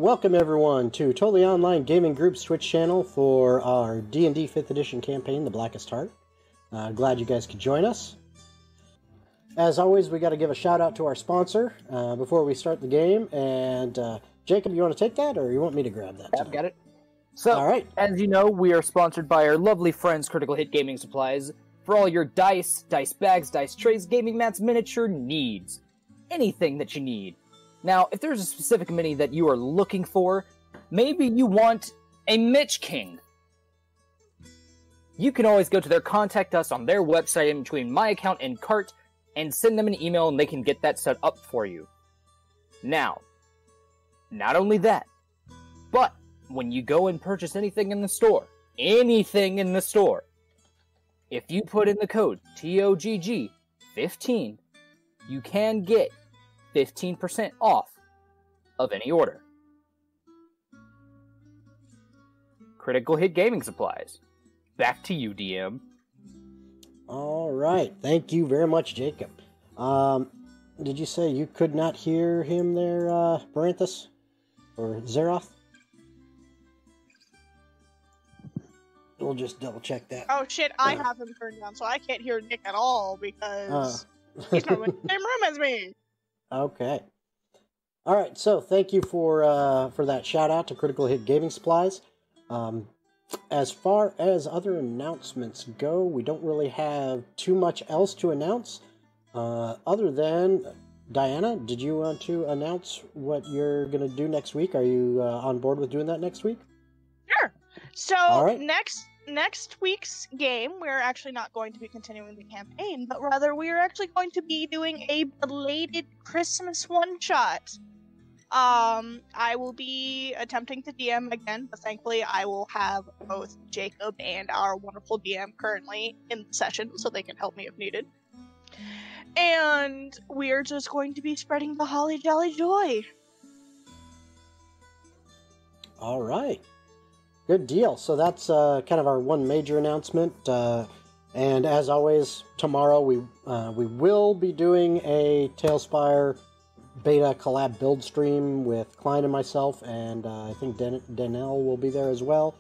welcome everyone to Totally Online Gaming Group's Twitch channel for our D&D 5th edition campaign, The Blackest Heart. Glad you guys could join us. As always, we got to give a shout out to our sponsor before we start the game. And Jacob, you want to take that, or you want me to grab that? I've got it. So, all right. As you know, we are sponsored by our lovely friends, Critical Hit Gaming Supplies, for all your dice bags, dice trays, gaming mats, miniature needs. Anything that you need. Now, if there's a specific mini that you are looking for, maybe you want a Mitch King. You can always go to their Contact Us on their website in between my account and Cart and send them an email and they can get that set up for you. Now, not only that, but when you go and purchase anything in the store, if you put in the code TOGG15, you can get 15% off of any order. Critical Hit Gaming Supplies. Back to you, DM. All right. Thank you very much, Jacob. Did you say you could not hear him there, Baranthus? Or Zeroth? We'll just double check that. Oh shit, I have him turned down, so I can't hear Nick at all because he's not in the same room as me. Okay. All right, so thank you for that shout out to Critical Hit Gaming Supplies. As far as other announcements go, we don't really have too much else to announce. Other than, Diana, did you want to announce what you're going to do next week? Are you on board with doing that next week? Sure. So right. next week's game, we're actually not going to be continuing the campaign, but rather we are actually going to be doing a belated Christmas one-shot. I will be attempting to DM again, but thankfully I will have both Jacob and our wonderful DM currently in the session, so they can help me if needed. And we're just going to be spreading the holly jolly joy. All right. Good deal. So that's kind of our one major announcement. And as always, tomorrow we will be doing a Tailspire beta collab build stream with Klein and myself, and I think Danelle will be there as well.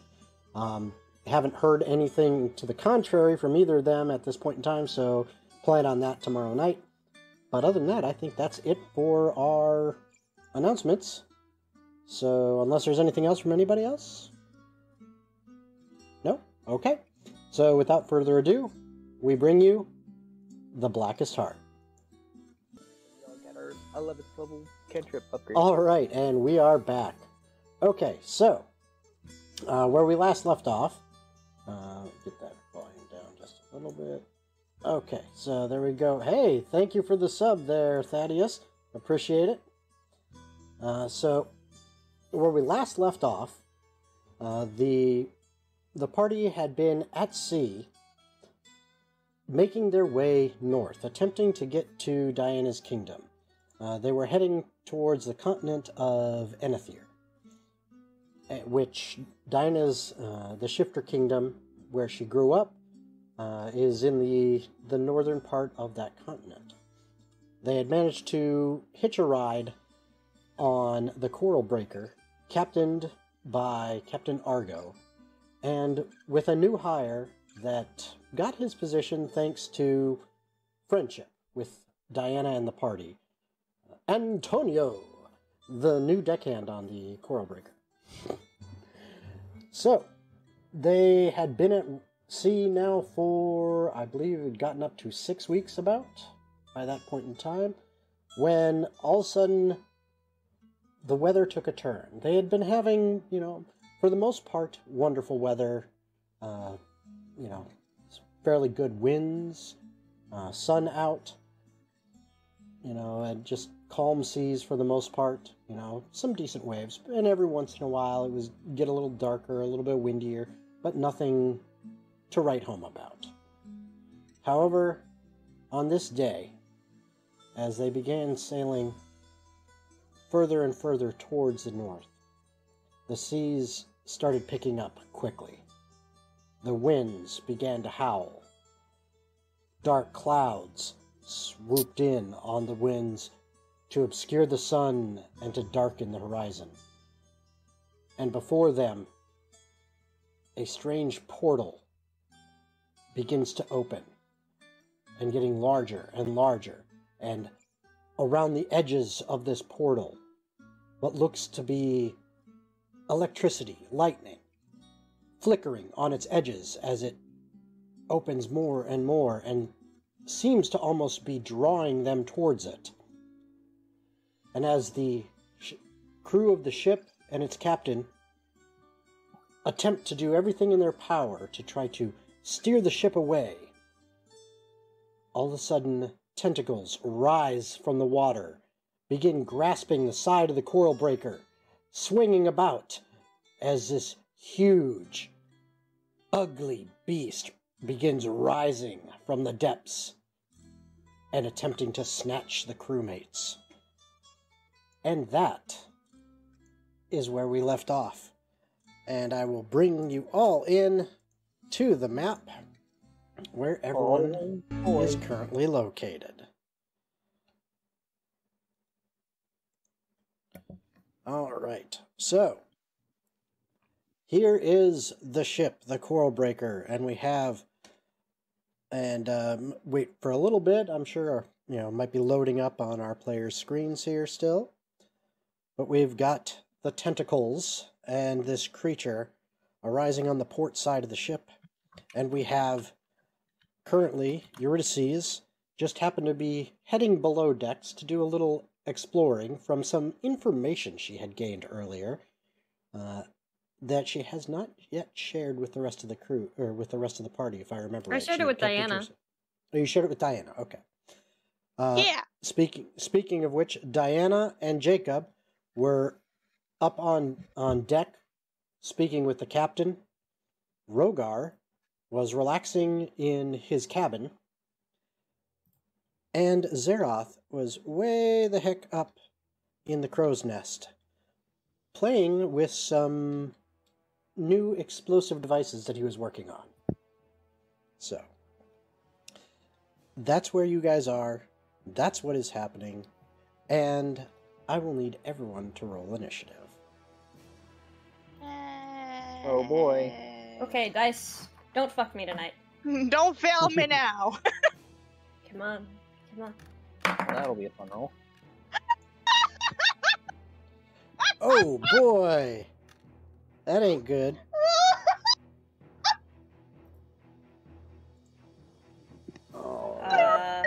Haven't heard anything to the contrary from either of them at this point in time, so plan on that tomorrow night. But other than that, I think that's it for our announcements. So unless there's anything else from anybody else? No? Okay. So without further ado, we bring you The Blackest Heart. We'll get our 11th level cantrip upgrade. Alright, and we are back. Okay, so, where we last left off, get that volume down just a little bit. Okay, so there we go. Hey, thank you for the sub there, Thaddeus. Appreciate it. So, where we last left off, the party had been at sea, making their way north, attempting to get to Diana's kingdom. They were heading towards the continent of Enethir, which Diana's, the Shifter Kingdom, where she grew up, is in the northern part of that continent. They had managed to hitch a ride on the Coral Breaker, captained by Captain Argo, and with a new hire that got his position thanks to friendship with Diana and the party. Antonio, the new deckhand on the Coral Breaker. So, they had been at sea now for, I believe it had gotten up to 6 weeks about, by that point in time, when all of a sudden the weather took a turn. They had been having, for the most part, wonderful weather, fairly good winds, sun out, and just calm seas for the most part, some decent waves. And every once in a while it was get a little darker, a little bit windier, but nothing to write home about. However, on this day, as they began sailing further and further towards the north, the seas started picking up quickly. The winds began to howl. Dark clouds swooped in on the winds to obscure the sun and to darken the horizon. and before them, a strange portal begins to open, and getting larger and larger, and around the edges of this portal, what looks to be electricity, lightning, flickering on its edges as it opens more and seems to almost be drawing them towards it. And as the crew of the ship and its captain attempt to do everything in their power to try to steer the ship away, all of a sudden tentacles rise from the water, begin grasping the side of the coral breaker, swinging about as this huge, ugly beast begins rising from the depths and attempting to snatch the crewmates. And that is where we left off. And I will bring you all in to the map where everyone is currently located. Alright, so here is the ship, the Coral Breaker, and we have, and wait for a little bit, I'm sure, might be loading up on our players' screens here still, but we've got the tentacles and this creature arising on the port side of the ship, and we have currently Eurydice just happened to be heading below decks to do a little exploring from some information she had gained earlier that she has not yet shared with the rest of the crew, or with the rest of the party, if I remember right. I shared it with Diana. Oh, you shared it with Diana, okay. Yeah. Speaking of which, Diana and Jacob were up on deck speaking with the captain. Rogar was relaxing in his cabin, and Zeroth was way the heck up in the crow's nest, playing with some new explosive devices that he was working on. So, that's where you guys are, that's what is happening, and I will need everyone to roll initiative. Oh boy. Okay, dice. Don't fuck me tonight. Don't fail me now. Come on. Come on. That'll be a fun roll. Oh boy! That ain't good. Oh.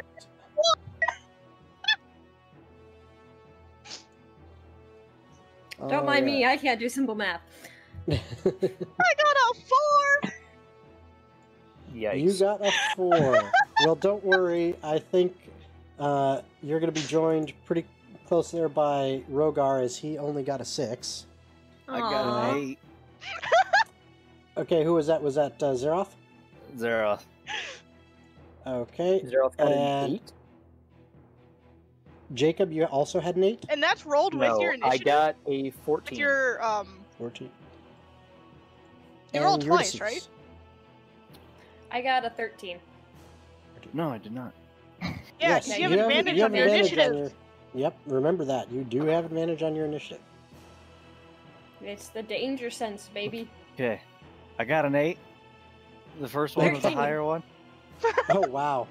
Don't mind me, I can't do simple math. I got a 4! Yikes. You got a 4. Well, don't worry. I think you're going to be joined pretty close there by Rogar, as he only got a 6. I got an 8. Okay, who was that? Was that Zeroth? Zeroth. Okay. Zeroth got and an 8? Jacob, you also had an 8? And that's rolled with your initiative? I got a 14. With your, 14. You rolled And twice, Eurydice. right? I got a 13. No, I did not. Yeah, Yes, because you have advantage on your advantage initiative. Yep, remember that. You do have advantage on your initiative. It's the danger sense, baby. Okay, I got an 8. The first one was the 13. higher one. Oh, wow.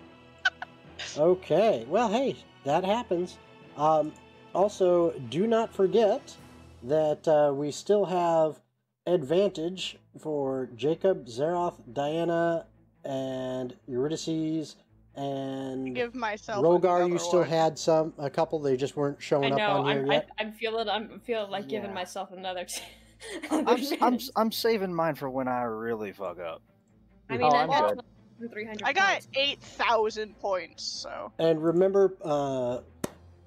Okay, well, hey, that happens. Also, do not forget that we still have advantage for Jacob, Zeroth, Diana, and Eurydice, and Give myself Rogar. another You still one. had a couple. They just weren't I showing up know, on here yet. I'm feeling like giving Yeah. myself another I'm saving mine for when I really fuck up. I mean, Oh, I've I'm got good. 300 I got points. 8,000 points, so... And remember,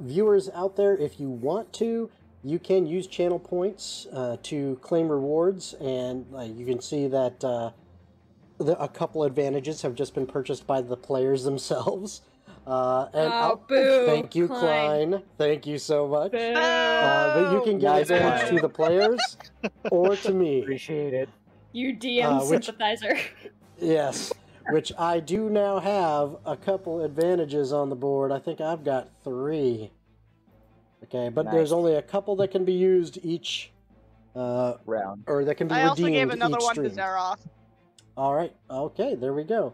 viewers out there, if you want to, you can use channel points to claim rewards, and you can see that a couple advantages have just been purchased by the players themselves. Boo! Thank you, Klein. Thank you so much. Boo. But you can give Nice advantage one. to the players or to me. Appreciate it. You DM which- sympathizer. Yes, which I do now have a couple advantages on the board. I think I've got 3. Okay, but there's Nice. only a couple that can be used each round. or that can be I redeemed also gave another each one stream. to Zeroth. All right. Okay, there we go.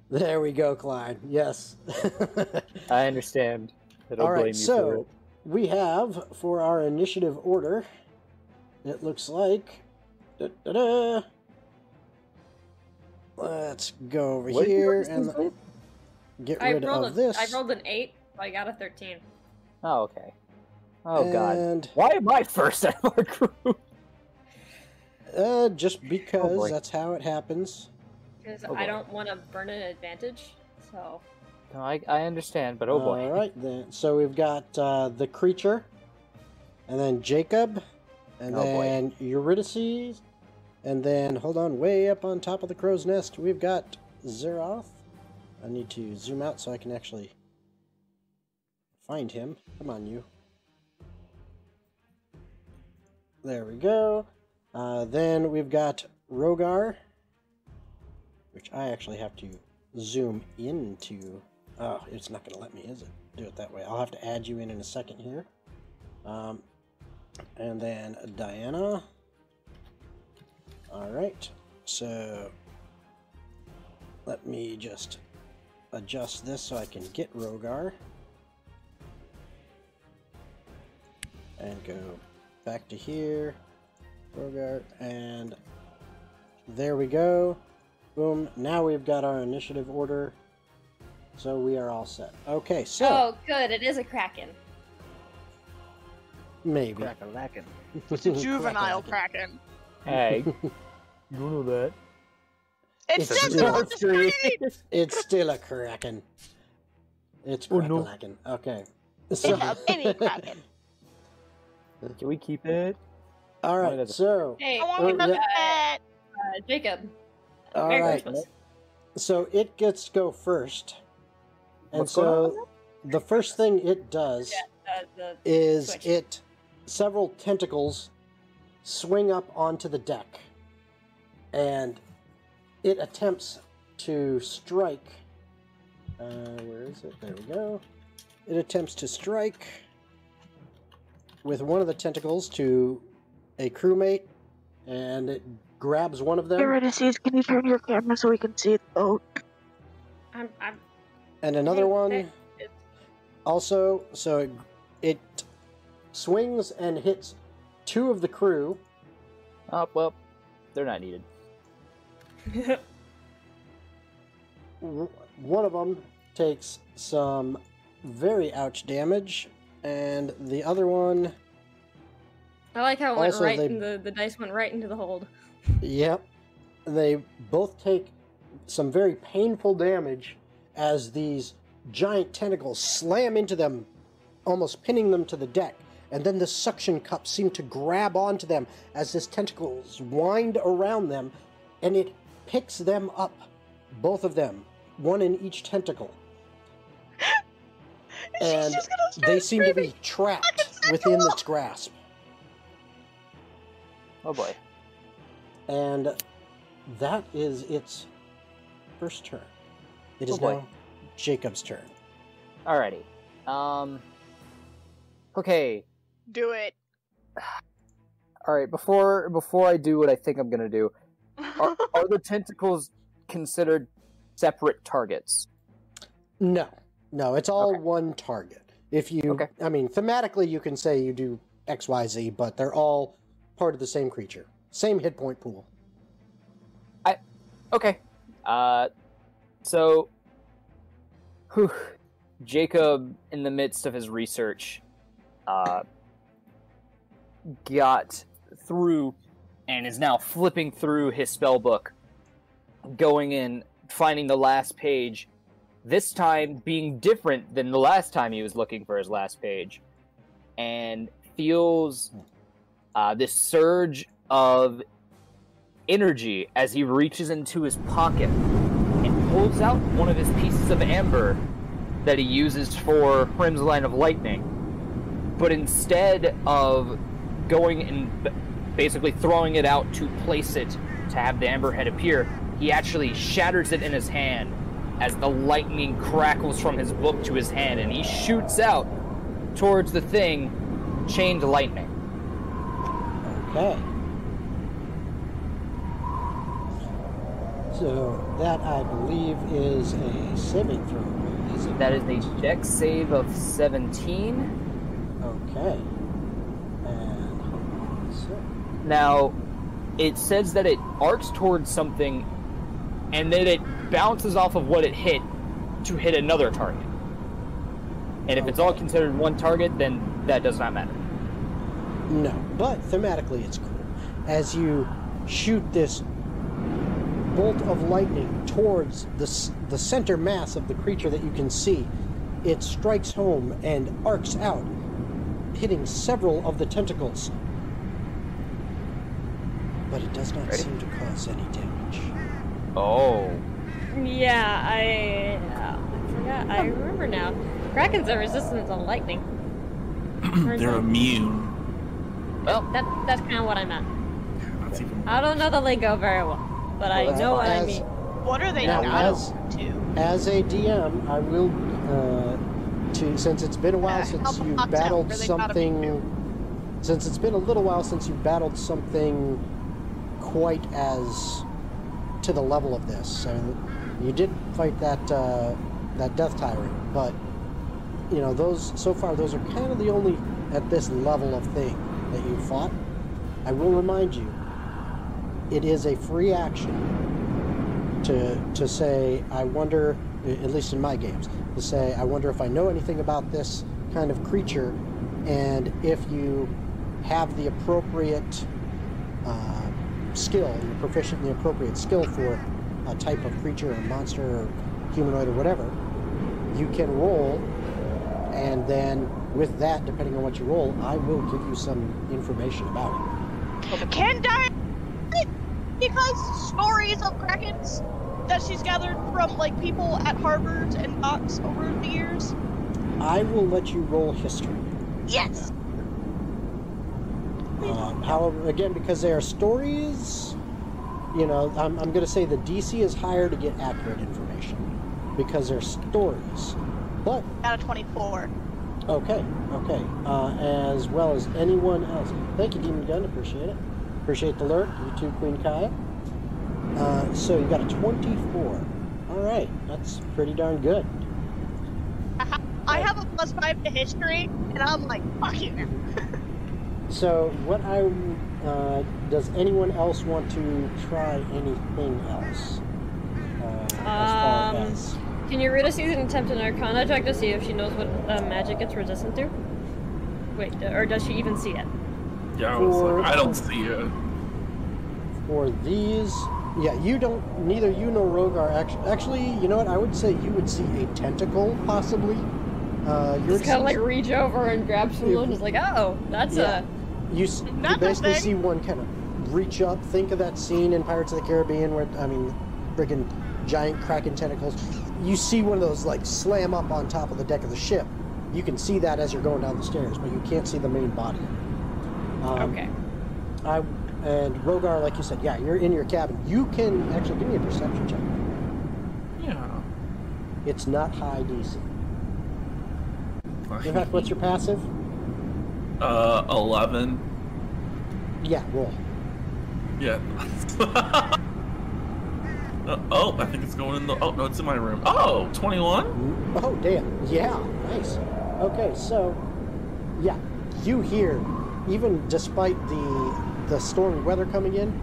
There we go, Klein. Yes. I understand. I don't All blame right, you for so it. we have for our initiative order, it looks like. Da-da-da. Let's go over What here is and this? get I rid rolled of this. I rolled an 8, so I got a 13. Oh, okay. Oh, God. And Why am I first out of our group? just because boy. that's how it happens. Because Oh, boy. I don't want to burn an advantage, so... No, I understand, but oh boy. All right then. So we've got the creature, and then Jacob, and Oh, boy. then Eurydice, and then hold on, way up on top of the crow's nest, we've got Zeroth. I need to zoom out so I can actually find him. Come on, you. There we go. Then we've got Rogar, which I actually have to zoom into. Oh, it's not going to let me, is it? Do it that way. I'll have to add you in a second here. And then Diana. All right. So let me just adjust this so I can get Rogar. And go back to here. Rogar. And there we go. Boom. Now we've got our initiative order. So we are all set. Okay, so Oh, good, it is a Kraken. maybe. Crack-a-lackin'. It's a juvenile Kraken. Kraken. Hey. You don't know that. It's It's just still- on the screen! It's still a Kraken. It's Oh, no. Kraken. Okay. It's So, a mini Kraken. Can we keep it? all Why right. does it- So, Hey, I want to yeah. get pet. Jacob. all Merry right. Christmas. So it gets to go first, and What's going on? so the first thing it does The is switch. several tentacles swing up onto the deck, and it attempts to strike. Where is it? There we go. It attempts to strike with one of the tentacles to a crewmate, and it grabs one of them, Eurydice, can you turn your camera so we can see the boat? I'm and another Hey, one hey, it's- also. So it swings and hits two of the crew. Oh, well, they're not needed. One of them takes some very ouch damage, and the other one, I like how it went Also, right they- in the dice went right into the hold. yep, they both take some very painful damage as these giant tentacles slam into them, almost pinning them to the deck. And then the suction cups seem to grab onto them as this tentacles wind around them, and it picks them up, both of them, one in each tentacle. And She's just gonna start they seem to screaming. be trapped within its grasp. Oh boy. And that is its first turn. It is Oh boy. now Jacob's turn. Alrighty. Okay. Do it. Alright, before I do what I think I'm gonna do, are the tentacles considered separate targets? No, it's all Okay. one target. If you, Okay. I mean, thematically you can say you do X, Y, Z, but they're all part of the same creature. Same hit point pool. Okay. So, whew, Jacob, in the midst of his research, got through and is now flipping through his spell book, going in, finding the last page, this time being different than the last time he was looking for his last page, and feels this surge of energy as he reaches into his pocket and pulls out one of his pieces of amber that he uses for Hrim's Line of Lightning. But instead of going and basically throwing it out to place it to have the amber head appear, he actually shatters it in his hand as the lightning crackles from his book to his hand, and he shoots out towards the thing, chained lightning. Okay. So that, I believe, is a saving throw, is it? That is a dex save of 17. Okay. And hold on a sec. Now, it says that it arcs towards something, and then it bounces off of what it hit to hit another target. And if it's all considered one target, then that does not matter. No, but thematically it's cool. As you shoot this bolt of lightning towards the center mass of the creature that you can see, it strikes home and arcs out, hitting several of the tentacles. But it does not seem to cause any damage. Oh. Yeah, I forgot. I remember now. Krakens are resistant to lightning. They're immune. Well, That's kind of what I meant. That's even I don't know the lingo very well, but I know what I mean. What are they Now, not to? as a DM, I will, since it's been a while since help you them knock battled down, where they gotta be something, since it's been a little while since you battled something quite as to the level of this. So you did fight that Death Tyrant, but you know, those so far those are kind of the only at this level of thing that you fought. I will remind you, it is a free action to say, I wonder, at least in my games, to say, I wonder if I know anything about this kind of creature, and if you have the appropriate skill, you're proficient in the appropriate skill for a type of creature or monster or humanoid or whatever, you can roll, and then with that, depending on what you roll, I will give you some information about it. Can die because stories of Krakens that she's gathered from like people at harbors and docks over the years. I will let you roll history. Yes. However, again, because they are stories, you know, I'm going to say the DC is higher to get accurate information because they're stories. But Out of 24. okay, as well as anyone else. Thank you, Demon Gun. Appreciate it. Appreciate the alert. You too, Queen Kaya. So you got a 24. All right, that's pretty darn good. I have a +5 to history, and I'm like, fuck you. So what does anyone else want to try anything else? As far as Can you read a season attempt an Arcana check to see if she knows what magic it's resistant to? Wait, or does she even see it? Yeah, I was like, I don't see it. for these, yeah, you don't. Neither you nor Rogar actually. You know what? I would say you would see a tentacle possibly. Just kind of like reach over and grab someone. Just like, oh, that's You Not basically the see one kind of reach up. Think of that scene in Pirates of the Caribbean where, I mean, friggin' giant kraken tentacles. You see one of those like slam up on top of the deck of the ship. You can see that as you're going down the stairs, but you can't see the main body. okay. And Rogar, like you said, yeah, you're in your cabin. You can actually give me a perception check. Yeah. It's not high DC. In fact, what's your passive? 11. Yeah, roll. Yeah. Oh, I think it's going in the... Oh, no, it's in my room. Oh, 21? Oh, damn. Yeah, nice. Okay, so, yeah, you hear, even despite the stormy weather coming in,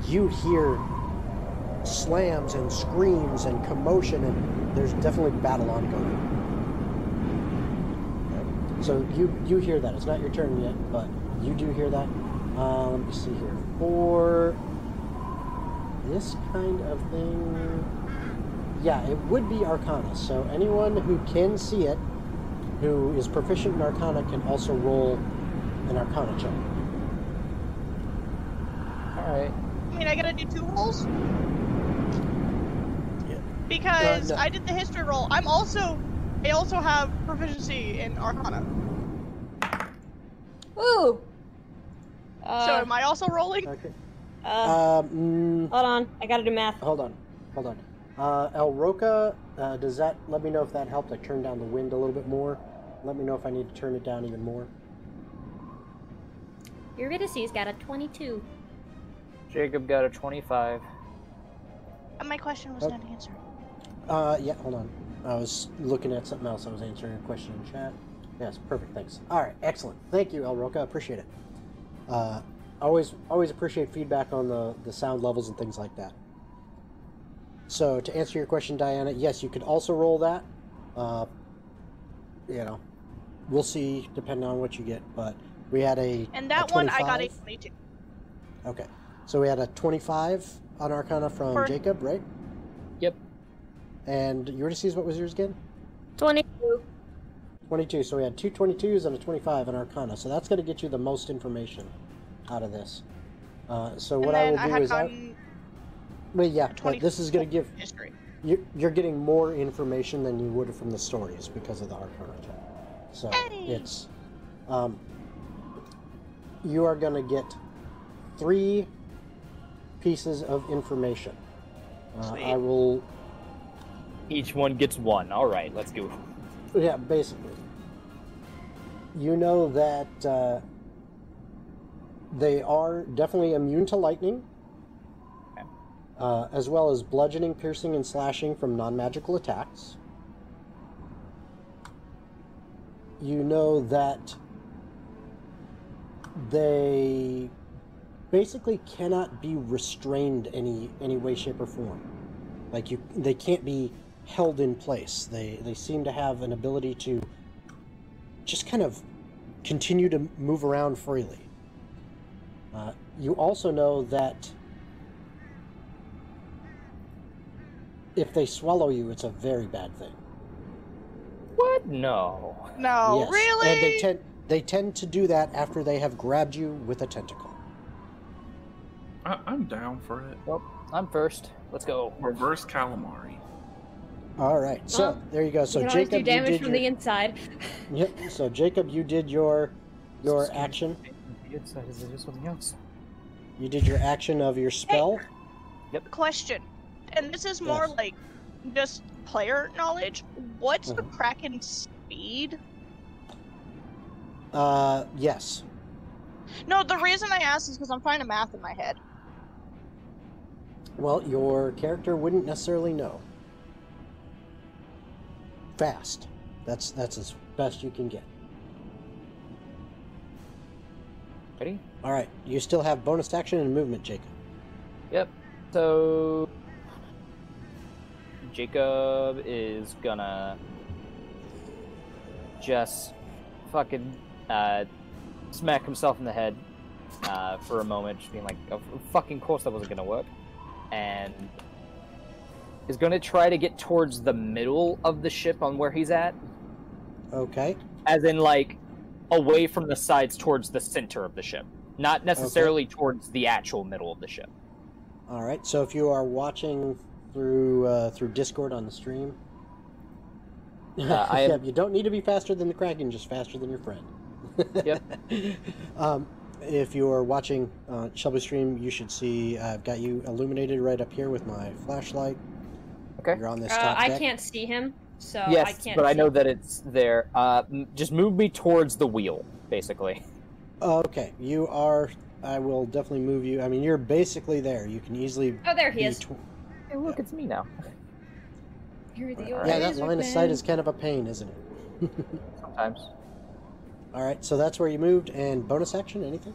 you hear slams and screams and commotion, and there's definitely battle ongoing. So you hear that. It's not your turn yet, but you do hear that. Let me see here. For this kind of thing, yeah, it would be Arcana. So anyone who can see it, who is proficient in Arcana, can also roll an Arcana check. Alright. I mean, I gotta do 2 rolls? Yeah. Because No. I did the history roll. I also have proficiency in Arcana. Ooh. So am I also rolling? Okay. Hold on, I gotta do math. Hold on. El Roca, does that let me know if that helped? I turned down the wind a little bit more. Let me know if I need to turn it down even more. Eurydice's got a 22. Jacob got a 25. My question was Oh. not answered. Yeah, hold on. I was looking at something else. I was answering a question in chat. Yes, perfect, thanks. Alright, excellent. Thank you, El Roca, appreciate it. Always appreciate feedback on the sound levels and things like that. So, to answer your question, Diana, yes, you could also roll that. You know, we'll see, depending on what you get, but we had And that one, I got a 25. 22. Okay, so we had a 25 on Arcana from For- Jacob, right? Yep. And Eurydice, what was yours again? 22. 22, so we had two 22s and a 25 in Arcana, so that's going to get you the most information out of this. So what I And will then I do had is gotten well, yeah, but 20 this is going to give history. you're getting more information than you would from the stories because of the Arcana check. So Hey! it's you are going to get 3 pieces of information. Sweet. I will, Each one gets 1. Alright, let's go. yeah, basically. You know that they are definitely immune to lightning, as well as bludgeoning, piercing, and slashing from non-magical attacks. You know that they basically cannot be restrained any way, shape, or form. Like they can't be held in place. They seem to have an ability to just kind of continue to move around freely. You also know that if they swallow you, it's a very bad thing. What? No. No, Yes. really? And they tend to do that after they have grabbed you with a tentacle. I'm down for it. Well, I'm first. Let's go. Reverse calamari. All right, so Well, there you go. So you can always Jacob, do you damage did from your, the inside. Yep. So Jacob, you did your action. The inside is just something else. You did your action of your spell. Question, and this is more Yes. like just player knowledge. What's the Mhm. Kraken's speed? Yes. No, the reason I asked is because I'm trying to math in my head. Well, your character wouldn't necessarily know. Fast. That's as best you can get. Ready? All right. You still have bonus action and movement, Jacob. Yep. So Jacob is gonna just fucking smack himself in the head for a moment, just being like, "Of fucking course that wasn't gonna work," and is gonna try to get towards the middle of the ship on where he's at, Okay. as in like away from the sides towards the center of the ship, not necessarily towards the actual middle of the ship. All right. So if you are watching through Discord on the stream, I am- yeah, you don't need to be faster than the Kraken, just faster than your friend. Yep. If you are watching Shelby stream, you should see I've got you illuminated right up here with my flashlight. Okay. You're on this top I deck. can't see him, so I Yes, can't. but I see. know that it's there. Just move me towards the wheel, basically. Okay, you are. I will definitely move you. I mean, you're basically there. You can easily. Oh, there he be is. Hey, look, it's me now. You're the Yeah, that laser line of sight man. is kind of a pain, isn't it? Sometimes. All right, so that's where you moved. And bonus action, anything?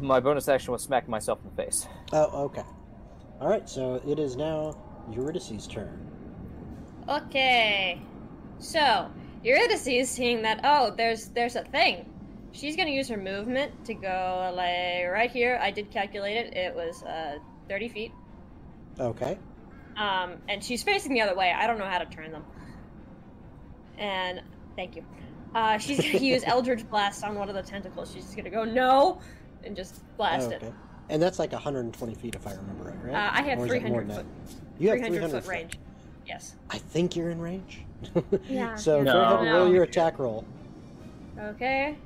My bonus action was smacking myself in the face. Oh, okay. All right, so it is now Eurydice's turn. Okay, so Eurydice is seeing that. Oh, there's a thing. She's gonna use her movement to go like right here. I did calculate it. It was 30 feet. Okay. And she's facing the other way. I don't know how to turn them. And thank you. She's gonna use Eldritch Blast on one of the tentacles. She's just gonna go no, and just blast it. Okay. And that's like 120 feet, if I remember right, right? I have Or is it more 300 than foot. that? You have 300 300 foot range. Yes. I think you're in range. Yeah, So yeah. go ahead and No. roll your attack roll. Okay.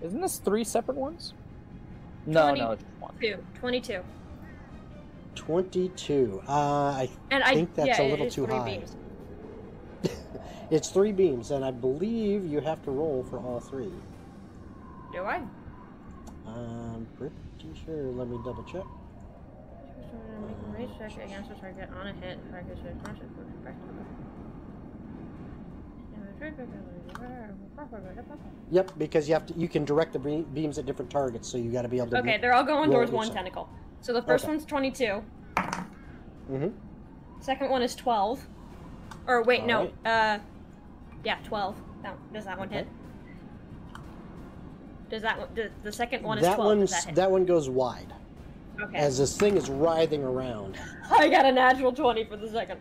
Isn't this 3 separate ones? No, 20. no, it's just one. 22. 22. I And think that's yeah, a little it's too 3 high. beams. It's 3 beams, and I believe you have to roll for all 3. Do I? I'm pretty sure. Let me double check. Make a raise check against the target on a hit. Target should conscious Yep, because you can direct the beams at different targets, so you got to be able to. Okay, they're all going roll towards it one yourself. tentacle. So the first Okay. one's 22. Mm-hmm. Second one is 12. Or wait, All no. right. Yeah, 12. Does that one hit? Does that one? The second one is That 12. Does one's that hit? one goes wide Okay. as this thing is writhing around. I got a natural 20 for the second.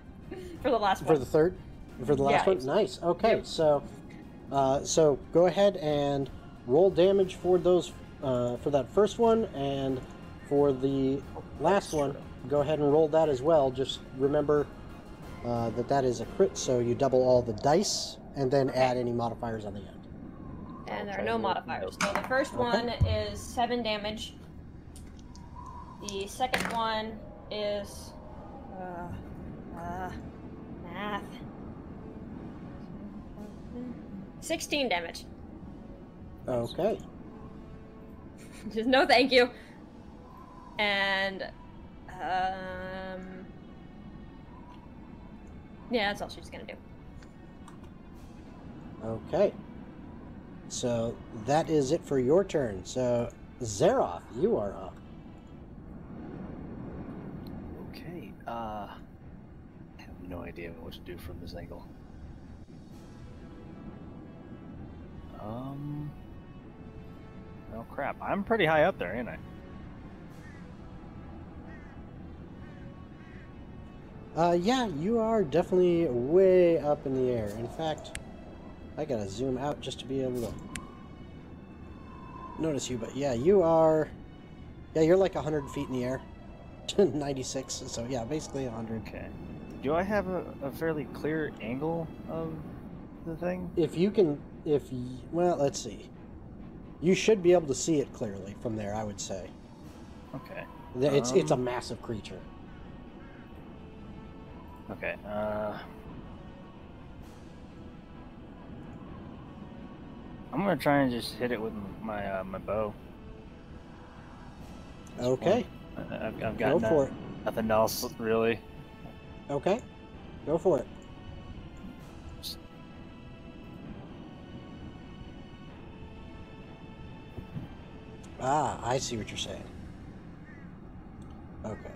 For the last one. For the third, for the last Yeah. one, nice. Okay, Yep. so go ahead and roll damage for those for that first one, and for the last one, go ahead and roll that as well. Just remember that is a crit, so you double all the dice and then add any modifiers on the end. And there are no modifiers. So the first one is 7 damage. The second one is math. 16 damage. Okay. Just no thank you. And yeah, that's all she's gonna do. Okay. So that is it for your turn. So Zeroth, you are up. Okay. I have no idea what to do from this angle. Oh crap! I'm pretty high up there, ain't I? Yeah, you are definitely way up in the air. In fact, I gotta zoom out just to be able to notice you, but yeah, you are... Yeah, you're like 100 feet in the air. 96, so yeah, basically 100. Okay. Do I have a fairly clear angle of the thing? Well, let's see. You should be able to see it clearly from there, I would say. Okay. It's a massive creature. Okay. I'm gonna try and just hit it with my my bow. Okay, I've go got for it. nothing else really. Okay, go for it. Ah, I see what you're saying. Okay.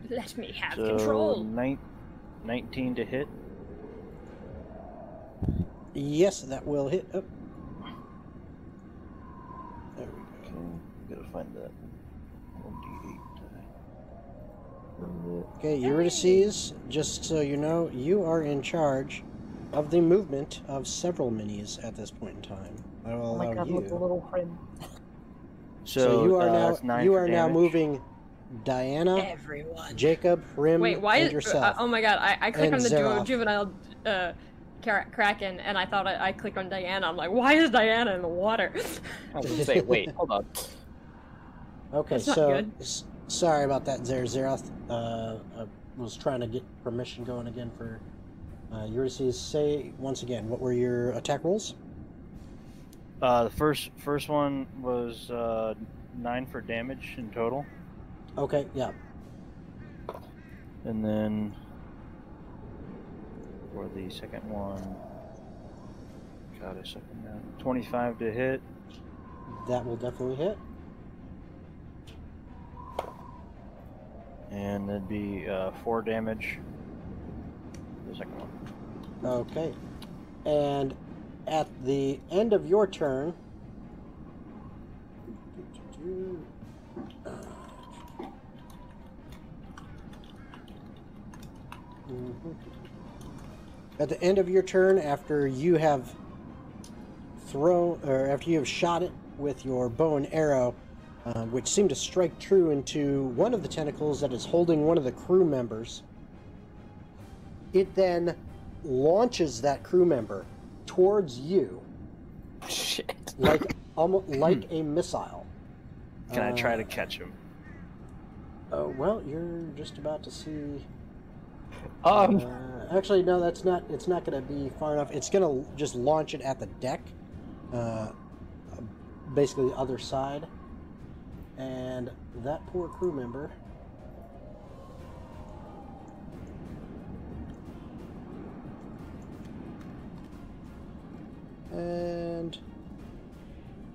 Let me have So control. 19 to hit. Yes, that will hit. Oh. There we Okay, go. gotta find that 1d8. Okay, Eurydice, just so you know, you are in charge of the movement of several minis at this point in time. I will Oh my allow god, you. look, the little friend. So you are that's 9 you for are now damage. moving Diana, Everyone. Jacob, Rim, Wait, why and is yourself. oh my god, I clicked And on the Zeroth. juvenile Kraken and I thought I clicked on Diana. I'm like, why is Diana in the water? I was gonna say, wait, hold on. Okay, That's not so good. sorry about that, Zeroth. I was trying to get permission going again for Eurydice. Say once again, what were your attack rolls? The first one was 9 for damage in total, Okay, yeah. and then for the second one, got a second now. 25 to hit. That will definitely hit. And that'd be 4 damage. The second one. Okay. And at the end of your turn, at the end of your turn, after you have after you have shot it with your bow and arrow, which seemed to strike true into one of the tentacles that is holding one of the crew members, it then launches that crew member towards you Shit. like almost like a missile. Can I try to catch him? Oh well, you're just about to see. Um, Actually, no, that's not. It's not going to be far enough. It's going to just launch it at the deck, basically the other side. And that poor crew member. And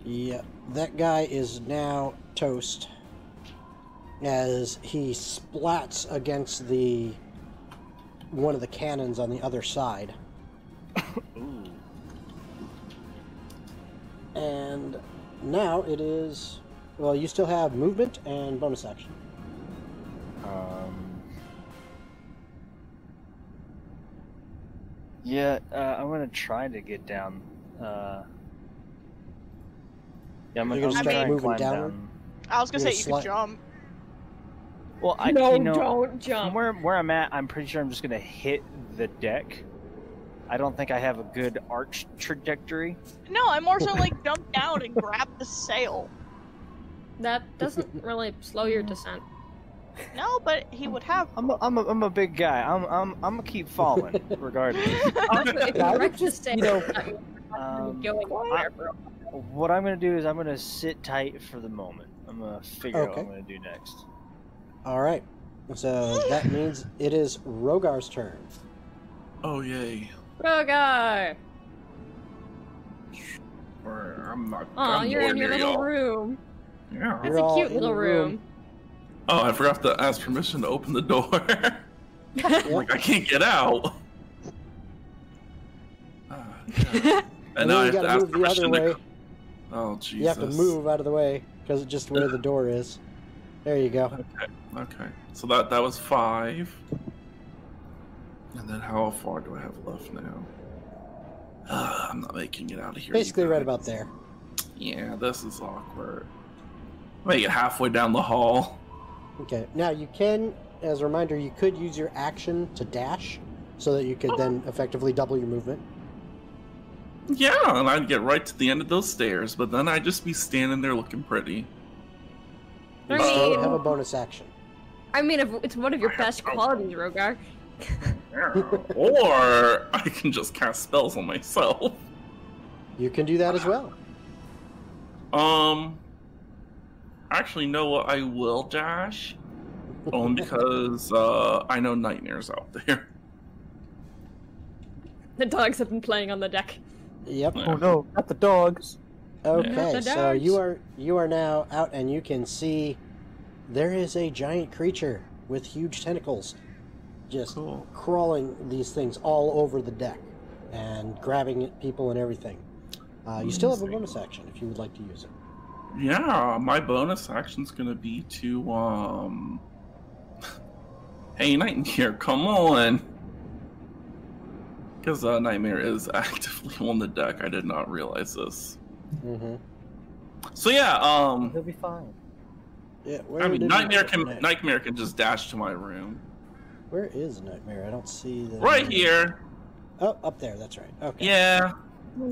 yeah, that guy is now toast as he splats against the one of the cannons on the other side. Ooh. And now it is, well, you still have movement and bonus action. Yeah, I'm gonna try to get down. Yeah, I'm You're gonna gonna try start and moving climb downward? down. I was gonna You're say you gonna could jump. Well, No, you know, don't from jump. where I'm at, I'm pretty sure I'm just gonna hit the deck. I don't think I have a good arch trajectory. No, I'm more so like jump down and grab the sail. That doesn't really slow your descent. No, but he would have. I'm a big guy. I'm gonna keep falling regardless. Also, if you I would wreck the just, sail, you know, that means you're not going anywhere for a while. What I'm gonna do is I'm gonna sit tight for the moment. I'm gonna figure out what Okay. I'm gonna do next. All right. So that means it is Rogar's turn. Oh yay! Rogar! I'm not. Aw, I'm you're in your nowhere near little y'all. room. Yeah. It's We're a all cute in little the room. room. Oh, I forgot to ask permission to open the door. Yep. Like I can't get out. Yeah. And now I you have to gotta ask move the other permission way. to. Oh Jesus! You have to move out of the way because it's just where the door is. There you go. Okay. So that was 5. And then how far do I have left now? I'm not making it out of here. Basically you right guys. about there. Yeah, this is awkward. Make it halfway down the hall. Okay. Now you can, as a reminder, you could use your action to dash so that you could then effectively double your movement. Yeah, and I'd get right to the end of those stairs, but then I'd just be standing there looking pretty. You I still mean- have a bonus action. I mean, if it's one of your best qualities, Rogar. Yeah. Or I can just cast spells on myself. You can do that as well. Actually, know what? I will dash. Only because I know Nightmare's out there. The dogs have been playing on the deck. Yep. Yeah. Oh no, not the dogs. Okay, The so dogs. you are now out and you can see there is a giant creature with huge tentacles just Cool. crawling these things all over the deck and grabbing at people and everything. You still have a bonus action if you would like to use it. Yeah, my bonus action's gonna be to Hey Nightmare, come on! Because Nightmare is actively on the deck. I did not realize this. Mm-hmm. So yeah, He'll be fine. Yeah, where I mean did Nightmare can just dash to my room. Where is Nightmare? I don't see the Right here. Oh, up there. That's right. Okay. Yeah.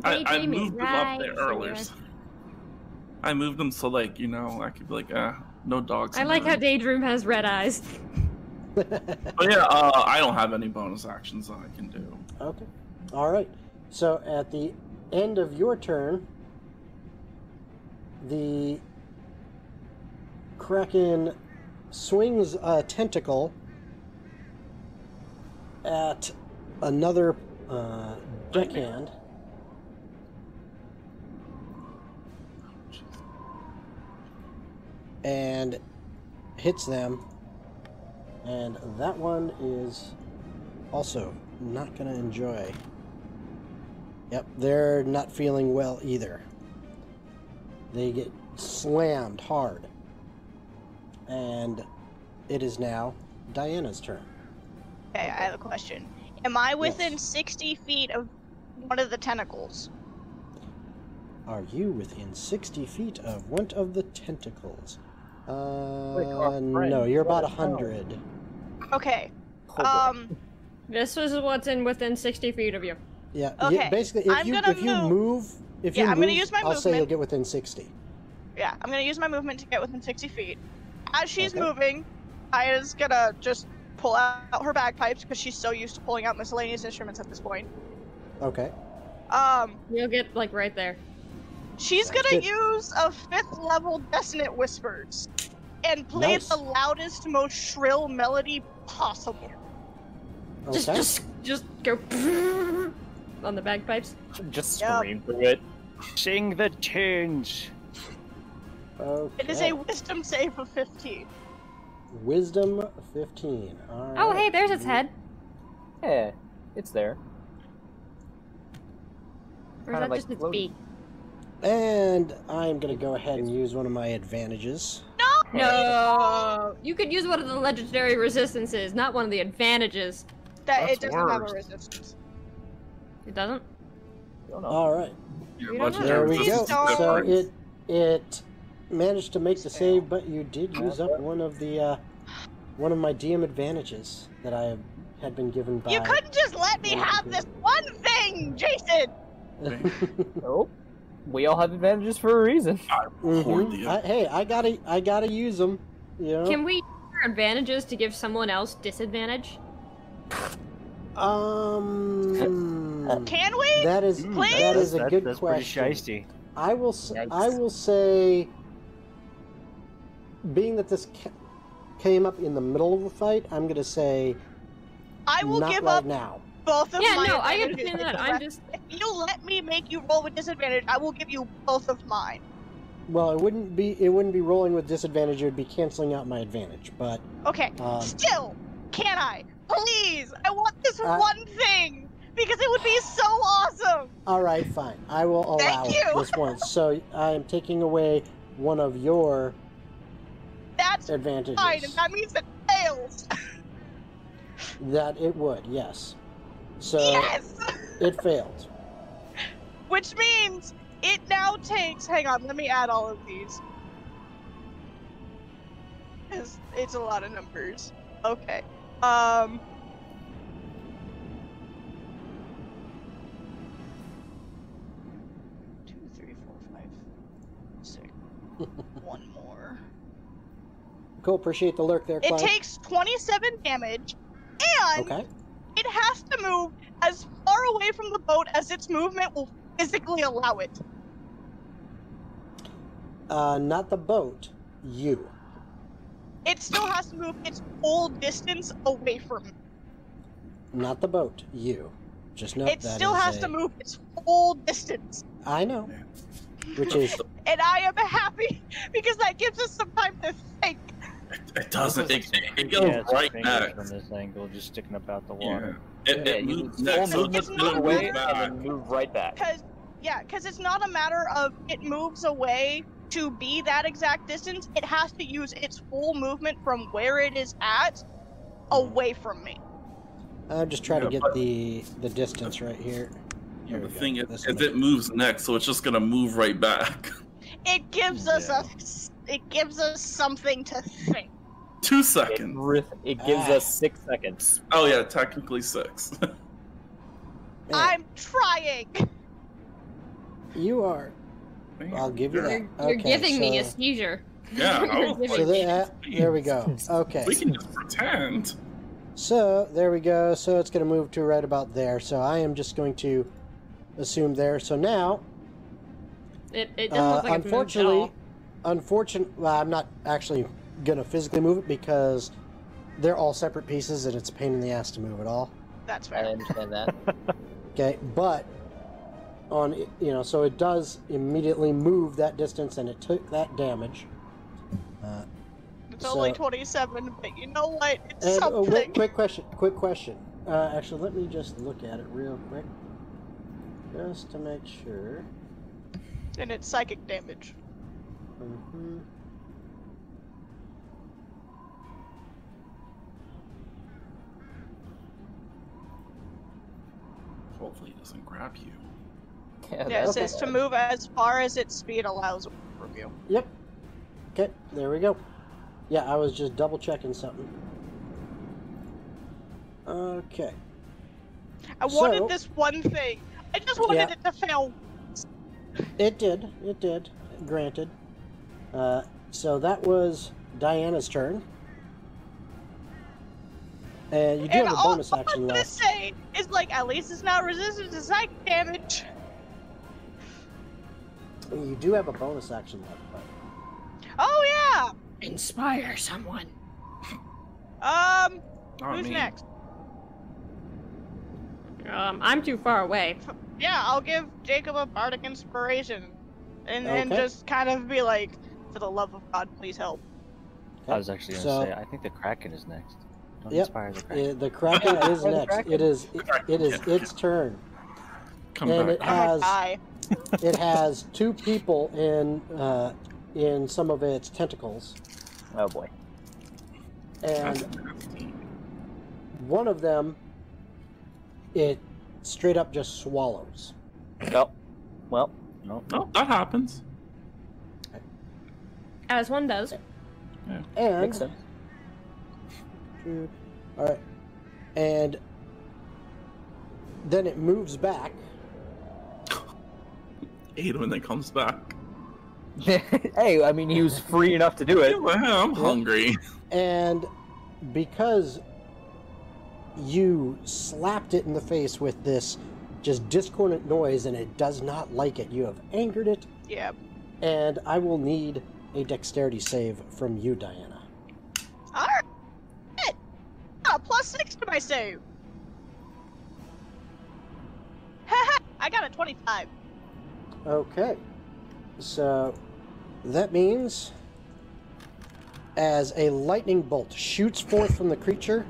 I Daydream is moved them up there right earlier. here. I moved them so like, you know, I could be like, no dogs. I in like the how room. Daydream has red eyes. But yeah, I don't have any bonus actions that I can do. Okay. All right. So at the end of your turn, the Kraken swings a tentacle at another deckhand. And hits them. And that one is also not going to enjoy. Yep, they're not feeling well either. They get slammed hard. And it is now Diana's turn. Okay, I have a question. Am I within Yes. 60 feet of one of the tentacles? Are you within 60 feet of one of the tentacles? our friend. No, you're about Let us know. 100. Okay. Oh, boy. This is what's in within 60 feet of you. Yeah, Okay, basically, I'm gonna if you move, if Yeah, you I'm move, gonna use my I'll say movement. you'll get within 60. Yeah, I'm gonna use my movement to get within 60 feet. As she's Okay. moving, Aya's gonna just pull out her bagpipes because she's so used to pulling out miscellaneous instruments at this point. Okay. Um, You'll get, like, right there. She's Sounds gonna good. use a 5th level Dissonant Whispers and play Nice. the loudest, most shrill melody possible. Okay. Just go on the bagpipes. Just Yep. scream through it. Sing the tunes. Okay. It is a wisdom save of 15. Wisdom 15. All right. Oh, hey, there's its head. Yeah, it's there. Or is Kinda that like just its floating. beak? And I'm gonna go ahead and use one of my advantages. No! You could use one of the legendary resistances, not one of the advantages. That That's it doesn't have a worse. resistance. It doesn't? Don't know. All right. Your We don't know. There legendary we go. Please don't. So it managed to make the save, but you did use up one of my DM advantages that I had been given by. You couldn't just let me have this one thing, Jason! Nope. We all have advantages for a reason. Hoard the Hey, I gotta use them. You know. Can we use our advantages to give someone else disadvantage? Can we? That is Please? that is a That's- good that's question. pretty shiesty. I will say, being that this came up in the middle of a fight, I'm gonna say I will not give right up now. both of Yeah, my no, I advantages. understand that. I'm just. If you let me make you roll with disadvantage, I will give you both of mine. Well, it wouldn't be rolling with disadvantage. It would be canceling out my advantage. But Okay. Um, Still, can I? Please! I want this Uh, one thing! Because it would be so awesome! all right, fine. I will allow Thank it you. this once. So I am taking away one of your That's advantages. fine, and that means it fails! That it would, yes. So Yes! it failed. Which means it now takes. Hang on, let me add all of these. It's a lot of numbers. Okay. 2, 3, 4, 5, 6. One more. Cool. Appreciate the lurk there, It Clyde. takes 27 damage, and Okay. it has to move as far away from the boat as its movement will physically allow it. Not the boat. You. It still has to move its full distance away from me. Not the boat. You. Just note It that still is has a- to move its full distance. I know. Which is And I am happy because that gives us some time to think. It doesn't. It Yeah, goes its right fingers next. from this angle, just sticking up out the Yeah. water. It you moves full next, so movement, it's It's gonna not away, move and back. then move right back. Because it's not a matter of it moves away to be that exact distance. It has to use its full movement from where it is at away from me. I'm just trying to Yeah, get but- the distance right here. Yeah, There the we go. thing This is, one. it moves next, so it's just gonna move right back. It gives us Yeah. it gives us something to think. 2 seconds. It gives Ah. us 6 seconds. Oh yeah, technically 6. Man, I'm trying. you are. I'll give you that. You're Okay, giving me a so- seizure. Yeah, I You're was So giving me- there we go. Okay. We can just pretend. So there we go. So it's going to move to right about there. So I am just going to assume there. So now, It doesn't look like it's moved at all. unfortunately, well, I'm not actually going to physically move it because they're all separate pieces and it's a pain in the ass to move it all. That's I fair. understand that. Okay, but so it does immediately move that distance and it took that damage. It's only so- 27, but you know what? It's And something. wait, quick question. Actually, let me just look at it real quick, just to make sure. And it's psychic damage. Mhm. Hopefully, it doesn't grab you. Yeah, Yeah, it that's says to bad. move as far as its speed allows from you. Yep. Okay, there we go. Yeah, I was just double checking something. Okay. I wanted So- this one thing. I just wanted Yeah. it to fail. It did. Granted. So that was Diana's turn. And you do And have a all bonus I'm action gonna left. say is like, at least it's not resistant to psychic damage. You do have a bonus action left, but Oh Inspire someone. yeah. Not Who's me. next? I'm too far away. Yeah, I'll give Jacob a bardic inspiration, and then Okay. just kind of be like, "For the love of God, please help." I was actually going to So- say, I think the Kraken is next. Don't Yep. inspire the Kraken. the Kraken is The next. Kraken. It is its turn, Come and back. it I'm gonna has die. it has 2 people in some of its tentacles, Oh boy. and That's nasty. one of them it straight up just swallows. Well, No. Oh, that happens. As one does. And makes sense. all right, and then it moves back. Ate when it comes back. Hey, I mean, he was free enough to do it. Yeah, I'm hungry. And because you slapped it in the face with this just discordant noise and it does not like it, you have angered it, Yeah. and I will need a dexterity save from you, Diana. All right. +6 to my save. Haha, I got a 25. Okay. So that means as a lightning bolt shoots forth from the creature,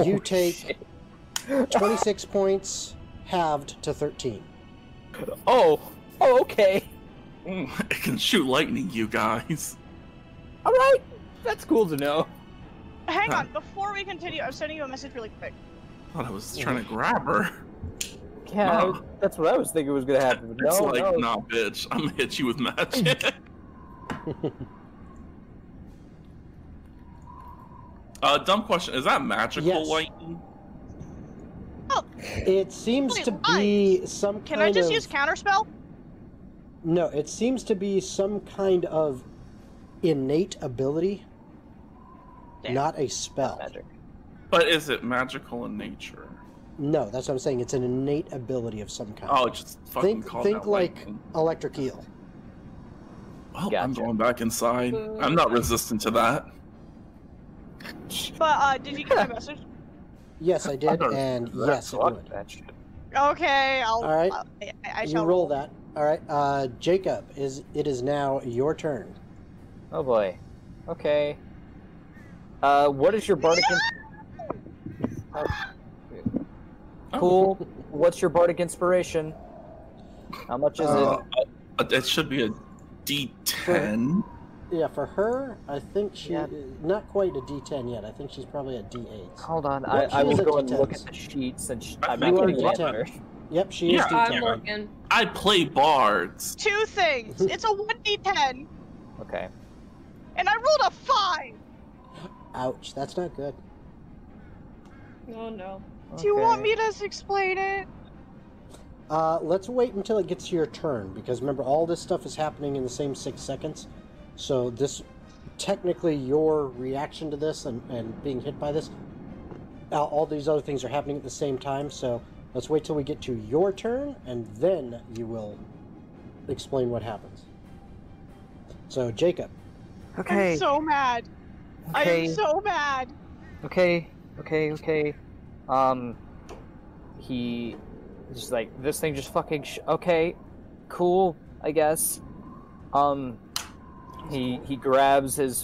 you take 26 points halved to 13. Oh, okay. It can shoot lightning, you guys. All right, that's cool to know. Hang on, before we continue, I'm sending you a message really quick. Thought I was trying to grab her. Yeah, No. that's what I was thinking was gonna happen. But It's no, like, no. nah, bitch, I'm gonna hit you with magic. Dumb question. Is that magical Yes. lightning? It seems Wait, to be some kind Can I just of... use counterspell? No, it seems to be some kind of innate ability, Damn. not a spell. Magic. But is it magical in nature? No, that's what I'm saying. It's an innate ability of some kind. Oh, just fucking call think that like lightning. electric eel. Well, I'm Gotcha. going back inside. I'm not resistant to that. But, did you get my message? Yes, I did, don't- and yes, it Fuck would. that shit. Okay, I'll. All right. I You shall roll that. All right, Jacob, it is now your turn. Oh boy. Okay. What is your bardic? Cool. What's your bardic inspiration? How much is it? It should be a D10. Yeah, for her, I think she Yeah. not quite a D10 yet. I think she's probably a D8. Hold on, Well, I she will is a go and look D10. at the sheets and I I'm think not you getting are it D10. better. Yep, she is Yeah. D10. I'm looking. I play bards. 2 things. It's a 1d10, Okay. and I rolled a 5. Ouch, that's not good. Oh no. Do you want Okay. me to explain it? Let's wait until it gets to your turn, because remember, all this stuff is happening in the same 6 seconds. So this, technically, your reaction to this and being hit by this, all these other things are happening at the same time. So let's wait till we get to your turn, and then you will explain what happens. So, Jacob. Okay. I'm so mad. I Okay. am so mad. Okay. He just like this thing just fucking. Okay, cool. I guess. He grabs his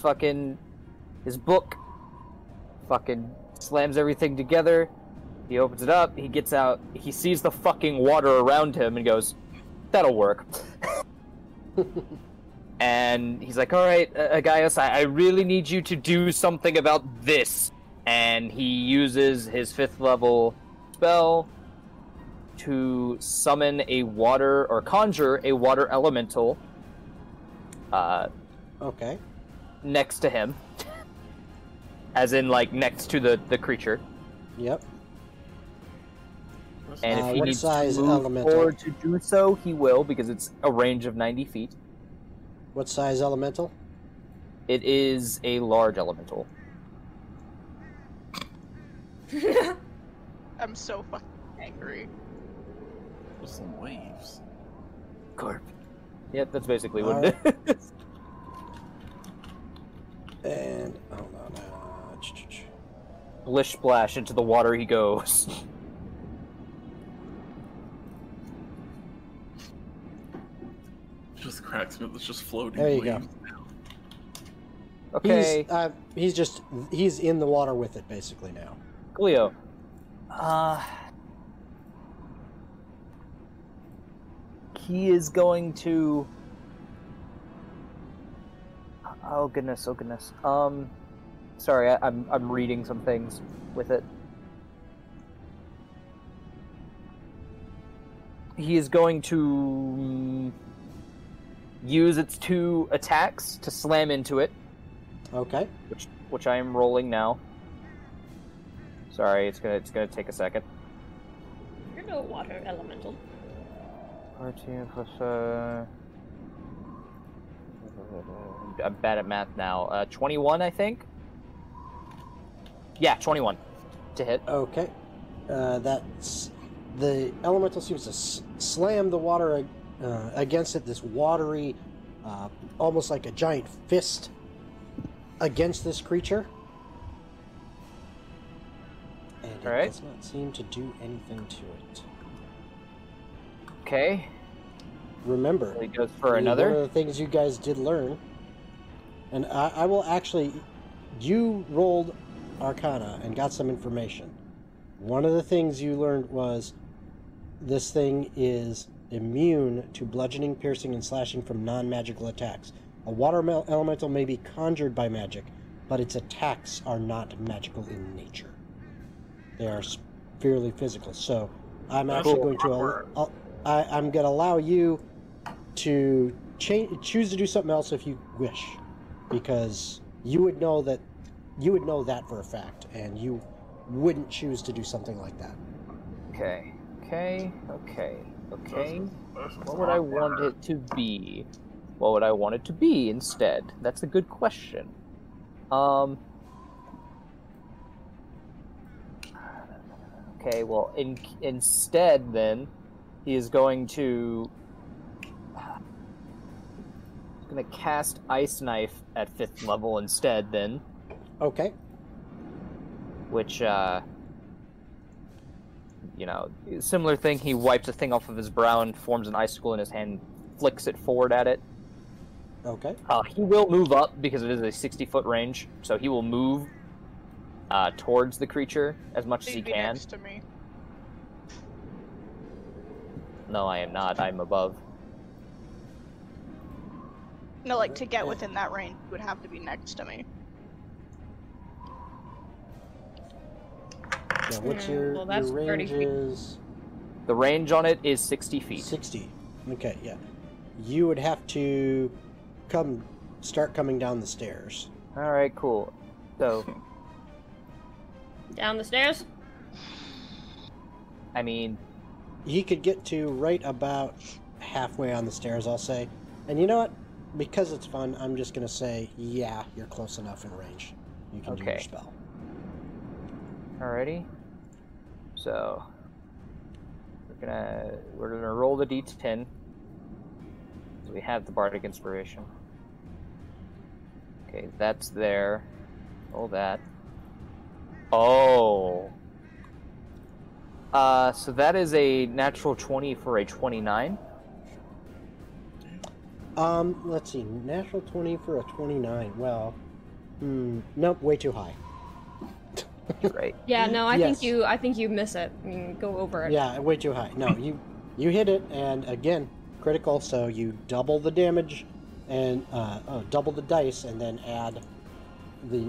book. Fucking slams everything together. He opens it up. He gets out. He sees the fucking water around him and goes, "That'll work." And he's like, "All right, Gaius, I really need you to do something about this." And he uses his 5th level spell to summon a water or conjure a water elemental Okay. next to him, as in like next to the creature. Yep. And if he what needs size to move elemental? forward to do so, he will, because it's a range of 90 feet. What size elemental? It is a large elemental. I'm so fucking angry. With some waves. Corp, Yep, that's basically All what it is. And hold on. Splish splash into the water he goes. Just cracks me. It's just floating. There you go. leaves. Okay, He's in the water with it basically now. Cleo. He is going to. Oh goodness! Oh goodness! Sorry, I'm reading some things with it. He is going to use its 2 attacks to slam into it, Okay. which I am rolling now. Sorry, it's gonna take a second. You're no water elemental. 14 plus. I'm bad at math now. 21, I think. Yeah, 21 to hit. Okay. That's the elemental seems to slam the water against it. This watery, almost like a giant fist against this creature, and it Alright. does not seem to do anything to it. Okay. Remember, He goes for one another. of the things you guys did learn, and I will actually, you rolled Arcana and got some information. One of the things you learned was this thing is immune to bludgeoning, piercing, and slashing from non-magical attacks. A water elemental may be conjured by magic, but its attacks are not magical in nature. They are fairly physical. So I'm actually going to I'm going to allow you to choose to do something else if you wish, because you would know that for a fact, and you wouldn't choose to do something like that. Okay. What would I want it to be? What would I want it to be instead? That's a good question. Okay, well, instead, then, he is going to cast Ice Knife at 5th level instead, then, Okay. which, similar thing. He wipes a thing off of his brow and forms an icicle in his hand, flicks it forward at it. Okay. He will move up because it is a 60-foot range, so he will move towards the creature as much as he He'd be can. next to me. No, I am not. I'm above. No, like to get within that range, you would have to be next to me. Now, what's your, well, that's your 30 range feet. is The range on it is 60 feet. 60. Okay, yeah. You would have to start coming down the stairs. All right, cool. So, Down the stairs? I mean, He could get to right about halfway on the stairs, I'll say. And you know what? Because it's fun, I'm just going to say, yeah, you're close enough in range. You can do your Okay. spell. alrighty. So, we're gonna roll the d10. We have the Bardic Inspiration. Okay, that's there. Roll that. Oh. So that is a natural 20 for a 29. Let's see. Natural 20 for a 29. Well, nope, way too high. Right. Yeah, no, I Yes. think you miss it. I mean, go over it. Yeah, way too high. No, you hit it, and again, critical, so you double the damage, and double the dice, and then add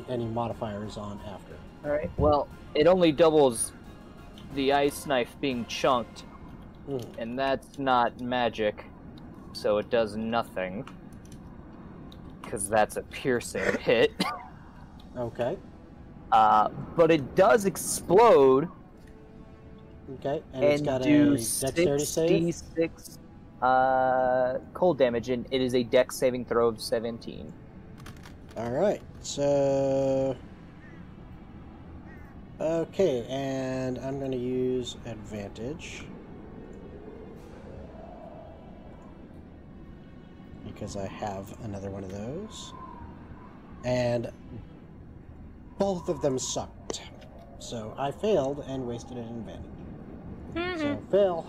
any modifiers on after. Alright. Well, it only doubles the ice knife being chunked, and that's not magic, so it does nothing. Because that's a piercing hit. Okay. But it does explode Okay, and it's got do a dexterity save. 66 cold damage, and it is a dex saving throw of 17. All right, so okay, and I'm going to use advantage. because I have another one of those. And both of them sucked. So I failed and wasted an advantage. So fail.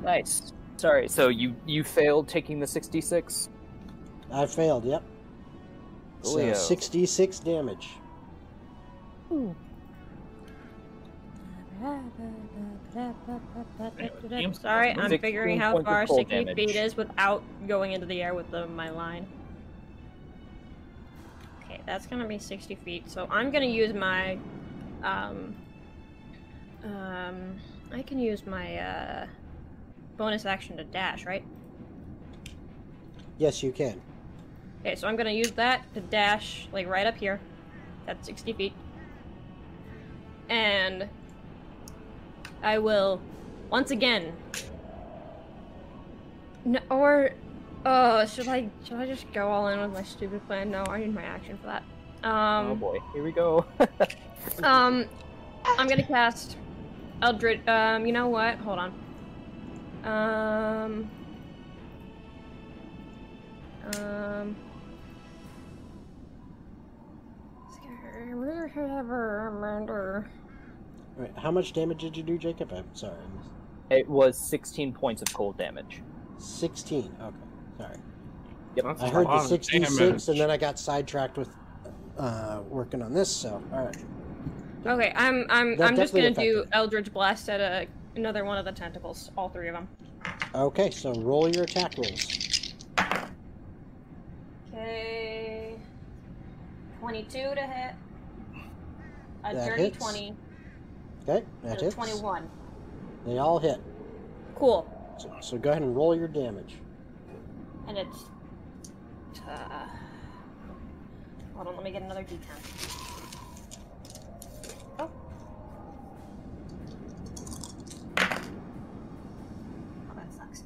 Nice. Sorry, so you failed taking the 66? I failed, yep. So Coolio. 66 damage. Sorry, I'm 16 figuring how points of far cold 60 damage. feet is without going into the air with my line. Okay, that's gonna be 60 feet. So I'm gonna use my, I can use my, bonus action to dash, right? Yes, you can. Okay, so I'm gonna use that to dash, like, right up here. That's 60 feet. And I will, once again... No, or... should I just go all in with my stupid plan? No, I need my action for that. Oh boy, here we go. I'm gonna cast Eldritch, you know what? Hold on. Wait, how much damage did you do, Jacob? I'm sorry. It was 16 points of cold damage. 16. Okay, sorry. Yep. That's I a heard lot the of 66, damage. and then I got sidetracked with working on this. So, all right. Okay, I'm That's just gonna definitely do effective. Eldritch Blast at another one of the tentacles, all three of them. Okay, so roll your attack rolls. Okay, 22 to hit, a That dirty hits. 20, Okay, that and a hits. 21. They all hit. Cool, So go ahead and roll your damage. and it's. Hold on, let me get another d10. Oh. Oh, that sucks.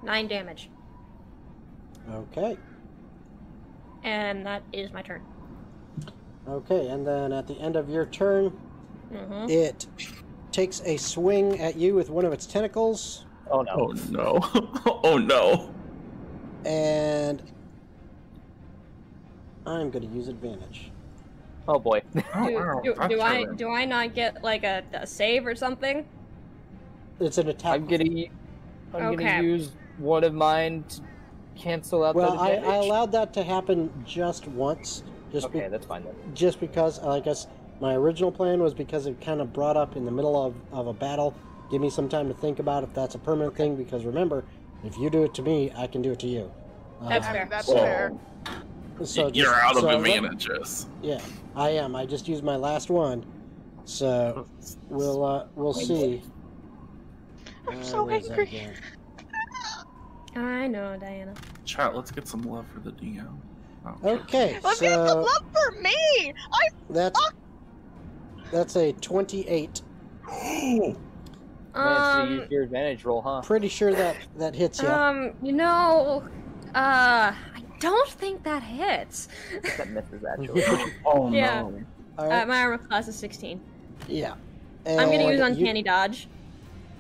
9 damage. Okay. And that is my turn. Okay, and then at the end of your turn, Mm-hmm. it takes a swing at you with one of its tentacles, Oh no. Oh no. Oh no. and I'm going to use advantage. Oh boy. Do I not get like a save or something? It's an attack. I'm gonna Okay. use one of mine to cancel out Well, that I advantage. allowed that to happen just once, Okay, that's fine then. just because, I guess, my original plan was because it kind of brought up in the middle of a battle. Give me some time to think about if that's a permanent thing, because remember, if you do it to me, I can do it to you. That's I fair. mean, that's Whoa. fair. So You're just- out of so let- advantages. Yeah, I am. I just used my last one, so we'll see. I'm so where's that angry. again? I know, Diana. Chat, let's get some love for the DM. Oh, Okay, Let me have some so love for me! that's a 28. Managed to use your advantage roll, huh? Pretty sure that hits you. You know, I don't think that hits. That misses actually. Oh Yeah. no. All right. My armor class is 16. Yeah. I'm gonna use And Uncanny Dodge.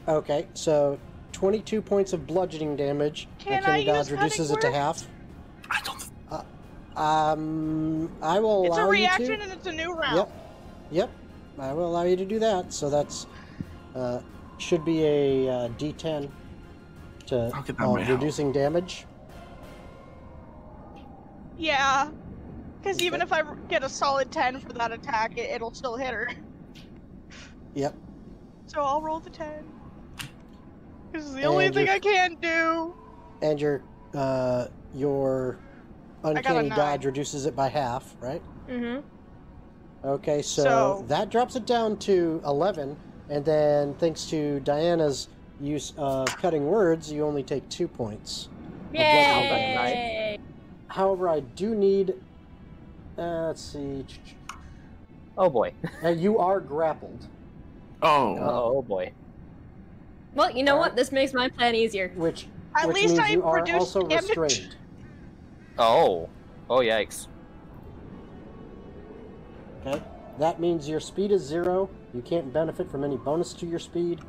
Okay, so 22 points of bludgeoning damage. Can Uncanny I dodge use reduces it cutting to half. I don't. I will It's allow a you reaction to. and it's a new round. Yep. I will allow you to do that. So that's should be a D10 to I'll get that right reducing damage. Yeah. Because even Okay. if I get a solid 10 for that attack, it'll still hit her. Yep. So I'll roll the 10. This is the And only thing you're- I can do. And your uncanny 9. dodge reduces it by half, right? Mm-hmm. Okay, so So- that drops it down to 11, and then thanks to Diana's use of cutting words, you only take 2 points. Yay! However, I do need. Let's see. Oh boy. You are grappled, Oh. Oh boy. Well, you know what? This makes my plan easier. which At which least means I you are reduced also damage. restrained. Oh. Oh yikes. Okay, that means your speed is 0, You can't benefit from any bonus to your speed.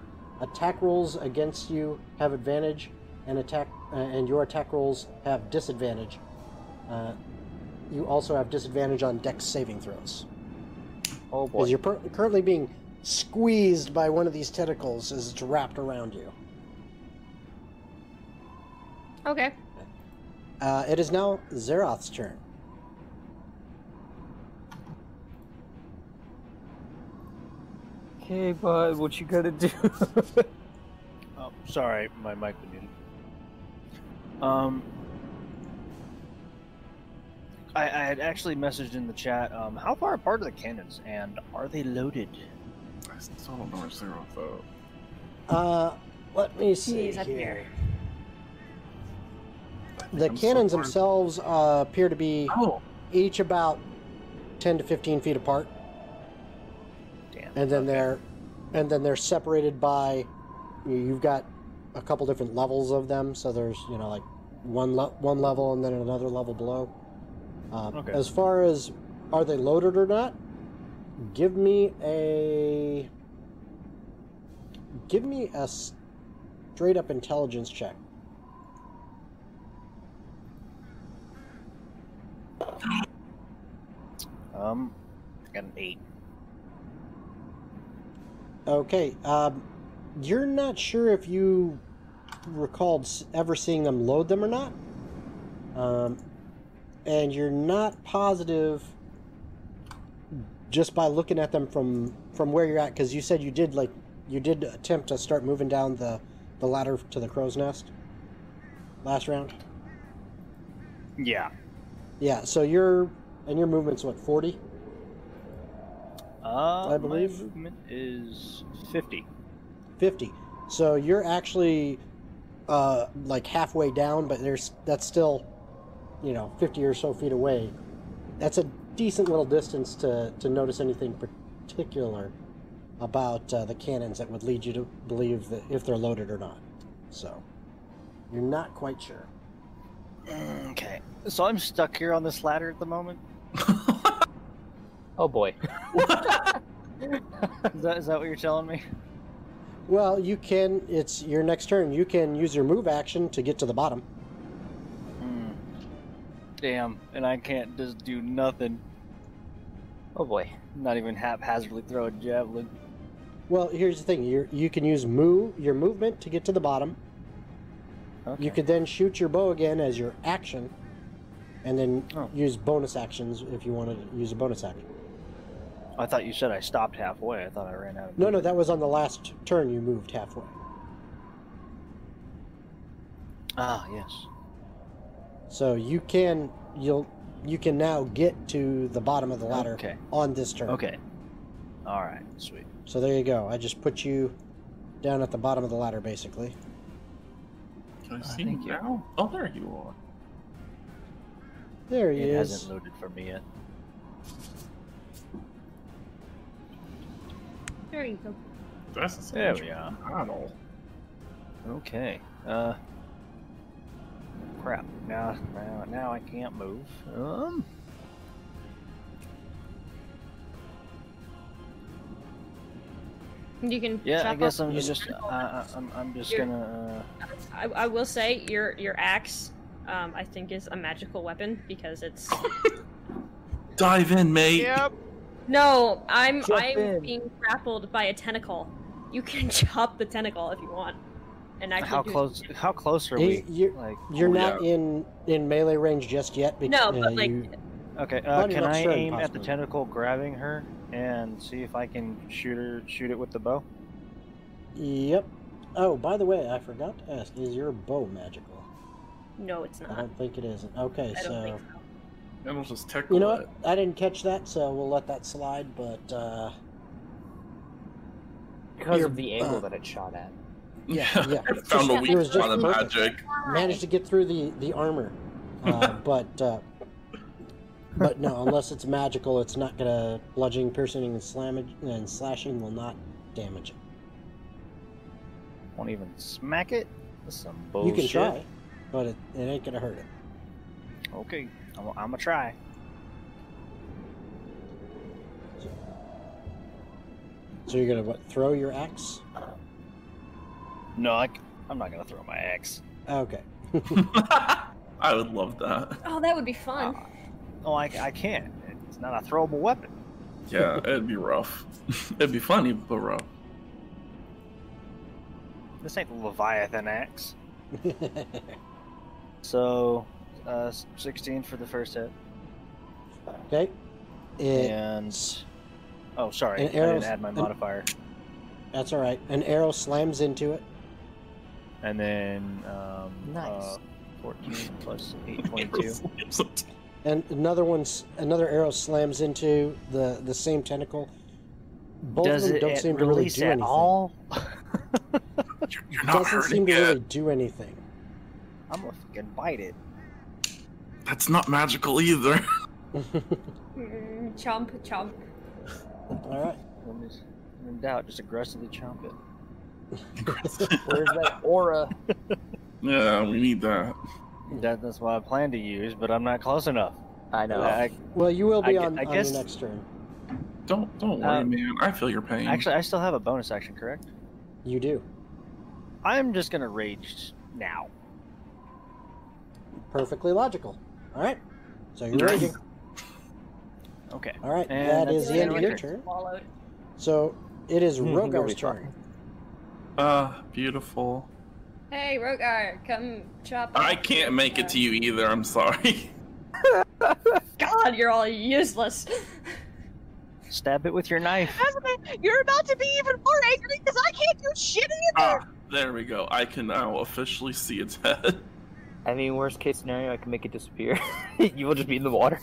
Attack rolls against you have advantage, and your attack rolls have disadvantage. You also have disadvantage on Dex saving throws. Oh Because boy. you're currently being squeezed by one of these tentacles as it's wrapped around you. Okay. It is now Zeroth's turn. Okay, bud, what you gotta do? Oh, sorry, my mic was muted. I had actually messaged in the chat, how far apart are the cannons, and are they loaded? I still don't know where Zeroth though. Let me see He's up here. The I'm so cannons far- themselves appear to be Oh, each about 10 to 15 feet apart, Damn. and then okay. they're separated by. You've got a couple different levels of them, so there's like one level and then another level below. Okay. As far as are they loaded or not, give me a straight up intelligence check. I got an 8. Okay, you're not sure if you recalled ever seeing them load them or not, and you're not positive just by looking at them from where you're at, because you said you did attempt to start moving down the ladder to the crow's nest last round. Yeah. Yeah, so your movement's what, 40? I believe. My movement is 50. 50. So you're actually like halfway down, but that's still 50 or so feet away. That's a decent little distance to notice anything particular about the cannons that would lead you to believe that if they're loaded or not. So you're not quite sure. Okay. So I'm stuck here on this ladder at the moment? Oh boy. Is that what you're telling me? Well, you can. It's your next turn. You can use your move action to get to the bottom. Damn, and I can't just do nothing. Oh boy. Not even haphazardly throw a javelin. Well, here's the thing. You can use your movement to get to the bottom. Okay. You could then shoot your bow again as your action, and then Oh. use bonus actions if you wanted to use a bonus action. I thought you said I stopped halfway. I thought I ran out of No, that was on the last turn. You moved halfway. Ah, yes. So you can now get to the bottom of the ladder Okay. on this turn. Okay. Alright, sweet. So there you go. I just put you down at the bottom of the ladder, basically. can I see thank you you. now? Oh, there you are. There he It is. hasn't loaded for me yet. There you go. That's There we are. Battle. Okay. Crap. Now I can't move. You can. Yeah, I chop guess up I'm the just tentacle. I'm just You're- gonna I will say your axe, I think, is a magical weapon because it's. Dive in, mate. Yep. No, I'm Jump I'm in. being grappled by a tentacle. You can chop the tentacle if you want, and actually how close are we? You're Like you're Oh, not in melee range just yet. No, but like okay, On your can next I turn, aim at the possibly. tentacle grabbing her and see if I can shoot it with the bow? Yep. Oh, by the way, I forgot to ask: is your bow magical? no, it's I not. don't think it is. Okay, I don't so think so. It'll just tickle you know it. what? I didn't catch that, so we'll let that slide. But Because You're- of the angle that it shot at. yeah. Found a Just- weak it was spot just of perfect. magic. Managed to get through the armor, but no, unless it's magical, it's not gonna bludgeoning, piercing, and slashing will not damage it. Won't even smack it? That's some You bullshit. can try, but it ain't gonna hurt it. Okay, I'm gonna try. So you're gonna what? Throw your axe? No, I'm not gonna throw my axe. Okay. I would love that. Oh, that would be fun. No, I can't. It's not a throwable weapon. Yeah, it'd be rough. It'd be funny, but rough. This ain't the Leviathan axe. So, 16 for the first hit. Okay. And oh, sorry, An I arrow- didn't add my modifier. That's all right. An arrow slams into it. And then Nice. 14 plus 8, 22. And another arrow slams into the same tentacle. Both Does of them it don't seem to really release do at anything. all? You're not Doesn't hurting seem to it. really do anything. I'm gonna fucking bite it. That's not magical either. Chomp, chomp. All right. When in doubt, just aggressively chomp it. Where's that aura? Yeah, we need that. That's what I plan to use, but I'm not close enough. I know. Well, you will be I on guess- your next turn. Don't worry, man. I feel your pain. Actually, I still have a bonus action, correct? You do. I'm just gonna rage now. Perfectly logical. All right. So you're Nice. raging. Okay. All right. And That that's is the the end end of of my your turn. turn. Swallowed. So it is You'll be Rogar's fine. turn. Beautiful. Hey, Rogar, come chop. I up. can't make it to you either. I'm sorry. God, you're all useless. Stab it with your knife. You're about to be even more angry because I can't do shit either. There we go. I can now officially see its head. I mean, worst case scenario, I can make it disappear. You will just be in the water.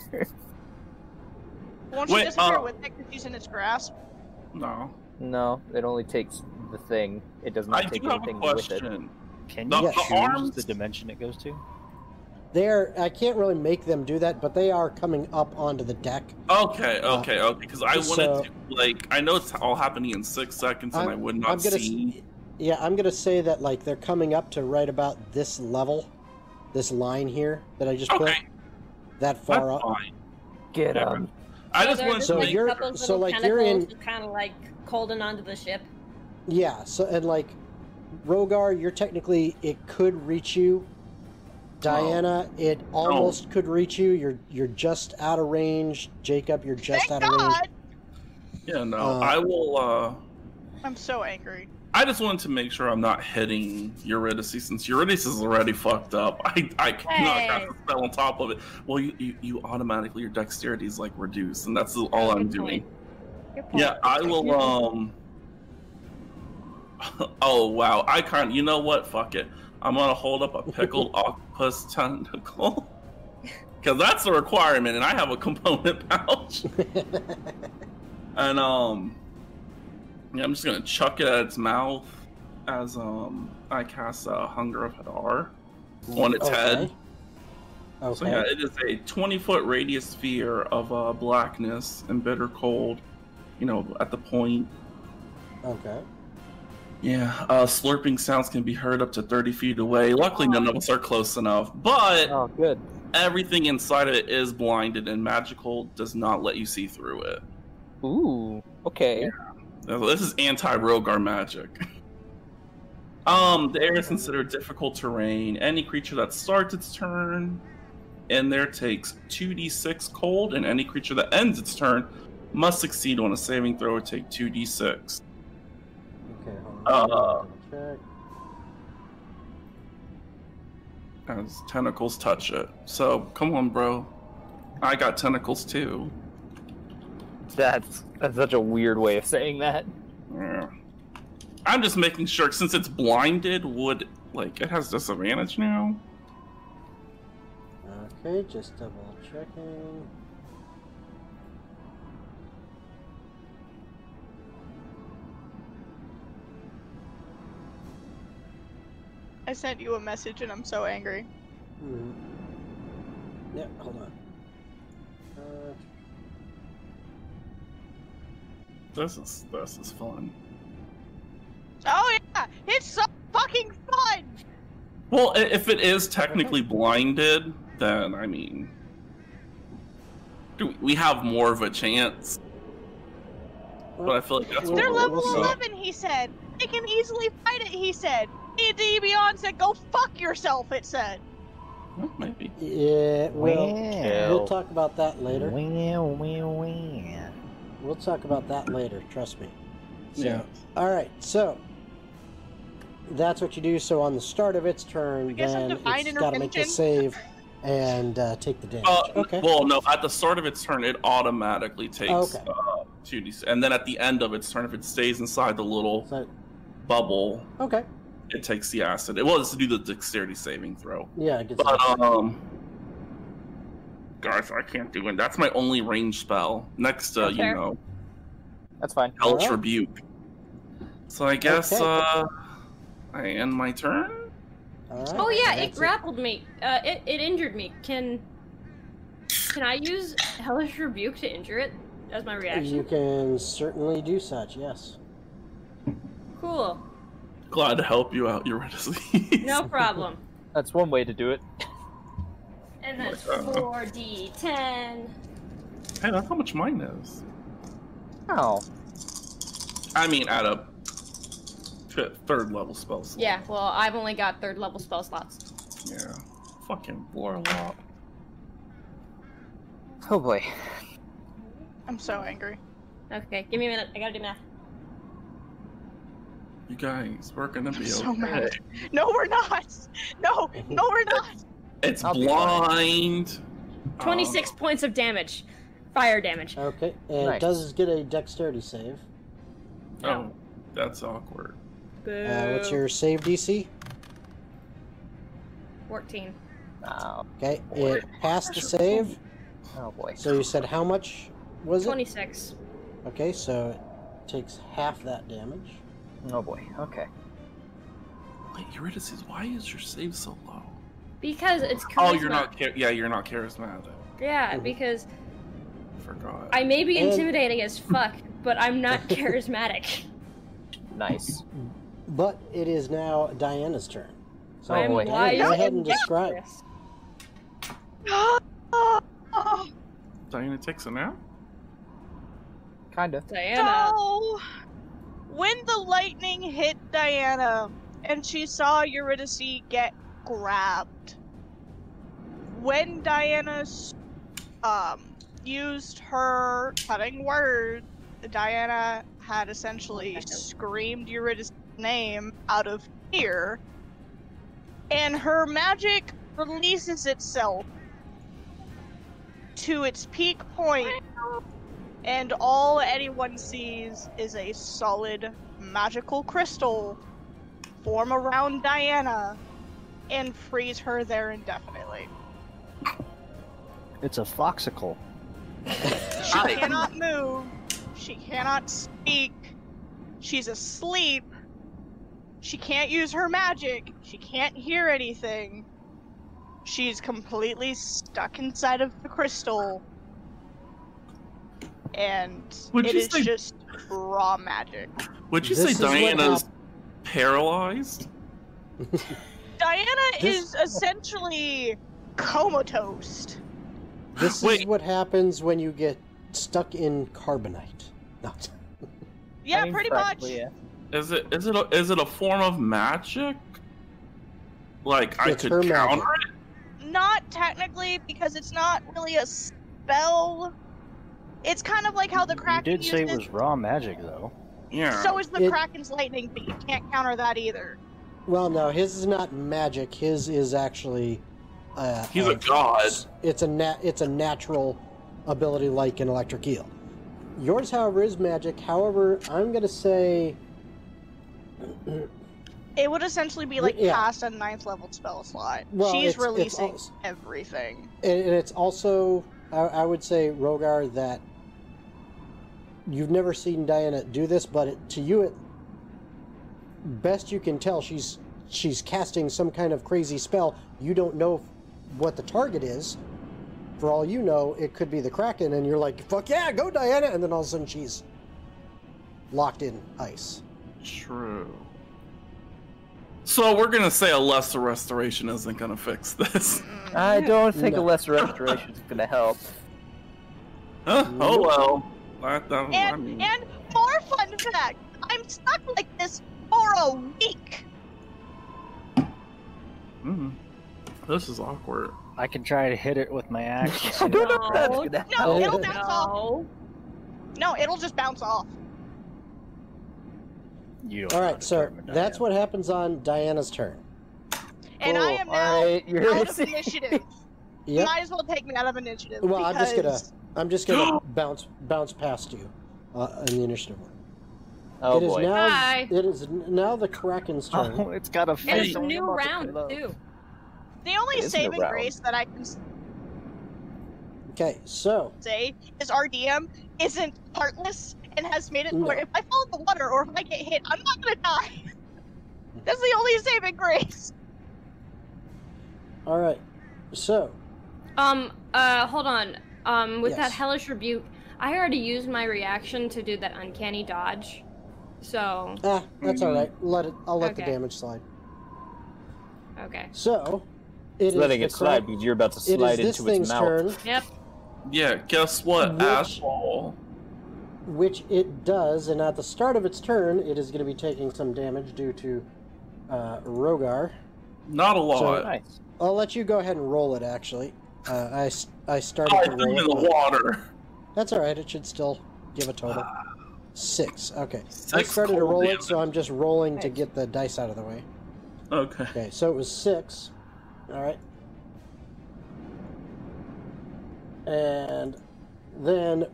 Won't you Wait, disappear with it because she's in its grasp? No. No, it only takes the thing. It does not I take do have a anything with it. question. Can The- you the choose arms- the dimension it goes to? I can't really make them do that, but they are coming up onto the deck. Okay. Because I So- wanted to, I know it's all happening in 6 seconds, and I would not I'm gonna see. Yeah, I'm gonna say that they're coming up to right about this level, this line here that I just put. Okay, That far that's up. fine. Get Yeah. him. I just they're wanted So to make you're- couple of so, little like, you're in- tentacles kind of like holding onto the ship. Yeah. So and Rogar, you're technically it could reach you. Diana, it almost could reach you. You're just out of range. Jacob, you're just Thank out of range. God. Yeah, no. Uh, I will. I'm so angry. I just wanted to make sure I'm not hitting Eurydice since Eurydice is already fucked up. I cannot cast a spell on top of it. Well, you automatically your dexterity is reduced, and that's all I'm Good doing. point. Good point. Yeah, I will. Oh wow, you know what? Fuck it. I'm gonna hold up a pickled octopus tentacle. Because that's a requirement, and I have a component pouch. And yeah, I'm just gonna chuck it at its mouth as I cast Hunger of Hadar on its head. Okay. So yeah, it is a 20-foot radius sphere of blackness and bitter cold. At the point. Okay. Yeah, slurping sounds can be heard up to 30 feet away. Luckily, none of us are close enough. But Oh, good. everything inside of it is blinded, and magical does not let you see through it. Ooh. Okay. This is anti-Rogar magic. The air is considered difficult terrain. Any creature that starts its turn in there takes 2d6 cold, and any creature that ends its turn must succeed on a saving throw or take 2d6. Okay. Hold on. Check. As tentacles touch it. So, come on, bro. I got tentacles too. That's such a weird way of saying that. Yeah. I'm just making sure, since it's blinded, it has disadvantage now? Okay, just double checking. I sent you a message and I'm so angry. Hmm. Yeah, hold on. This is fun. Oh yeah, it's so fucking fun. Well, if it is technically blinded, then I mean, we have more of a chance. but I feel like that's They're what level we'll see. 11, he said. They can easily fight it, he said. D&D Beyond said, go fuck yourself, it said. Well, maybe. Yeah, we'll Well. talk about that later. Well. We'll talk about that later, trust me. Yeah. Alright, so that's what you do. So on the start of its turn, guess I'm then divine it's got to make a intervention. save and take the damage. Okay. Well, no. At the start of its turn, it automatically takes Okay. 2d, and then at the end of its turn, if it stays inside the little So, bubble, okay. it takes the acid. It was to do the dexterity saving throw. Yeah, it gets But guys, I can't do it. That's my only range spell. Next to Okay. That's fine. Hellish Alright. Rebuke. So I guess Okay. I end my turn. All right. Oh yeah, That's it grappled me. It injured me. Can I use Hellish Rebuke to injure it as my reaction? You can certainly do such, yes. Cool. Glad to help you out, Eurydice. No problem. That's one way to do it. And then Oh my God. 4d10. Hey, that's how much mine is. Oh. I mean, at a third level spell slot. Yeah, well, I've only got 3rd level spell slots. Yeah. Fucking warlock. Oh boy. I'm so angry. Okay, give me a minute. I gotta do math. You guys, we're gonna be So okay. mad. No, we're not. No, we're not. It's I'll be blind. 26 points of damage. Fire damage. Okay, and Nice. it does get a dexterity save. Oh, that's awkward. What's your save DC? 14. Oh, Okay, it passed the save. oh boy. So you said how much was it? 26. Okay, so it takes half that damage. Oh boy. Okay. Wait, Eurydice, why is your save so low? Because it's charisma. Oh, you're not. You're not charismatic. Yeah, Mhm. because Forgot. I may be And- intimidating as fuck, but I'm not charismatic. Nice. But it is now Diana's turn. So Oh, boy. Diana, go ahead and describe. Diana takes a nap? Kinda. Diana. So, when the lightning hit Diana and she saw Eurydice get grabbed, when Diana used her cutting word, Diana had essentially screamed Eurydice's name out of fear, and her magic releases itself to its peak point, and all anyone sees is a solid magical crystal form around Diana and freeze her there indefinitely. It's a foxicle. She cannot move. She cannot speak. She's asleep. She can't use her magic. She can't hear anything. She's completely stuck inside of the crystal. And Would it you is say- just raw magic. Would you This say is what Diana's paralyzed? Diana This- is essentially comatose. This is Wait. what happens when you get stuck in carbonite. No. Yeah, I mean, pretty much. practically, yeah. Is it a form of magic? Like I It's could her counter magic. it? Not technically, because it's not really a spell. It's kind of like how the You Kraken did say it uses- was raw magic, though. Yeah. So is the It- Kraken's lightning, but you can't counter that either. Well, no, his is not magic. His is actually. He's a god. It's a natural ability like an electric eel. Yours, however, is magic. However, I'm gonna say It would essentially be like Yeah. past a 9th level spell slot. Well, She's it's releasing also- everything. and it's also I would say, Rogar, that you've never seen Diana do this, but to you, best you can tell, she's casting some kind of crazy spell. You don't know what the target is. For all you know, it could be the Kraken, and you're like, "Fuck yeah, go Diana!" And then all of a sudden, she's locked in ice. True. So we're gonna say a lesser restoration isn't gonna fix this. I don't think No. a lesser restoration is gonna help. Huh? Oh well. I And mean, and more fun fact, I'm stuck like this for a week. This is awkward. I can try to hit it with my axe. and see No. what happens. No, it'll bounce off. No. No, it'll just bounce off. You don't All know how right, to so determine that's that. what happens on Diana's turn. And I am Cool. now Alright, you're out of gonna see- initiative. Yep. Might as well take me out of initiative. Well, because... I'm just gonna bounce past you in the initiative one. Oh It is boy. now. Hi. It is now the Kraken's turn. Oh, it's got a And face. it's a on new the mouth. round, too. The only It isn't a saving round. grace that I can Okay, so say is our DM isn't heartless and has made it No. where if I fall in the water or if I get hit, I'm not gonna die. That's the only saving grace. all right, so Hold on. With Yes. that hellish rebuke, I already used my reaction to do that uncanny dodge. So, that's all right. I'll let the Okay. damage slide. okay. So it It's is letting the it slide because you're about to It slide is this into its thing's mouth. turn, Yep. Yeah, guess what, Which- asshole? which it does, and at the start of its turn, it is going to be taking some damage due to Rogar. Not a lot. Nice. I'll let you go ahead and roll it. Actually, I started I to threw him in roll the it. water. That's all right. It should still give a total 6. Okay, I 6 started to cold roll damage. it, so I'm just rolling to Nice. get the dice out of the way. Okay. Okay, so it was 6. All right. And then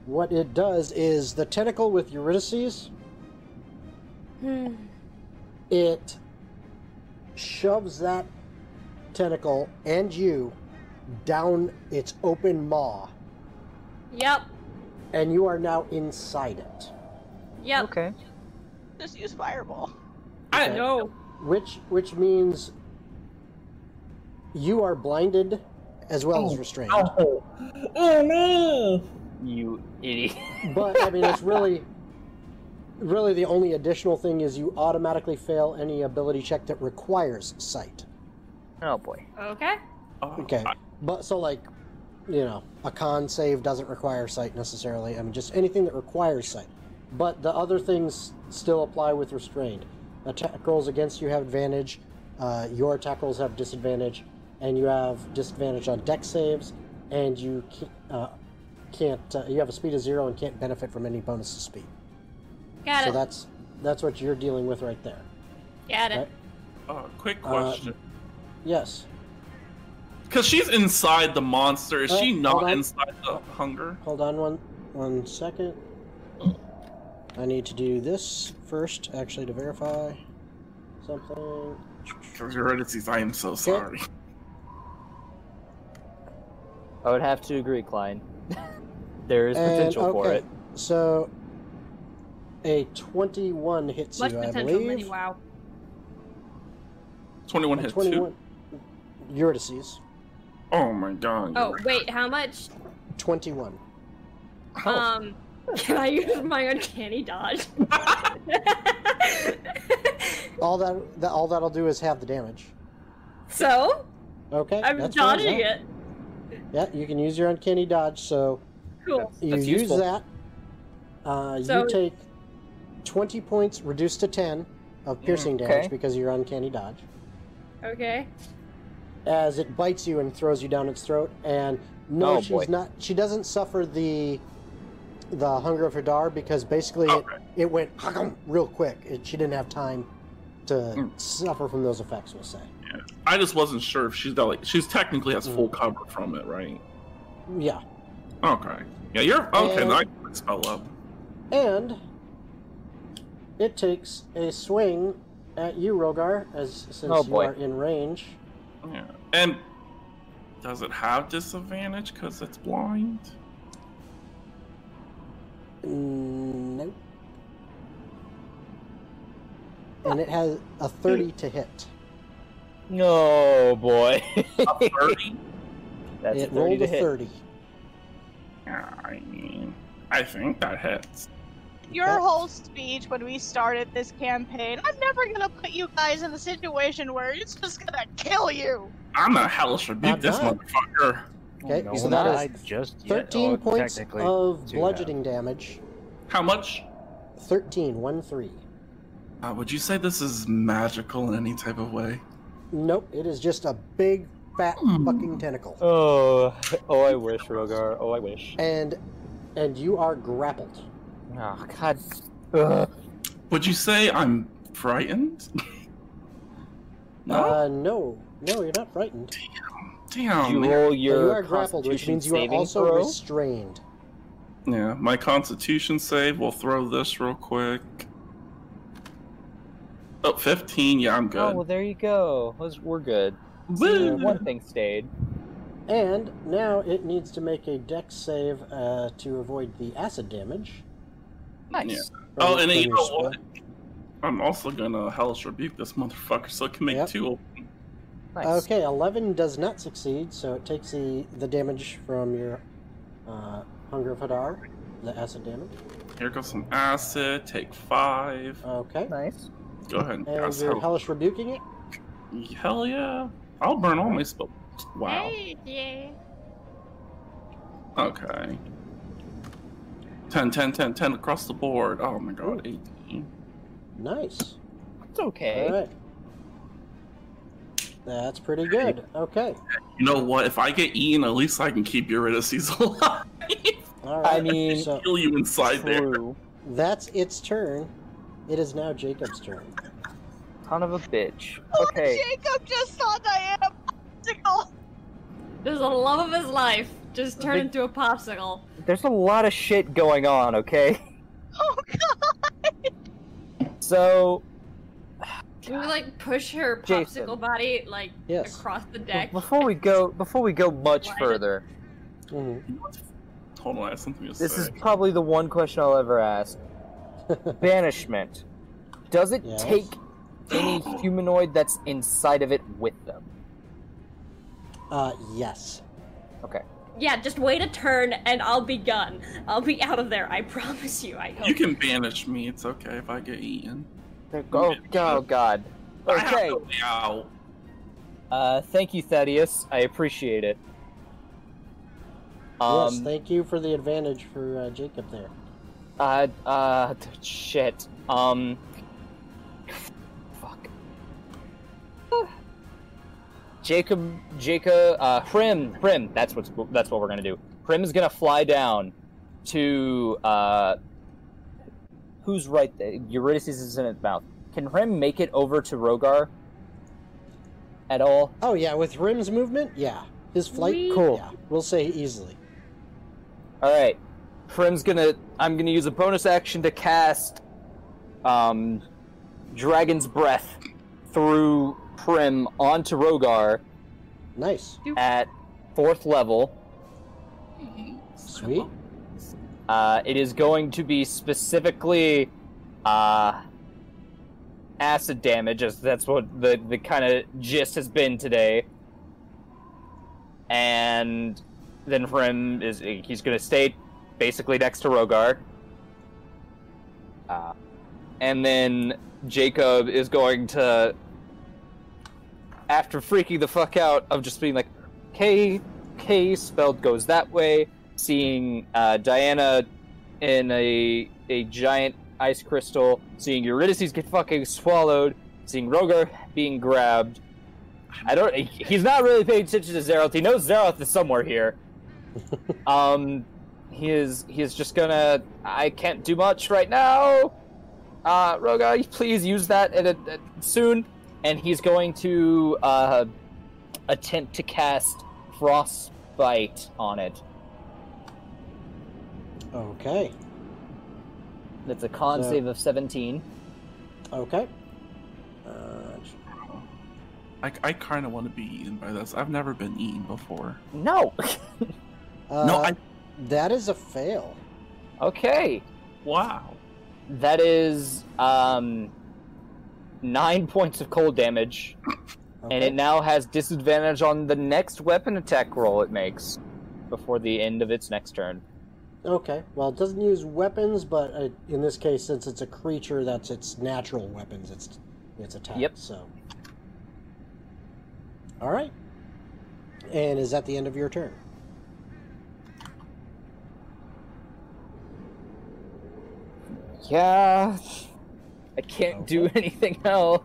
what it does is the tentacle with Eurydice, it shoves that tentacle and you down its open maw, Yep. and you are now inside it. Yep. Okay. Just use fireball. I Okay. No. Which means you are blinded as well as restrained. Oh no! You idiot. But I mean, it's really the only additional thing is you automatically fail any ability check that requires sight. Oh boy. Okay. Okay, but so like, a con save doesn't require sight necessarily. I mean, just anything that requires sight. But the other things still apply with restrained. Attack rolls against you have advantage. Your attack rolls have disadvantage, and you have disadvantage on dex saves, and you can't. You have a speed of 0 and can't benefit from any bonus to speed. Got So it. that's what you're dealing with right there. Got it. Right? Quick question. Yes. Because she's inside the monster, is she hold not on. inside the hunger? Hold on one second. I need to do this first, actually, to verify something. Because Eurydice, I am so sorry. I would have to agree, Klein. There is And, potential for okay, it. So a 21 hits Much you, I potential, believe. many wow. 21 A hit 21. 2. Eurydice. Oh my god. Oh, wait, how much? 21. Can I use my uncanny dodge? All that'll do is have the damage. So, Okay. I'm that's fine, dodging yeah. it. Yeah, you can use your uncanny dodge. So Cool. you That's use useful. that. So- You take 20 points reduced to 10 of piercing damage Okay. because of your uncanny dodge. Okay. As it bites you and throws you down its throat, and no, Oh, she's boy. not. She doesn't suffer the hunger of Hadar because basically Okay. it went real quick. She didn't have time to Mm. suffer from those effects. We'll say. I just wasn't sure if she's got she's technically has full cover from it, right? Yeah, Okay. Yeah, you're okay. And- Now I can spell up. and it takes a swing at you, Rogar, since Oh, you boy. are in range. Yeah. And does it have disadvantage because it's blind? Nope. And it has a 30 to hit. No, boy. 30? That's a It 30 rolled to a hit. 30. Yeah, I think that hits. Your Okay. whole speech when we started this campaign, I'm never gonna put you guys in a situation where it's just gonna kill you. I'm gonna hellish rebuke Not this bad. motherfucker. Okay, No, so that not is just yet. 13 Oh, points technically, of do bludgeoning damage. How much? 13, 1-3. Would you say this is magical in any type of way? Nope, it is just a big, fat fucking tentacle. Oh, I wish, Rogar. Oh, I wish. And you are grappled. Oh, God. Ugh. Would you say I'm frightened? No. No, you're not frightened. Damn. You man. roll But your you are grappled, which Constitution means you are saving also throw. restrained. Yeah, my Constitution save. We'll throw this real quick. Oh, 15. Yeah, I'm good. Oh, well, there you go. We're good. Woo! One thing stayed. And now it needs to make a dex save to avoid the acid damage. Nice. Yeah. from- Oh, and from you your know spell. what? I'm also gonna Hellish Rebuke this motherfucker, so it can make Yep. 2. Nice. Okay, 11 does not succeed, so it takes the damage from your Hunger of Hadar, the acid damage. Here goes some acid. Take 5. Okay. Nice. Go ahead and And cast you're Hell. hellish rebuking it? Hell yeah! I'll burn all my spells. Wow. Hey, yeah. Okay. 10, 10, 10, 10 across the board. Oh my god, 18. Nice. It's okay. All right. That's pretty good. Okay. You know what? If I get eaten, at least I can keep Eurydice alive. All right. I mean, so Kill you inside there. True. that's its turn. It is now Jacob's turn. Son of a bitch. Oh, Okay. Jacob just saw Diana popsicle. There's the love of his life just turned Big- into a popsicle. There's a lot of shit going on, okay? Oh god. So, Can we like push her Jason. popsicle body like Yes. across the deck? before we go much Why? further, Mhm. Hold on, I have something to this say. is probably the one question I'll ever ask. Banishment. Does it Yes. take any humanoid that's inside of it with them? Yes. Okay. Yeah, just wait a turn and I'll be gone. I'll be out of there. I promise you. I hope. You can banish me. It's okay if I get eaten. Oh, God. I have Okay. to way out. Thank you, Thaddeus. I appreciate it. Yes, thank you for the advantage for Jacob there. Shit. Fuck. Prim, that's what we're gonna do. Prim's gonna fly down to, who's right there? Eurydice is in its mouth. Can Prim make it over to Rogar? At all? Oh yeah, with Rim's movement, yeah. His flight, Whee! Cool. yeah, we'll say easily. Alright. I'm gonna use a bonus action to cast Dragon's Breath through Prim onto Rogar Nice. at 4th level. Sweet. It is going to be specifically acid damage, as that's what the kind of gist has been today. And then Prim he's going to stay basically next to Rogar. And then Jacob is going to, after freaking the fuck out of just being like, K spelled goes that way, seeing Diana in a giant ice crystal, seeing Eurydice get fucking swallowed, seeing Rogar being grabbed. He's not really paying attention to Zeroth. He knows Zeroth is somewhere here. He is just gonna, I can't do much right now. Rogar, please use that soon. And he's going to attempt to cast Frostbite on it. Okay. That's a con So- save of 17. Okay. I kind of want to be eaten by this. I've never been eaten before. No! No, That is a fail. Okay. Wow. That is 9 points of cold damage. Okay. And it now has disadvantage on the next weapon attack roll it makes before the end of its next turn. Okay. Well, it doesn't use weapons, but in this case, since it's a creature, that's its natural weapons. Its attack. Yep. So. All right. And is that the end of your turn? Yeah. I can't do anything else.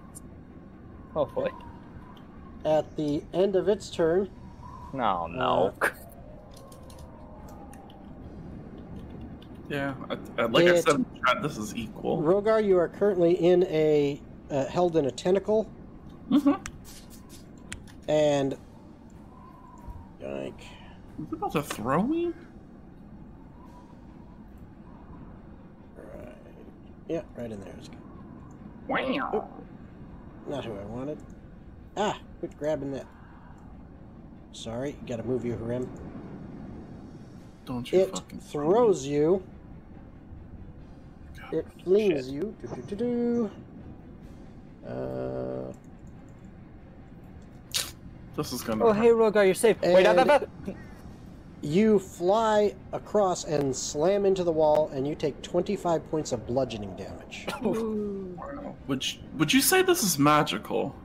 Oh boy. At the end of its turn, No. Yeah, like I said, this is equal. Rogar, you are currently in a held in a tentacle, and like, is it about to throw me? Right. Yeah, right in there. It's good. Wow. Not who I wanted. Ah, quit grabbing that. Sorry, gotta move you, Harem. Don't you It fucking throws you. God, It flings you. This is gonna. Oh, hey, Rogar, you're safe. Wait, And- You fly across and slam into the wall, and you take 25 points of bludgeoning damage. Wow. Would you say this is magical?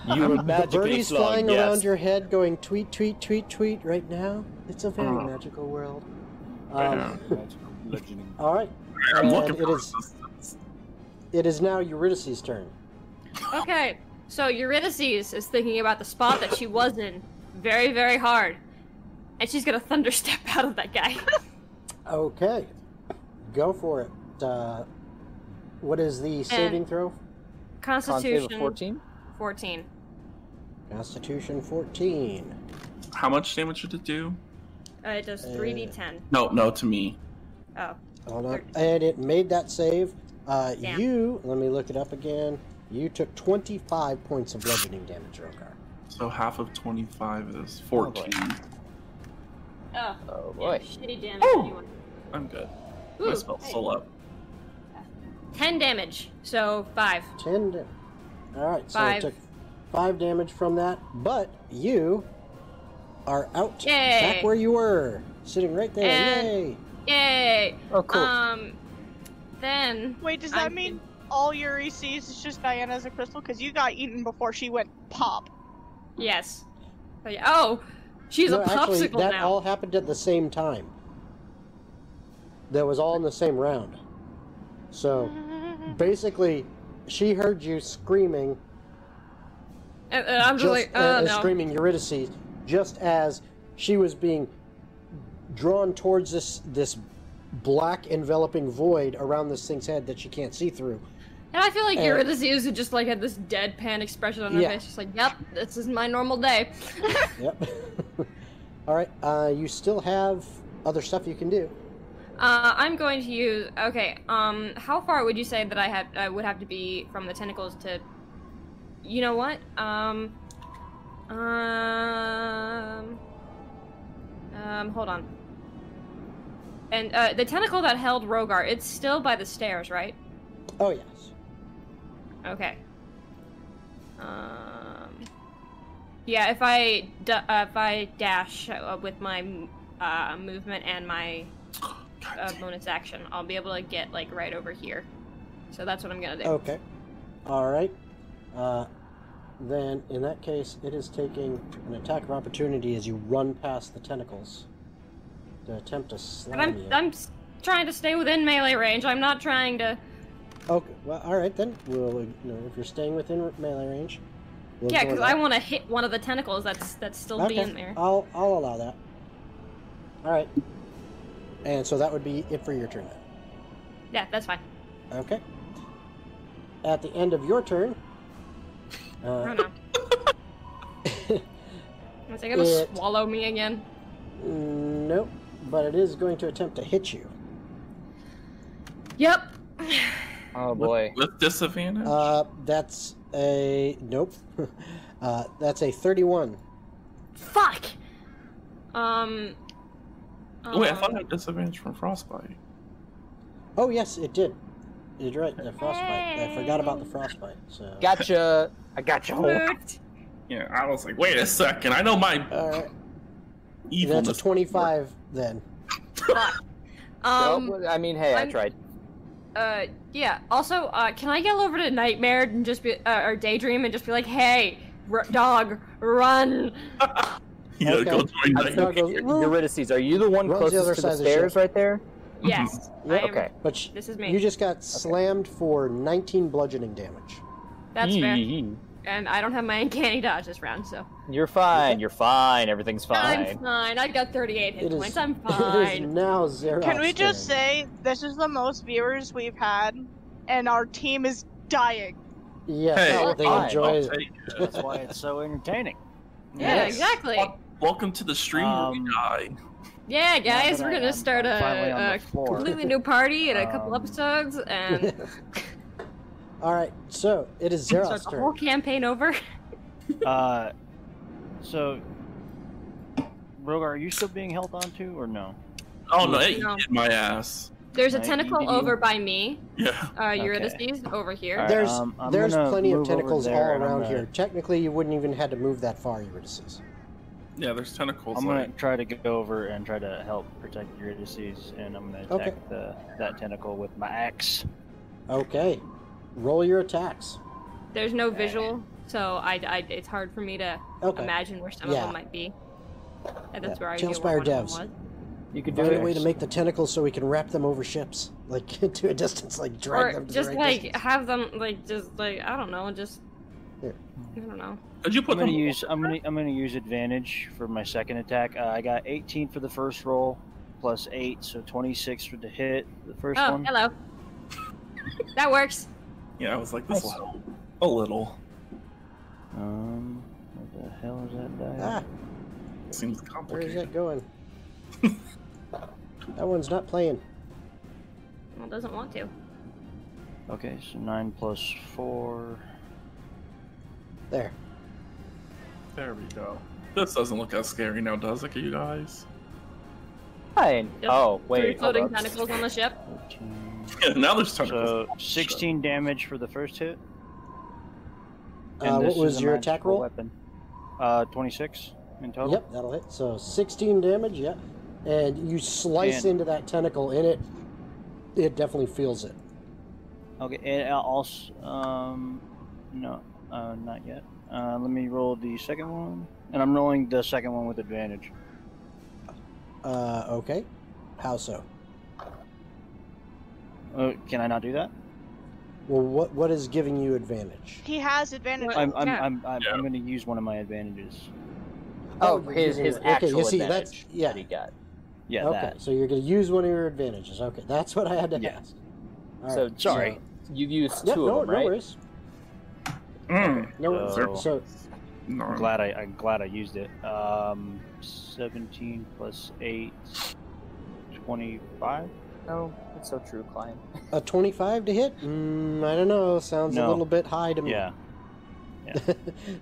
You were The magically birdie's flung, flying yes. around your head, going tweet, tweet, tweet, tweet right now. It's a very magical world. All right. I'm And looking for it is- resistance. It is now Eurydice's turn. Okay, so Eurydice is thinking about the spot that she was in very, very hard. And she's gonna thunder step out of that guy. Okay. Go for it. What is the saving throw? Con save Constitution of 14? 14. Constitution 14. How much damage did it do? It does 3d10. No, to me. Oh. Hold on. And it made that save. Damn. You, let me look it up again. You took 25 points of bludgeoning damage, Rogar. So half of 25 is 14. Oh. Oh, Yeah, boy. shitty damage. Oh! Anyone. I'm good. Ooh, My spell's hey. still up. 10 damage, so 5. 10 damage. Alright, so Five. it took 5 damage from that, but you are out Yay. back where you were. Sitting right there. And- Yay! Yay! Oh, cool. Then. Wait, does that I'm mean all Yuri sees is just Diana as a crystal? Because you got eaten before she went pop. Yes. So, yeah. Oh! She's No, a popsicle actually, that now. all happened at the same time. That was all in the same round. So, basically, she heard you screaming, And I'm just like, oh no. screaming Eurydice, just as she was being drawn towards this black enveloping void around this thing's head that she can't see through. And I feel like And- Eurydice who just like had this deadpan expression on her Yeah. face, just like, yep, this is my normal day. Yep. All right. You still have other stuff you can do. I'm going to use. Okay. How far would you say that I would have to be from the tentacles to? You know what? Hold on. And the tentacle that held Rogar, it's still by the stairs, right? Oh yes. Okay. Yeah, if I dash with my movement and my bonus action, I'll be able to get like right over here. So that's what I'm gonna do. Okay. All right. Then in that case, it is taking an attack of opportunity as you run past the tentacles to attempt to slam And you. I'm trying to stay within melee range. I'm not trying to. Okay. Well, all right then. We'll if you're staying within melee range. We'll Yeah, ignore because I that. want to hit one of the tentacles that's still Okay. being there. I'll allow that. All right. And so that would be it for your turn then. Yeah, that's fine. Okay. At the end of your turn. I don't know. Is it gonna It- swallow me again? Nope. But it is going to attempt to hit you. Yep. Oh boy. With disadvantage? That's a nope. That's a 31. Fuck. Wait, I thought I had disadvantage from frostbite. Oh yes, it did. You're right. The frostbite. I forgot about the frostbite. So. Gotcha. I got you. Woot. Yeah, I was like, wait a second. I know my All right. evilness. That's a 25 then. Fuck. I mean, hey, I I'm- tried. Yeah. Also, can I get over to Nightmare and just be, or Daydream and just be like, hey, dog, run. Yeah, Okay. go join I that. thought it goes, Eurydice, are you the one Runs the other closest to side the of the stairs ship. right there? Yes. Yep. I am, Okay. But This is me. you just got slammed for 19 bludgeoning damage. That's fair. Yee. And I don't have my uncanny dodge this round, so. You're fine. You're fine. Everything's I'm fine. fine. I've got 38 hit It is- points. I'm It is fine. now Xerox. Can we just turn. say this is the most viewers we've had, and our team is dying? Yes, Hey, they I'll enjoy it. take it. That's why it's so entertaining. Yeah, Yes. exactly. Welcome to the stream where we die. Yeah, guys, that we're I gonna am start finally on a the floor. completely new party in a couple episodes, and All right, so it is start Xerox the whole turn. campaign over. So, Rogar, are you still being held onto or no? Oh no, it No. hit my ass. There's a Right, tenicle you- over by me. Yeah. Eurydice over here. Alright. There's I'm there's gonna plenty of move over tentacles all there and I'm around gonna- here. Technically, you wouldn't even had to move that far, Eurydice. Yeah, there's tentacles. I'm gonna like- try to go over and try to help protect Eurydice, and I'm gonna attack Okay. that tentacle with my axe. Okay, roll your attacks. There's no visual, so it's hard for me to Okay. imagine where some Yeah. of them might be. And that's Yeah. where I Tailspire knew where one of them devs. was. You could do Find a it. way to make the tentacles so we can wrap them over ships, like to a distance, like drag Or them to just the right like distance. have them I don't know, just Here. I don't know. Could you put I'm them? gonna use advantage for my second attack. I got 18 for the first roll, plus 8, so 26 for the hit. The first Oh, one. hello. That works. Yeah, I was like, this will help a little. What the hell is that die? Ah, Seems where is complicated. that going? That one's not playing. Well, it doesn't want to. Okay, so 9 plus 4. There. There we go. This doesn't look as scary now, does it, you guys? Fine. Just Oh, Three wait. hold floating up. tentacles on the ship. 13. Now there's tentacles. So 16 damage for the first hit. What this was is a your attack magical roll? Weapon. 26 in total. Yep, that'll hit. So 16 damage, yeah. And you slice And- into that tentacle in it. It definitely feels it. Okay, and also, no, not yet. Let me roll the second one, and I'm rolling the second one with advantage. Okay. How so? Can I not do that? Well, what is giving you advantage? He has advantage. What? I'm Yeah. going to use one of my advantages. Oh, you're his using it. actual Okay, you see, advantage that's- yeah. that he got. Yeah, Okay, that. so you're going to use one of your advantages. Okay, that's what I had to Yeah. ask. All So, right, sorry. You've used Yep, two no, of them, right? no worries. No worries. So- So, No. I'm glad I used it. 17 plus 8, 25. No, it's so true, Klein. a 25 to hit? I don't know. Sounds a No. little bit high to me. Yeah.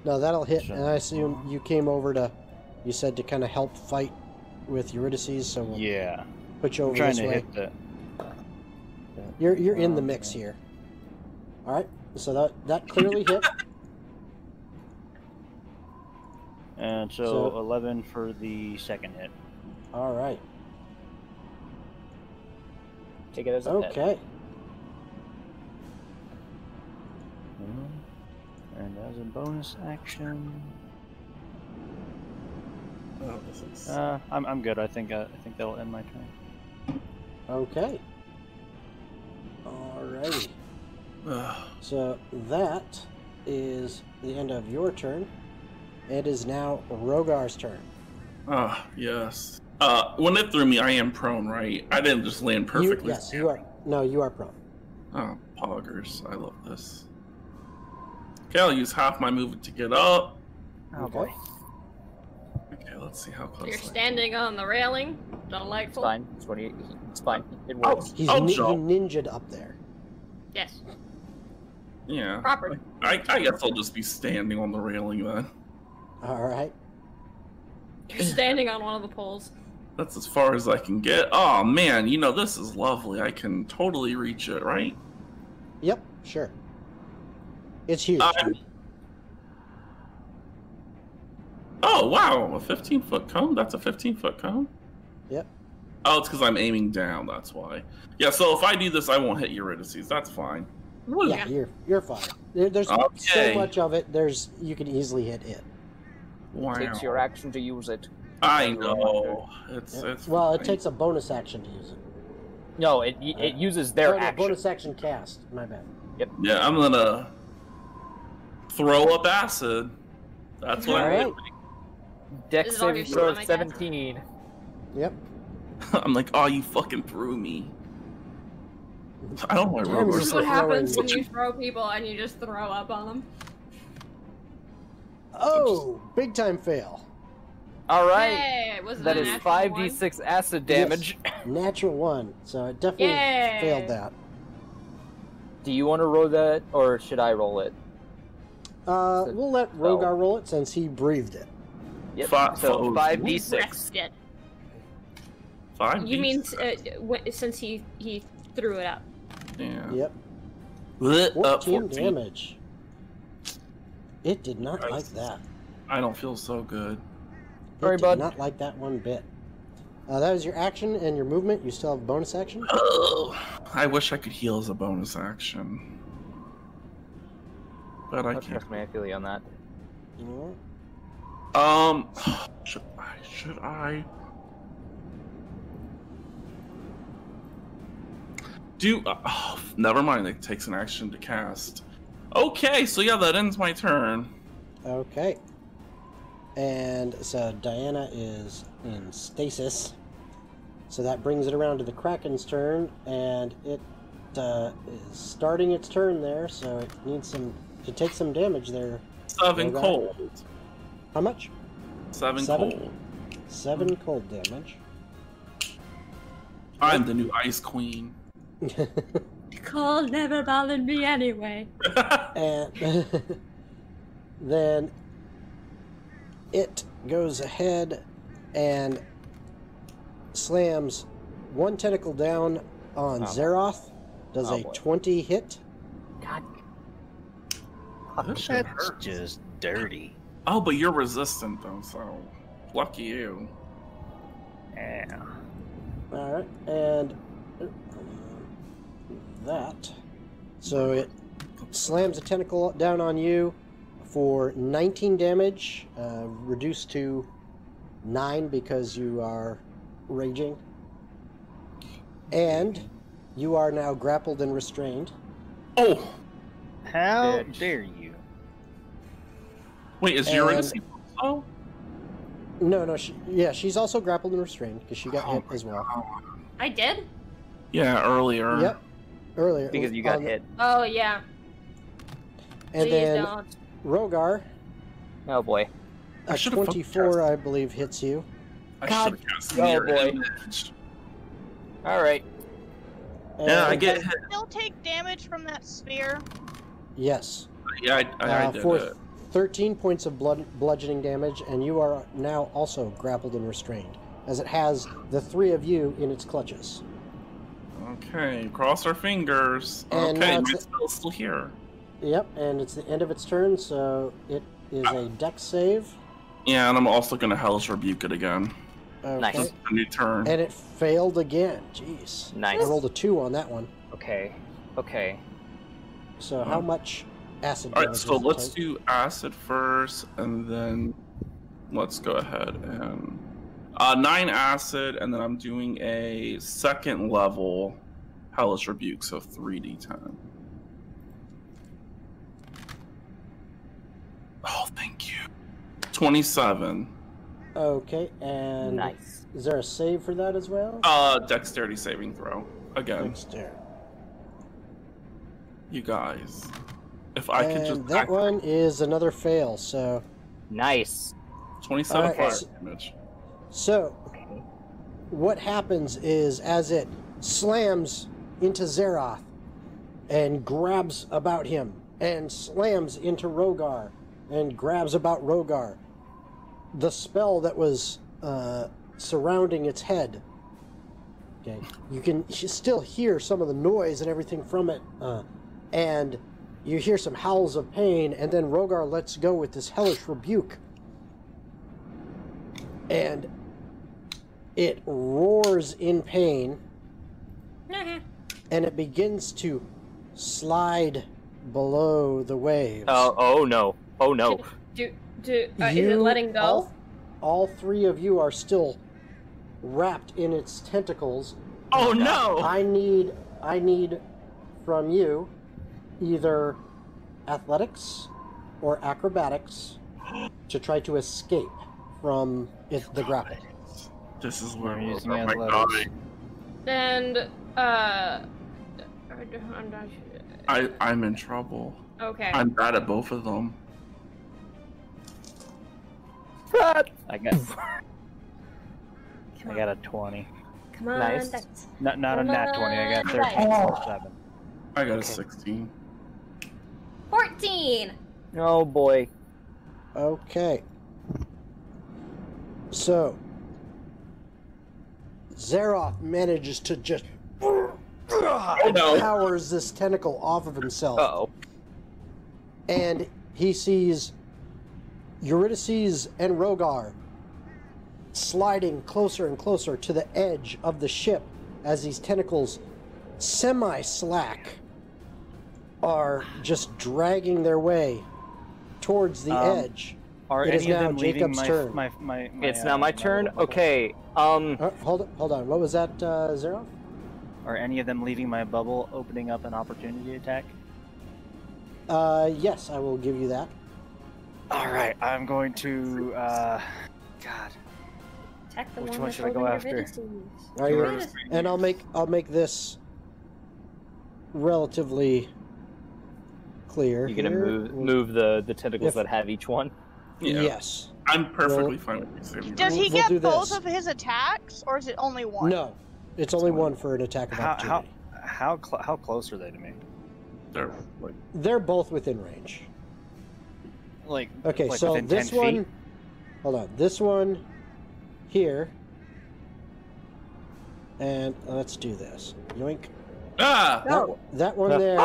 No, that'll hit. So- And I assume you came over to, you said to kind of help fight with Eurydice, so we'll Yeah. put you I'm over trying this to way. hit the. You're in the Oh, mix okay. here. All right, so that clearly hit. And so So- 11 for the second hit. All right. Take it as a hit. Okay. And as a bonus action, Oh, this is... I'm good. I think that'll end my turn. Okay. Alrighty. Ugh. So that is the end of your turn. It is now Rogar's turn. Yes. When it threw me, I am prone, right? I didn't just land perfectly. Yes, you are. No, you are prone. Oh, poggers. I love this. Okay, I'll use half my movement to get up. Oh, Okay. boy. Okay, let's see how close You're I can- standing on the railing. It's Delightful. fine. It's, it's fine. It Oh, works. He I'll jump. ninja'd up there. Yes. Yeah. Proper. I guess I'll just be standing on the railing then. All right. You're standing on one of the poles. That's as far as I can get. Oh man, this is lovely. I can totally reach it, right? Yep. Sure. It's huge. Oh wow, a 15-foot cone? That's a 15-foot cone? Yep. Oh, it's because I'm aiming down, that's why. Yeah, so if I do this, I won't hit Eurydice. That's fine. Yeah, you're fine. There's so Okay. much of it. You can easily hit it. Wow. Takes your action to use it. I know. It's Well, it fine. takes a bonus action to use it. No, it uses their Oh, no, action. bonus action cast. My bad. Yeah, I'm gonna throw up acid. That's what Alright. I'm doing. Dex This is all saving your throw of stomach, 17. Yep. I'm like, oh, you fucking threw me. I don't want to Damn, roll. you're This is so what happens when throwing- you throw people and you just throw up on them. Oh, big time fail. All right. Yay! Was it That a is natural 5d6 acid damage. Natural 1. So it definitely Yay. failed that. Do you want to roll that, or should I roll it? We'll let Rogar roll it since he breathed it. Yep. Fi- So oh, 5d6. Rested. 5 You mean since he threw it up? Yeah. Yep. Blech, 14 damage. It did not Christ. like that. I don't feel so good. It Sorry, did bud. not like that one bit. That was your action and your movement. You still have bonus action? Oh, I wish I could heal as a bonus action. But I Oh, can't. trust me, I feel you on that. Yeah. Should I? Never mind. It takes an action to cast. Okay, so yeah, that ends my turn. Okay. And so Diana is in stasis. So that brings it around to the Kraken's turn, and it is starting its turn there, so it needs to take some damage there. 7 Rogar. cold. How much? 7 Seven? cold. 7 cold damage. I'm the new Ice Queen. Cold never bothered me anyway. And then it goes ahead and slams one tentacle down on Zeroth. Does Oh, a boy. 20 hit? God. This shit That's hurts. just dirty. Oh, but you're resistant though, so lucky you. Yeah. Alright, and that. So it slams a tentacle down on you for 19 damage, reduced to 9 because you are raging. And you are now grappled and restrained. Oh, How Bitch. dare you? wait, is And- Eurydice? Oh, No, she's also grappled and restrained because she got hit as well. I did? yeah, earlier. Yep, earlier. Because you got on- hit. Oh yeah. And Please then don't. Rogar, Oh boy. I a should've fucking 24, cast- I believe, hits you. I God. should have cast Oh, Mirror boy. Image. Alright. Yeah, I And- get Does hit. it still take damage from that sphere? Yes. Yeah, I did for it. 13 points of bludgeoning damage, and you are now also grappled and restrained, as it has the 3 of you in its clutches. Okay, cross our fingers. And Okay, now my it's- spell's still here. Yep, and it's the end of its turn, so it is a dex save. Yeah, and I'm also gonna Hellish Rebuke it again. Okay. Nice. A new turn. And it failed again. Jeez. Nice. I rolled a 2 on that one. Okay. Okay. So how much acid Alright, damage so does it let's take? do acid first, and then let's go ahead and 9 acid, and then I'm doing a second level Hellish Rebuke, so 3d10. Oh, thank you. 27. Okay, and Nice. is there a save for that as well? Dexterity saving throw. Again, Dexter. you guys. If I could And just that one is another fail, so... Nice. 27 Alright, fire so- damage. So, what happens is as it slams into Zeroth and grabs about him and slams into Rogar and grabs about Rogar, the spell that was surrounding its head, okay, you can still hear some of the noise and everything from it, and you hear some howls of pain, and then Rogar lets go with this hellish rebuke, and it roars in pain, and it begins to slide below the waves. Oh no. Oh no. Is it letting go? All 3 of you are still wrapped in its tentacles, Oh no! I need from you either athletics or acrobatics to try to escape from the grapple. This is where I'm we're using oh my athletics. And I'm in trouble. okay. I'm bad at both of them. I got a 20. Come on, Nice. that's Not a nat 20. I got Come 13 on. plus 7. I got a 16. 14. Oh boy. Okay. So, Xeroth manages to just no. powers this tentacle off of himself, Uh-oh. and he sees Eurydice and Rogar sliding closer and closer to the edge of the ship as these tentacles, semi-slack, are just dragging their way towards the edge. Are It is any of now them leaving Jacob's turn. my It's now my turn? little bubble? Okay, Hold on. What was that, Xeroth? Are any of them leaving my bubble, opening up an opportunity attack? Yes, I will give you that. Alright, I'm going to, God. Attack the Which one one that's should I go holding after? Eurydice. Are you ready? Eurydice. And I'll make this relatively clear. you're gonna here. move the tentacles If- that have each one? Yeah. Yes. I'm perfectly Well- fine with you saving Does he We'll get do both this. of his attacks, or is it only one? No, it's only one for an attack of opportunity. How close are they to me? They're like, They're both within range. Like, Okay, like so within this 10 one, feet? hold on, this one here, and let's do this. Yoink. ah! That one there,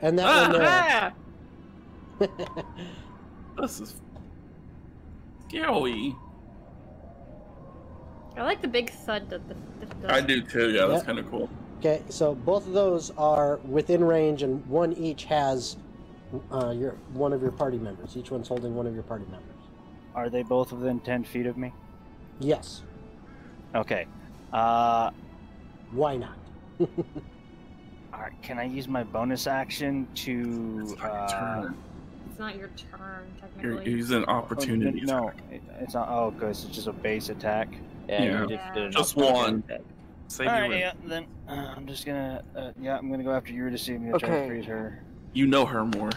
and that one there. This is scary. I like the big thud that does. I do too, yeah, that's Yeah. kind of cool. Okay, so both of those are within range, and one each has one of your party members. Each one's holding one of your party members. Are they both within 10 feet of me? Yes. Okay. Why not? Alright, can I use my bonus action to, It's not your turn. It's not your turn, You're technically. using opportunity. No, attack. it's not. Oh, because it's just a base attack. Yeah, Yeah. you just did an Just opportunity one. attack. Save Alright, your- yeah, then I'm just gonna. I'm gonna go after Eurydice. I'm gonna try to Okay. freeze her. You know her more.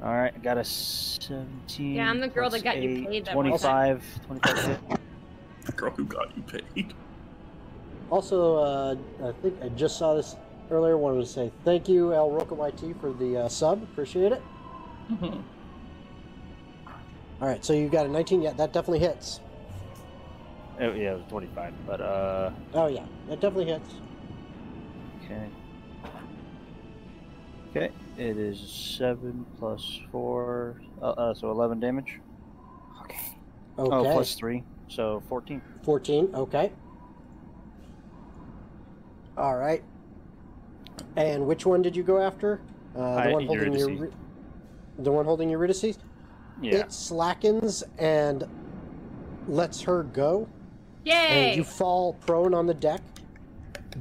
Alright, I got a 17. Yeah, I'm the girl plus that got you 8, paid that one 25 hit. The girl who got you paid. Also, I think I just saw this earlier. Wanted to say thank you, El Roca YT, for the sub. Appreciate it. All right, so you got a 19. Yeah, that definitely hits. Oh, yeah, it was 25, but Oh yeah, that definitely hits. okay. Okay, it is 7 plus 4, so 11 damage. Okay. Oh, plus 3, so 14. 14. Okay. All right. And which one did you go after? The one holding Eurydice. the one holding Eurydice. Yeah. It slackens and lets her go, Yay! and you fall prone on the deck.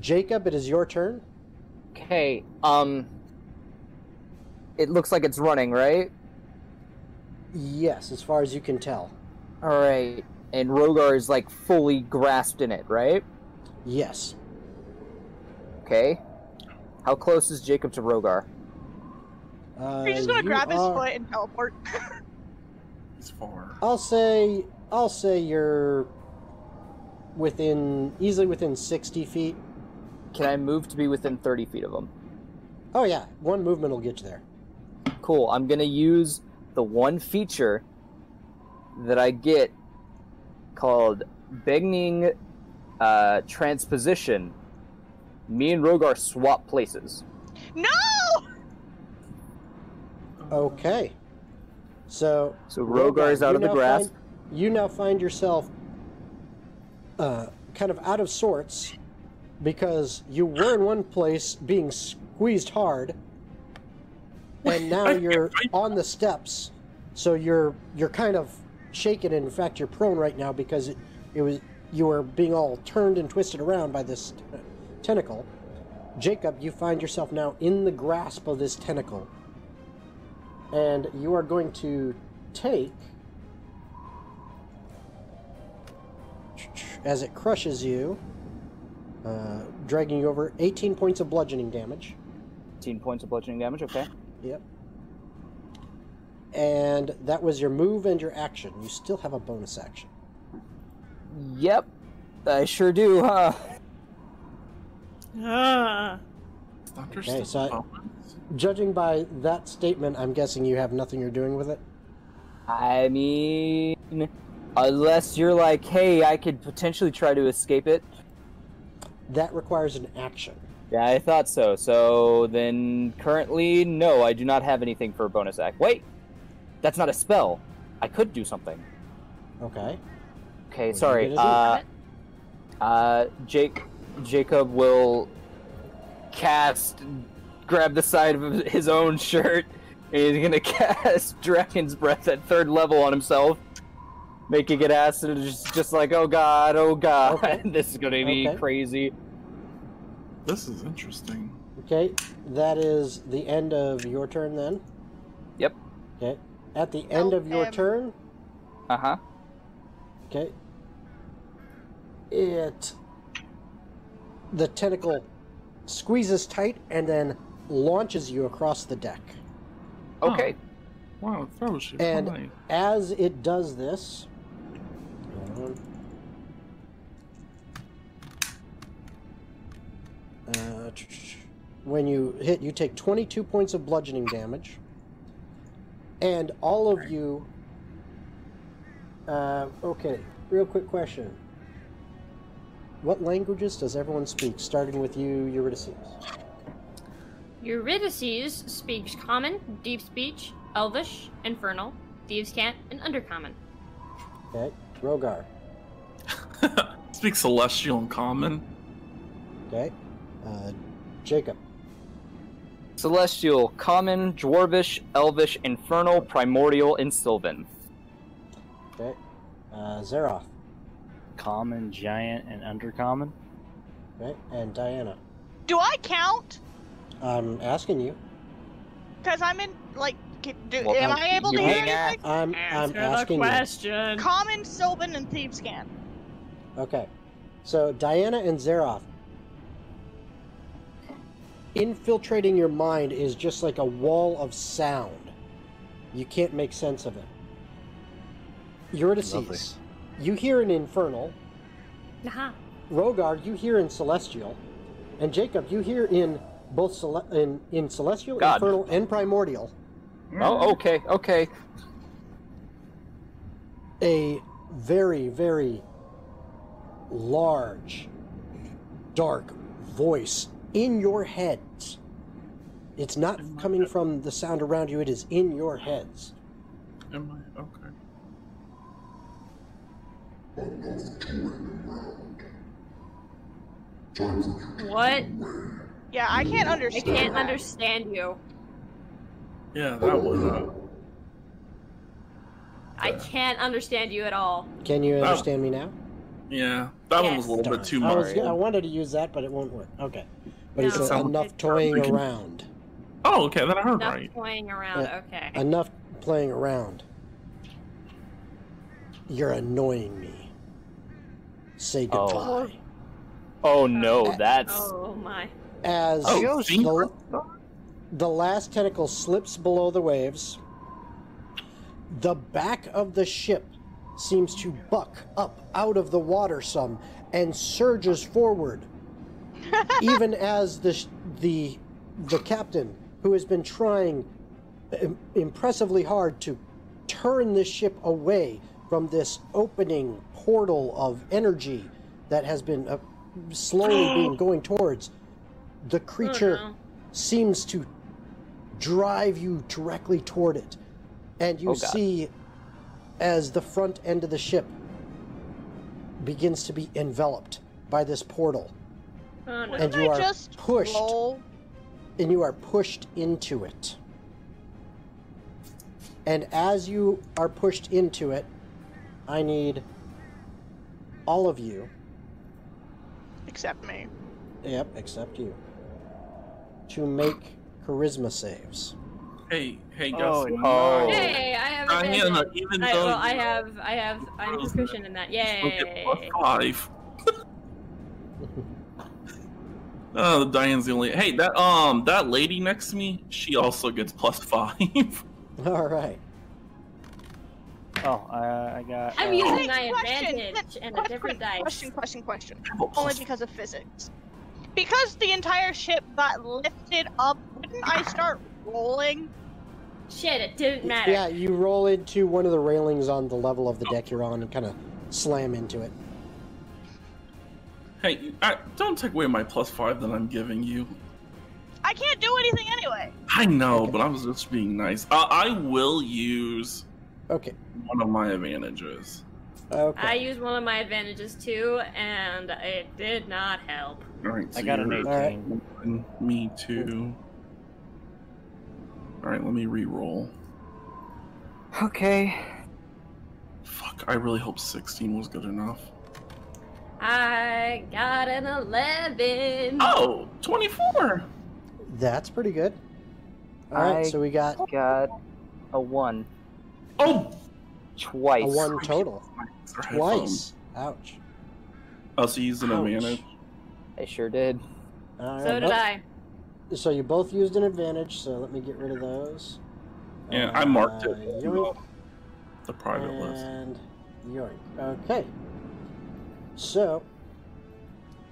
Jacob, it is your turn. Okay, it looks like it's running, right? Yes, as far as you can tell. Alright, and Rogar is like fully grasped in it, right? Yes. Okay. How close is Jacob to Rogar? You're just gonna you grab his are- foot and teleport. He's far. I'll say you're easily within 60 feet. Can I move to be within 30 feet of him? Oh yeah, one movement will get you there. Cool, I'm gonna use the one feature that I get called Begging Transposition. Me and Rogar swap places. No! Okay. So Rogar is out of the now grasp. you now find yourself kind of out of sorts because you were in one place being squeezed hard, and now you're on the steps. So you're kind of shaken. And in fact, you're prone right now because you are being all turned and twisted around by this tentacle. Jacob, you find yourself now in the grasp of this tentacle. And you are going to take, as it crushes you, dragging you over 18 points of bludgeoning damage. 18 points of bludgeoning damage, okay. Yep. And that was your move and your action. You still have a bonus action. Yep, I sure do, huh? Okay, so judging by that statement, I'm guessing you have nothing you're doing with it? I mean, unless you're like, hey, I could potentially try to escape it. That requires an action. Yeah, I thought so. So then currently, no, I do not have anything for a bonus act. Wait, that's not a spell. I could do something. Okay. Okay, What sorry. are you Jacob will grab the side of his own shirt, and he's gonna cast Dragon's Breath at 3rd level on himself, making it acid, just like, oh god, Okay. this is gonna be crazy. This is interesting. Okay, that is the end of your turn then? Yep. Okay. At the end of your turn, Uh-huh. okay, the tentacle squeezes tight and then launches you across the deck. Okay. Wow, it throws you. And fine. as it does this, when you hit, you take 22 points of bludgeoning damage, and all of you. Okay, real quick question. What languages does everyone speak, starting with you, Eurydice? Eurydice speaks Common, Deep Speech, Elvish, Infernal, Thieves' Cant, and Undercommon. Okay, Rogar. Speak Celestial and Common. Okay, Jacob. Celestial, Common, Dwarvish, Elvish, Infernal, Primordial, and Sylvan. Okay, Zeroth. Common, Giant, and Undercommon. Okay, and Diana. Do I count? I'm asking you. Because I'm in, like, Well, am I able to you're hear being anything? I'm asking you. question. Common, Sylvan, and Thieves' Cant. Okay, so Diana and Zeroth. Infiltrating your mind is just like a wall of sound. You can't make sense of it. Eurydice, you hear in Infernal. Uh-huh. Rogar, you hear in Celestial. And Jacob, you hear in both in Celestial, God. Infernal, and Primordial. Oh, okay. A very, very large, dark voice in your heads. It's not coming from the sound around you, it is in your heads. Am I? Okay. What? Yeah, I can't I understand. can't that. understand you. Yeah, that would. I can't understand you at all. Can you understand me now? Yeah, that one was a little Darn. bit too I, much. I wanted to use that, but it won't work. Okay. But he No. said Sound- enough toying around. Oh, okay, then I heard Enough right. toying around. Yeah. Okay. Enough playing around. You're annoying me. Say Oh. goodbye. Oh no, that's... Oh my. As Oh, the last tentacle slips below the waves, the back of the ship seems to buck up out of the water some and surges forward, even as the captain, who has been trying impressively hard to turn this ship away from this opening portal of energy that has been slowly being going towards, the creature Oh, no. seems to drive you directly toward it. And you Oh, God. see as the front end of the ship begins to be enveloped by this portal. Oh no. And Wouldn't you I are just pushed. roll? And you are pushed into it. And as you are pushed into it, I need all of you, Except me. yep, except you, to make charisma saves. Hey, guess Oh, what? no. Yay! I have Diana, advantage. even I, though well, I you have. I'm Frozen. proficient in that. still get Yay! +5. Oh, Diane's the only. Hey, that lady next to me, she also gets +5. All right. Oh, I got. I'm using Hey, my question, advantage and a different dice. Question. I have a Only +5. because of physics. Because the entire ship got lifted up, wouldn't I start rolling? Shit, it didn't matter. Yeah, you roll into one of the railings on the level of the deck you're on and kind of slam into it. Hey, don't take away my +5 that I'm giving you. I can't do anything anyway. I know, Okay. but I was just being nice. I will use Okay. one of my advantages. Okay. I used one of my advantages too, and it did not help. All right, so I got an you're 18. and me too. All right, let me re-roll. Okay. Fuck, I really hope 16 was good enough. I got an 11. Oh, 24! That's pretty good. All right, I- so we got Got a 1. Oh! Twice. a 1 total. Our headphones. Twice. Ouch. Oh, so you used an Ouch. advantage? I sure did. All So right, did I. So you both used an advantage, so let me get rid of those. Yeah, I marked it. Yoink, The private list. and yoink. Okay. So,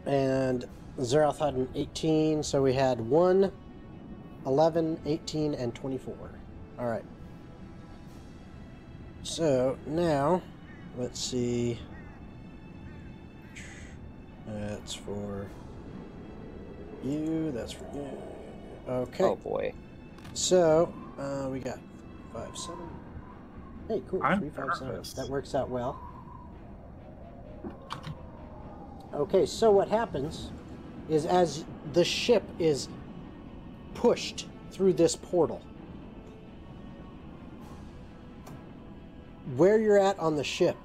and Zeroth had an 18, so we had 1, 11, 18, and 24. All right. So now, let's see. That's for you. That's for you. Okay. Oh boy. So we got 5, 7. Hey, cool. I'm 3, 5, 7. nervous. That works out well. Okay, so what happens is as the ship is pushed through this portal, where you're at on the ship,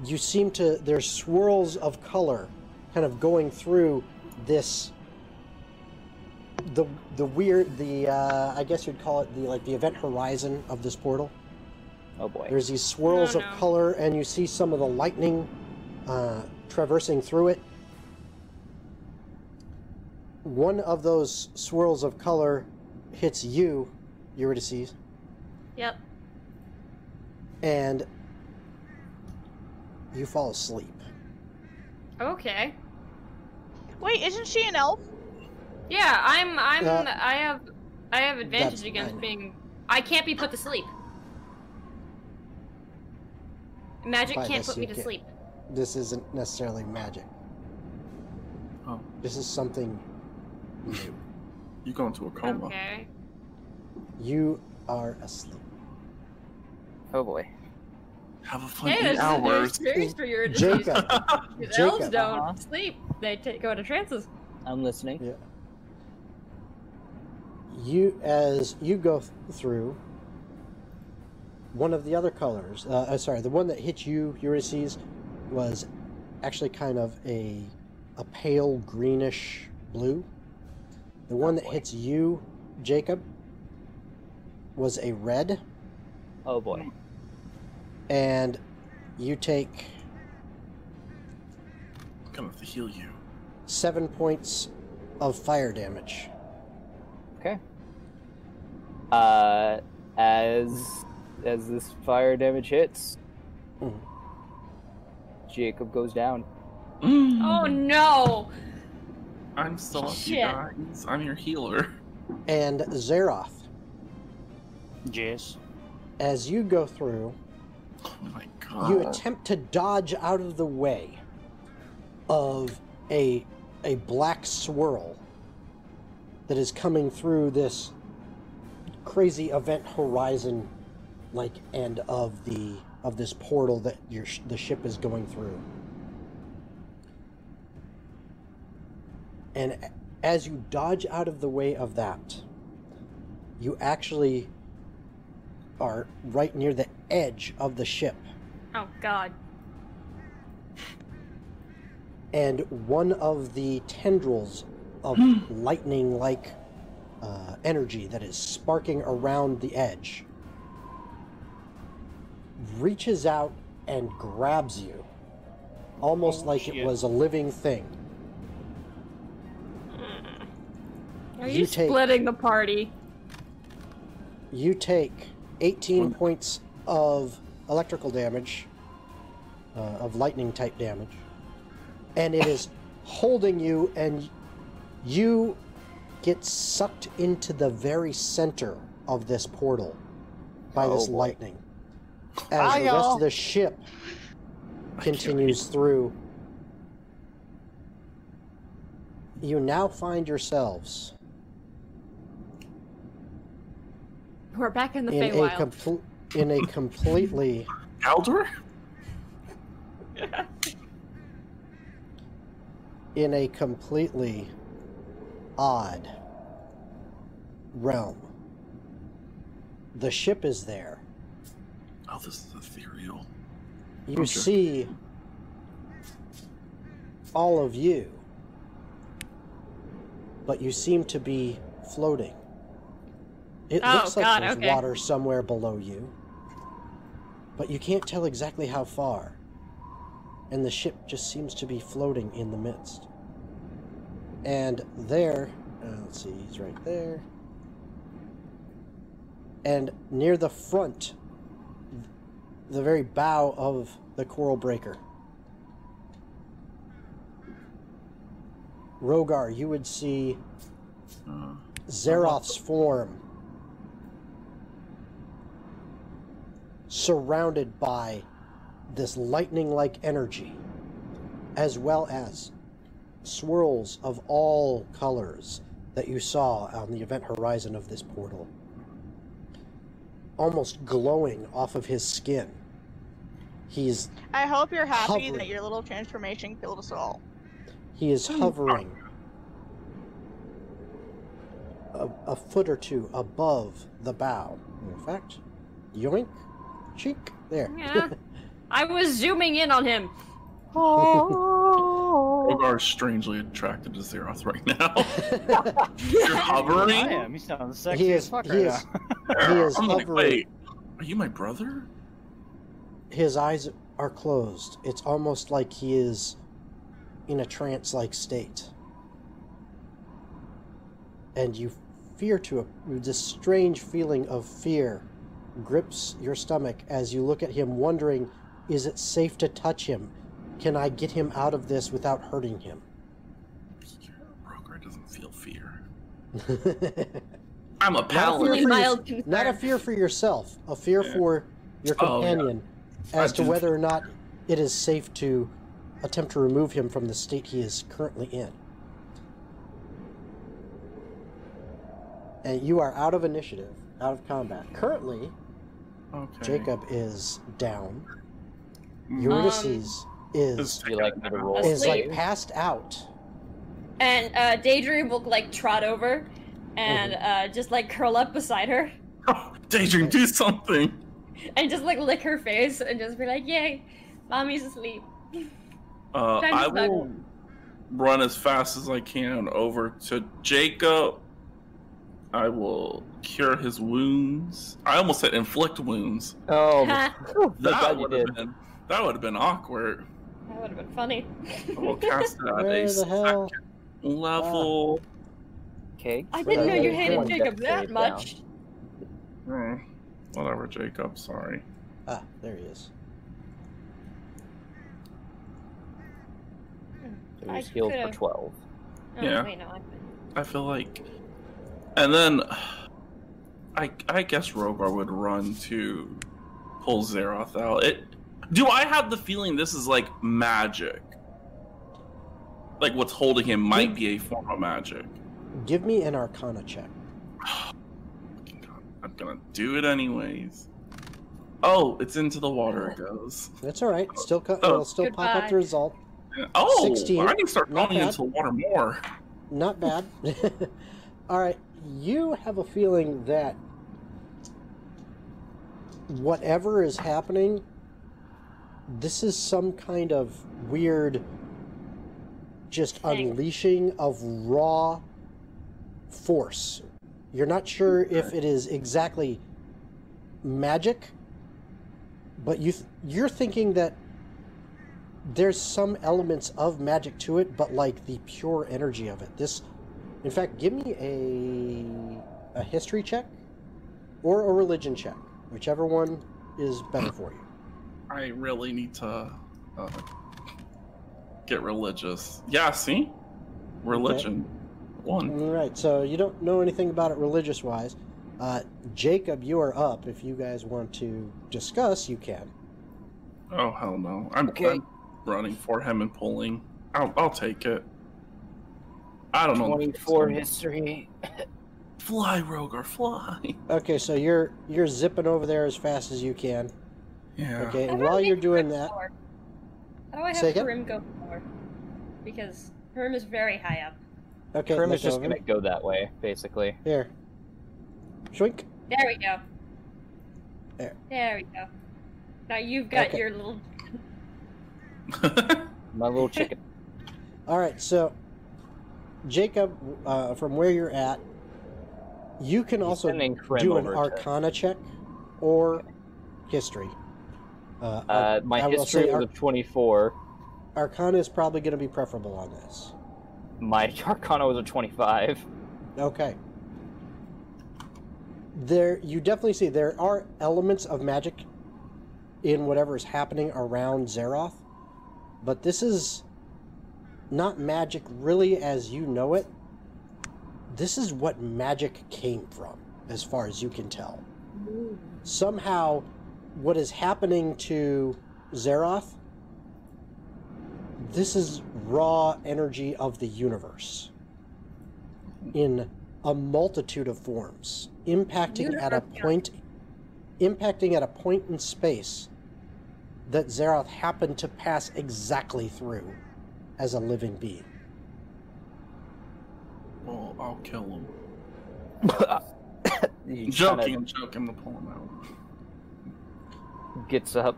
you seem to, there's swirls of color kind of going through this, the weird, I guess you'd call it the event horizon of this portal. Oh boy. There's these swirls Oh, of no. color, and you see some of the lightning traversing through it. One of those swirls of color hits you, Eurydice, Yep. and you fall asleep. Okay. Wait, isn't she an elf? Yeah, I'm. Uh, I have advantage that's against fine. being. I can't be put to sleep. Magic By can't this put me you to can't. sleep. This isn't necessarily magic. Oh, This is something new. you go into a coma. Okay. You are asleep. Oh boy. Have a fun Hey, 8 this is a new hours. experience for your Jacob. Because elves Jacob. don't Uh-huh. sleep; they go to trances. I'm listening. Yeah. You, as you go through, one of the other colors, sorry, the one that hit you, Eurydice, was actually kind of a pale greenish blue. The one that boy. hits you, Jacob, was a red, Oh boy. and you take I'm gonna have to heal you. 7 points of fire damage. Okay. As this fire damage hits, Mhm. Jacob goes down. Oh no! I'm still up, you Shit. guys. I'm your healer. And Zeroth, Jess. as you go through, Oh my god. you attempt to dodge out of the way of a black swirl that is coming through this crazy event horizon like end of this portal that the ship is going through. And as you dodge out of the way of that, you actually are right near the edge of the ship. Oh god. and one of the tendrils of lightning-like energy that is sparking around the edge reaches out and grabs you, almost like shit. it was a living thing. Are You you take- splitting the party? You take 18 points of electrical damage, of lightning-type damage, and it is holding you, and you get sucked into the very center of this portal by this boy. lightning. As the rest of the ship continues through, you now find yourselves We're back in the in Feywild. in a completely Aldur? in a completely odd realm. The ship is there. Oh, this is ethereal. You Okay. see all of you, but you seem to be floating. It Oh, looks like God, there's okay. water somewhere below you, but you can't tell exactly how far. And the ship just seems to be floating in the midst. And there, let's see, he's right there. And near the front, the very bow of the coral breaker, Rogar, you would see Zeroth's form surrounded by this lightning-like energy, as well as swirls of all colors that you saw on the event horizon of this portal, almost glowing off of his skin. He's I hope you're happy Hovering. that your little transformation killed us all. He is hovering a foot or two above the bow. In fact, yoink, cheek, there. Yeah. I was zooming in on him. Rogar is strangely attracted to Zeroth right now. You're I hovering? am. You sound sexy He as is, fuck he right is, now. he is I'm like, hovering. wait, are you my brother? His eyes are closed. It's almost like he is in a trance-like state. And you fear to, this strange feeling of fear grips your stomach as you look at him, wondering, is it safe to touch him? Can I get him out of this without hurting him? Rogar doesn't feel fear. I'm a Not a fear paladin. Only for mild your- concern. not a fear for yourself, a fear Yeah. for your Oh, yeah. companion, as I to do- whether or not it is safe to attempt to remove him from the state he is currently in. And you are out of initiative, out of combat. Currently, Okay. Jacob is down. Mm. Eurydice is Do you like me to roll? is like Asleep. passed out. And Daydream will like trot over and just like curl up beside her Oh, Daydream, do something. and just like lick her face and just be like, "Yay, mommy's asleep." Time to I snuggle. will run as fast as I can over to Jacob. I will cure his wounds. I almost said inflict wounds. Oh, Ha, thank That God you would did. have been awkward. that would have been funny. I will cast it at Where a the hell? second level. Okay. I didn't know you Well, hated one Jacob death that save much. Whatever, Jacob. Sorry. Ah, there he is. down. It I was healed for could've- 12. Oh, Yeah. wait, no, I'm I feel like, and then I guess Rogar would run to pull Zeroth out. Do I have the feeling this is like magic? Like what's holding him might be a form of magic. Give me an Arcana check. I'm gonna do it anyways. Oh, it's into the water it goes. That's all right. Still, Oh. it'll still pop up Goodbye. the result. Oh, 16, I need to start not going bad. into the water more. Not bad. All right, you have a feeling that whatever is happening, this is some kind of weird just Dang. unleashing of raw force. You're not sure if it is exactly magic, but you're thinking that there's some elements of magic to it, but like the pure energy of it. This, in fact, give me a history check or a religion check, whichever one is better for you. I really need to get religious. Yeah, see? Religion. One. All right, so you don't know anything about it religious-wise. Jacob, you are up. If you guys want to discuss, you can. Oh, hell no. I'm running for him and pulling. I'll take it. I don't know. 24 history. Fly, Rogar, fly. Okay, so you're zipping over there as fast as you can. Yeah. Okay, How and do I while make you're doing Herm that, slower? How do I Say have again? Herm go slower? Because Herm is very high up. okay, Prim look is just over. gonna go that way, basically. Here. Shwink. There we go. There. There we go. Now you've got Okay. your little. My little chicken. All right, so Jacob, from where you're at, you can also sending Prim do an over to- Arcana check or history. My I will history say was a 24. Arcana is probably going to be preferable on this. My Arcana was a 25. Okay. There, you definitely see there are elements of magic in whatever is happening around Zeroth, but this is not magic really as you know it. This is what magic came from, as far as you can tell. Somehow, what is happening to Zeroth, this is raw energy of the universe in a multitude of forms, impacting at a point in space that Zeroth happened to pass exactly through as a living being. Well, I'll kill him. He Joking, kinda I'm joking to pull him out. gets up.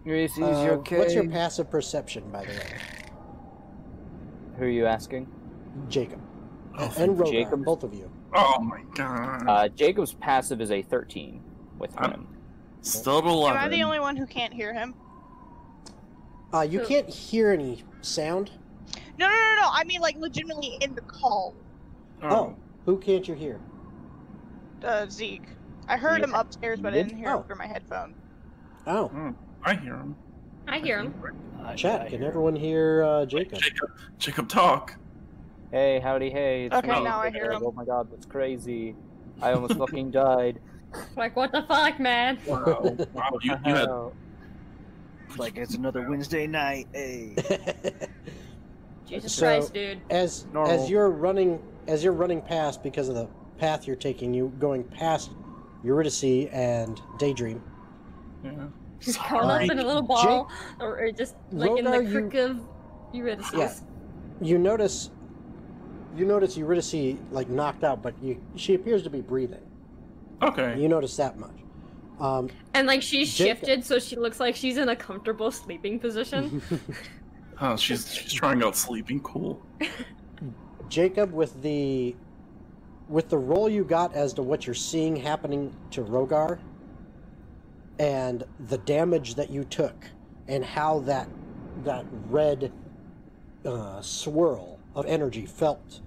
Gracie, you okay? What's your passive perception, by the way? Who are you asking? Jacob. Oh, And Rogar, Jacob's- both of you. Oh my god. Jacob's passive is a 13 with I'm- him. Still at Am 11. I the only one who can't hear him? You can't hear any sound. No. I mean, like, legitimately in the call. Oh, who can't you hear? Zeke. I heard him upstairs, but I didn't hear him Oh. through my headphone. Oh, I hear him. I hear him. chat. Can everyone hear Jacob? Jacob, talk. Hey, howdy, hey. It's Okay, me, now I Jacob. hear him. Oh my god, that's crazy. I almost fucking died. Like, what the fuck, man? Wow. Wow. You had. Like it's another Wednesday night. Hey. Jesus So- Christ, dude. as Normal. you're running past because of the path you're taking, you going past Eurydice and Daydream. Yeah. Just curled up in a little ball, or just like in the Rogar, crick of Eurydice. Yeah. You notice Eurydice like knocked out, but she appears to be breathing. Okay. You notice that much. And like she's Jacob. shifted, so she looks like she's in a comfortable sleeping position. Oh, she's trying out sleeping. Cool. Jacob, with the role you got as to what you're seeing happening to Rogar, and the damage that you took, and how that red swirl of energy felt,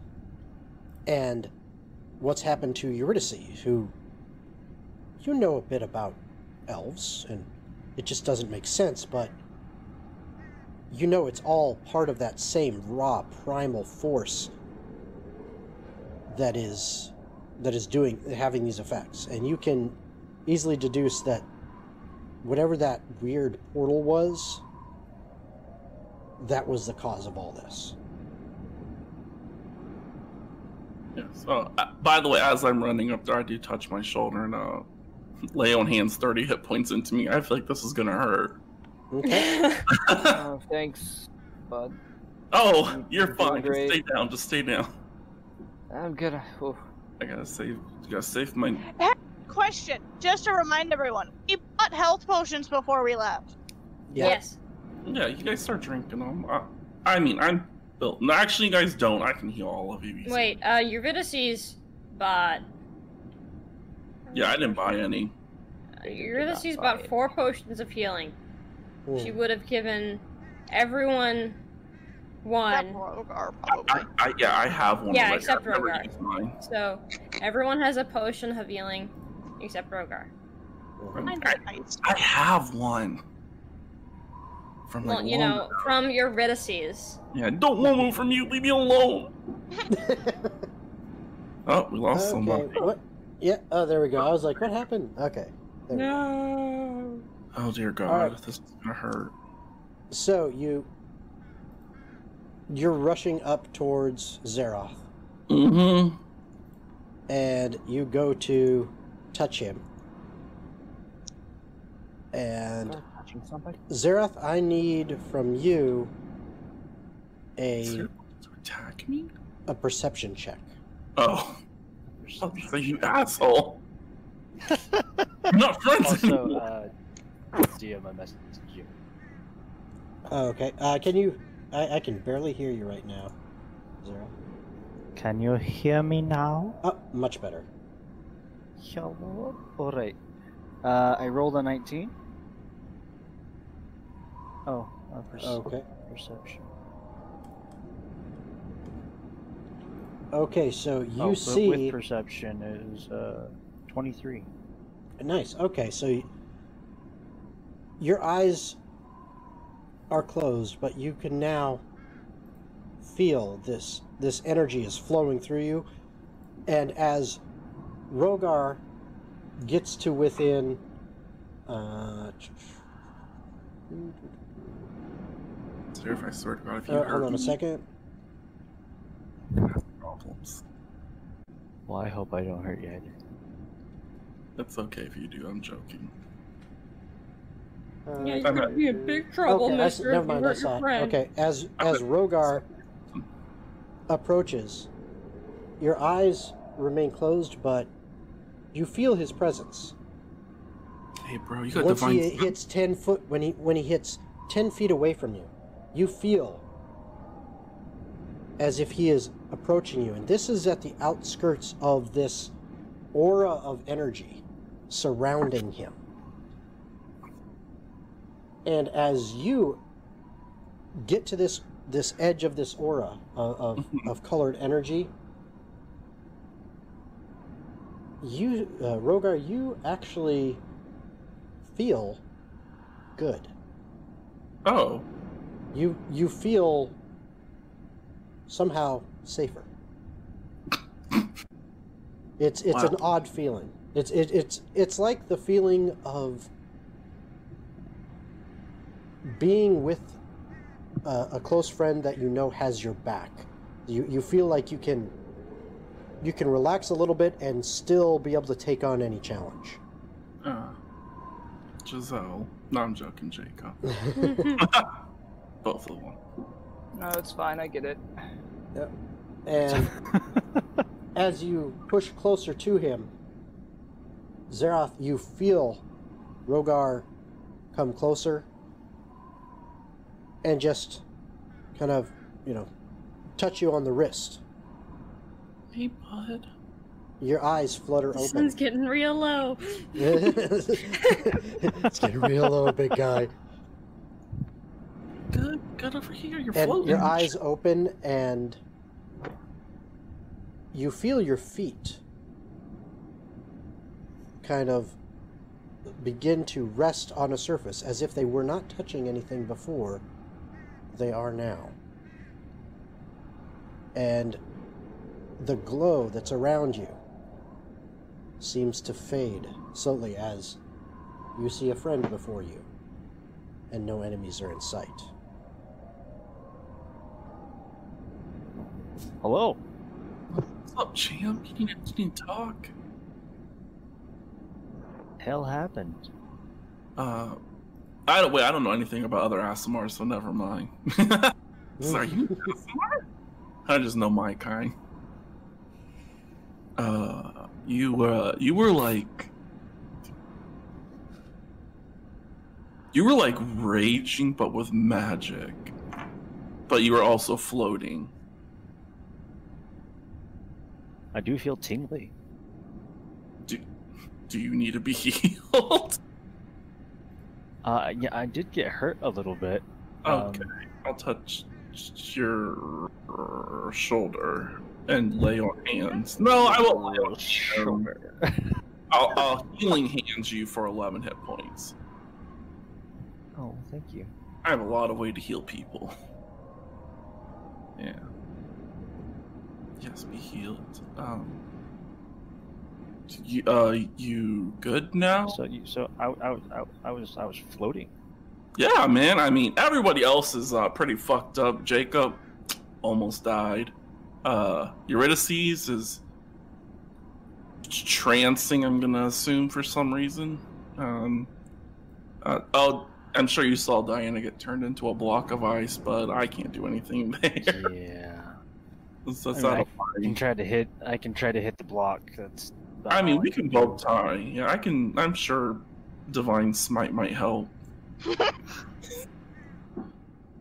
and what's happened to Eurydice, who you know a bit about elves, and it just doesn't make sense, but you know it's all part of that same raw primal force that is having these effects, and you can easily deduce that whatever that weird portal was, that was the cause of all this. Yes. By the way, as I'm running up there, I do touch my shoulder and lay on hands 30 hit points into me. I feel like this is gonna hurt. Okay. Oh, thanks, bud. Oh, you're You're fine. doing great. Stay down. Just stay down. I'm gonna. Oh. I gotta save. Gotta save my. Question, just to remind everyone, we bought health potions before we left. Yeah. Yes. Yeah, you guys start drinking them. I mean, I'm built. No, actually, you guys don't. I can heal all of you. Easily. Wait, Eurydice's bought. Yeah, I didn't buy any. Eurydice's bought 4 potions of healing. She would have given everyone one. Rogar, probably. I have one. Yeah, already. except I've never Rogar. used mine. So everyone has a potion of healing except Rogar. Mine's nice. I have one. From Well, you know, from Eurydice's. Yeah, don't want one from you. Leave me alone. Oh, we lost someone. What? Yeah. Oh, there we go. I was like, what happened? Okay. There we go. No. Oh dear God, All right. this is gonna hurt. So you're rushing up towards Zeroth, Mm-hmm. and you go to touch him. And Touching somebody? Zeroth, I need from you To attack me? a perception check. Oh. So you asshole. You're not friends anymore. Also, DM I messaged you. Oh, okay. Can you? I can barely hear you right now, Zeroth. Can you hear me now? Oh, much better. Hello. All right. I rolled a 19. Oh, Okay. perception. Okay, so you But see. with perception is 23. Nice. Okay, so your eyes are closed, but you can now feel this energy is flowing through you, and as Rogar gets to within Sir, if I swear to God, if you hold hurt on a me, second. I have problems. Well, I hope I don't hurt you either. It's okay if you do. I'm joking. Yeah, you're gonna be in big trouble, Okay, mister, never if you mind. I hurt saw your it. friend. Okay, as Rogar approaches, your eyes remain closed, but you feel his presence. Hey, bro, you got Once divine. he hits 10 foot, when he hits 10 feet away from you, you feel as if he is approaching you, and this is at the outskirts of this aura of energy surrounding him. And as you get to this edge of this aura of colored energy, you, Rogar, you actually feel good. Oh, You feel somehow safer. It's Wow. an odd feeling. It's like the feeling of being with a close friend that you know has your back. You feel like you can relax a little bit and still be able to take on any challenge. Giselle. No, I'm joking, Jacob. Both of them. No, it's fine. I get it. Yep. And as you push closer to him, Zeroth, you feel Rogar come closer and just kind of, touch you on the wrist. Hey, bud. Your eyes flutter The open. sun's getting real low. It's getting real low, big guy. Good. Get over here. You're And floating. your eyes open and you feel your feet kind of begin to rest on a surface as if they were not touching anything before. They are now. And the glow that's around you seems to fade slowly as you see a friend before you and no enemies are in sight. Hello. What's up, champ? You need to talk. Hell happened. I don't know anything about other ASMR, so never mind. Sorry, you ASMR? I just know my kind. You were like raging, but with magic. but you are also floating. I do feel tingly. Do you need to be healed? Yeah, I did get hurt a little bit. Okay, I'll touch your shoulder and lay on hands. No, I won't lay on shoulder. I'll healing hand you for 11 hit points. Oh, thank you. I have a lot of way to heal people. Yeah. Yes, be healed. You good now? So I was floating. Yeah, man. I mean, everybody else is pretty fucked up. Jacob almost died. Eurydice is trancing, I'm gonna assume, for some reason. I'm sure you saw Diana get turned into a block of ice, but I can't do anything there. Yeah. I can try to hit the block. That's. I mean, we can both tie. Yeah, I can. I'm sure Divine Smite might help.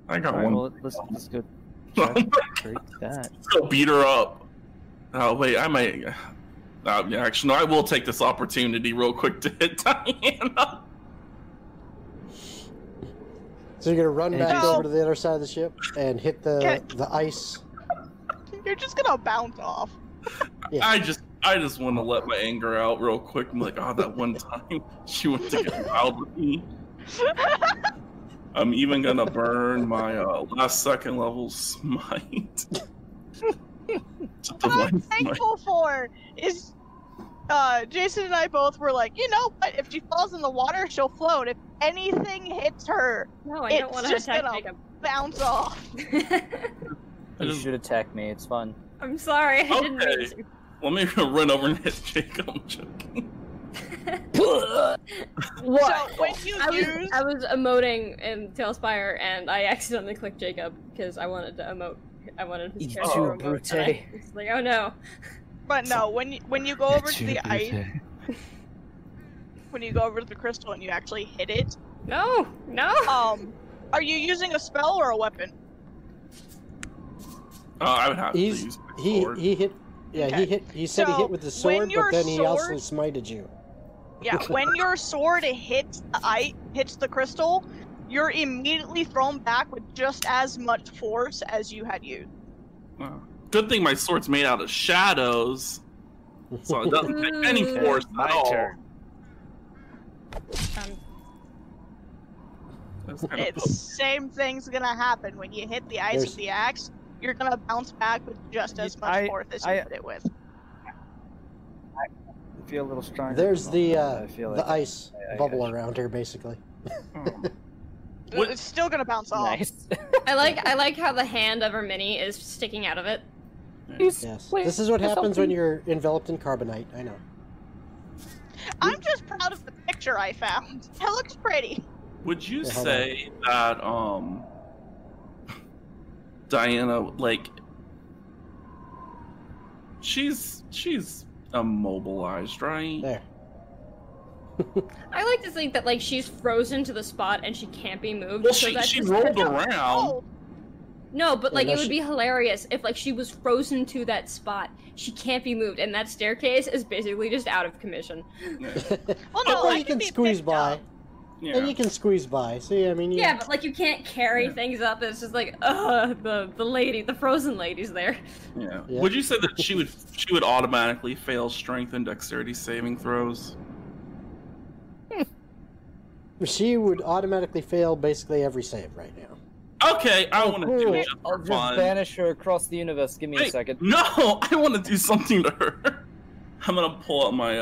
I got one. Well, let's go. Break that. Let's go beat her up. Oh wait, I might. Yeah, actually, no. I will take this opportunity real quick to hit Diana. So you're gonna run back over to the other side of the ship and hit the ice. You're just gonna bounce off. Yeah. I just want to let my anger out real quick. I'm like, that one time she went to get wild with me. I'm even gonna burn my last second level smite. What I'm thankful for is Jason and I both were like, you know what? If she falls in the water, she'll float. If anything hits her, No, I don't want to attack Jacob. Bounce off. You should attack me. It's fun. I'm sorry. I didn't mean to. Let me run over and hit Jacob. I'm joking. What? So when you I was emoting in Tailspire and I accidentally clicked Jacob because I wanted to emote. I wanted his character to emote. And I was like, oh no. But no, when you go over to the ice, when you go over to the crystal and you actually hit it. No. Are you using a spell or a weapon? I would have to use my sword. He hit. Yeah, okay. He said he hit with the sword, but then he also smited you. Yeah, when your sword hits the crystal, you're immediately thrown back with just as much force as you had used. Good thing my sword's made out of shadows, so it doesn't take any force at all. Turn. Same thing's gonna happen when you hit the ice with the axe. You're gonna bounce back with just as much force as you hit it with. I feel a little stronger. There's the ice bubble around her, basically. It's still gonna bounce off. Nice. I like how the hand of her mini is sticking out of it. Yes. This is what happens when you're enveloped in carbonite. I know. I'm just proud of the picture I found. It looks pretty. Would you say that Diana, like, she's immobilized, right? There. I like to think that like she's frozen to the spot and she can't be moved. Well, she rolled around. No, but like it would be hilarious if like she was frozen to that spot. She can't be moved, and that staircase is basically just out of commission. Yeah. Well, no, you can squeeze by. Yeah. And you can squeeze by. See, I mean, yeah, but like you can't carry things up. It's just like, the frozen lady's there. Yeah. Would you say that she would automatically fail strength and dexterity saving throws? She would automatically fail basically every save right now. Okay, I want to do it just I'll for just fun. banish her across the universe. Give me a second. No, I want to do something to her. I'm gonna pull out my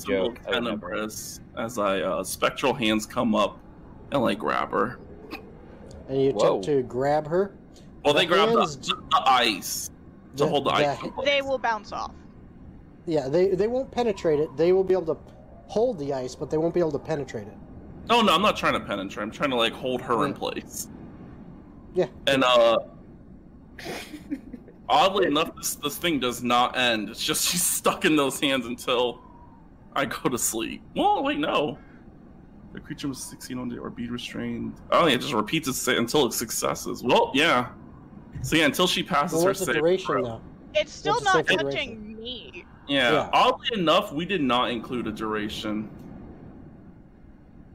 joke. Tenebris as spectral hands come up and like grab her. And you attempt to grab her. Well, they grab the ice to hold the ice. They will bounce off. Yeah, they won't penetrate it. They will be able to hold the ice, but they won't be able to penetrate it. Oh no, I'm not trying to penetrate. I'm trying to like hold her in place. Yeah. And oddly enough, this thing does not end. It's just she's stuck in those hands until I go to sleep. Well, wait, no. The creature was 16 on the or be restrained. Oh, yeah, it just repeats it until it successes. Well, yeah. So yeah, until she passes Well, her what's the save duration throw. though? It's still What's the not safe touching me. Yeah, oddly enough, we did not include a duration.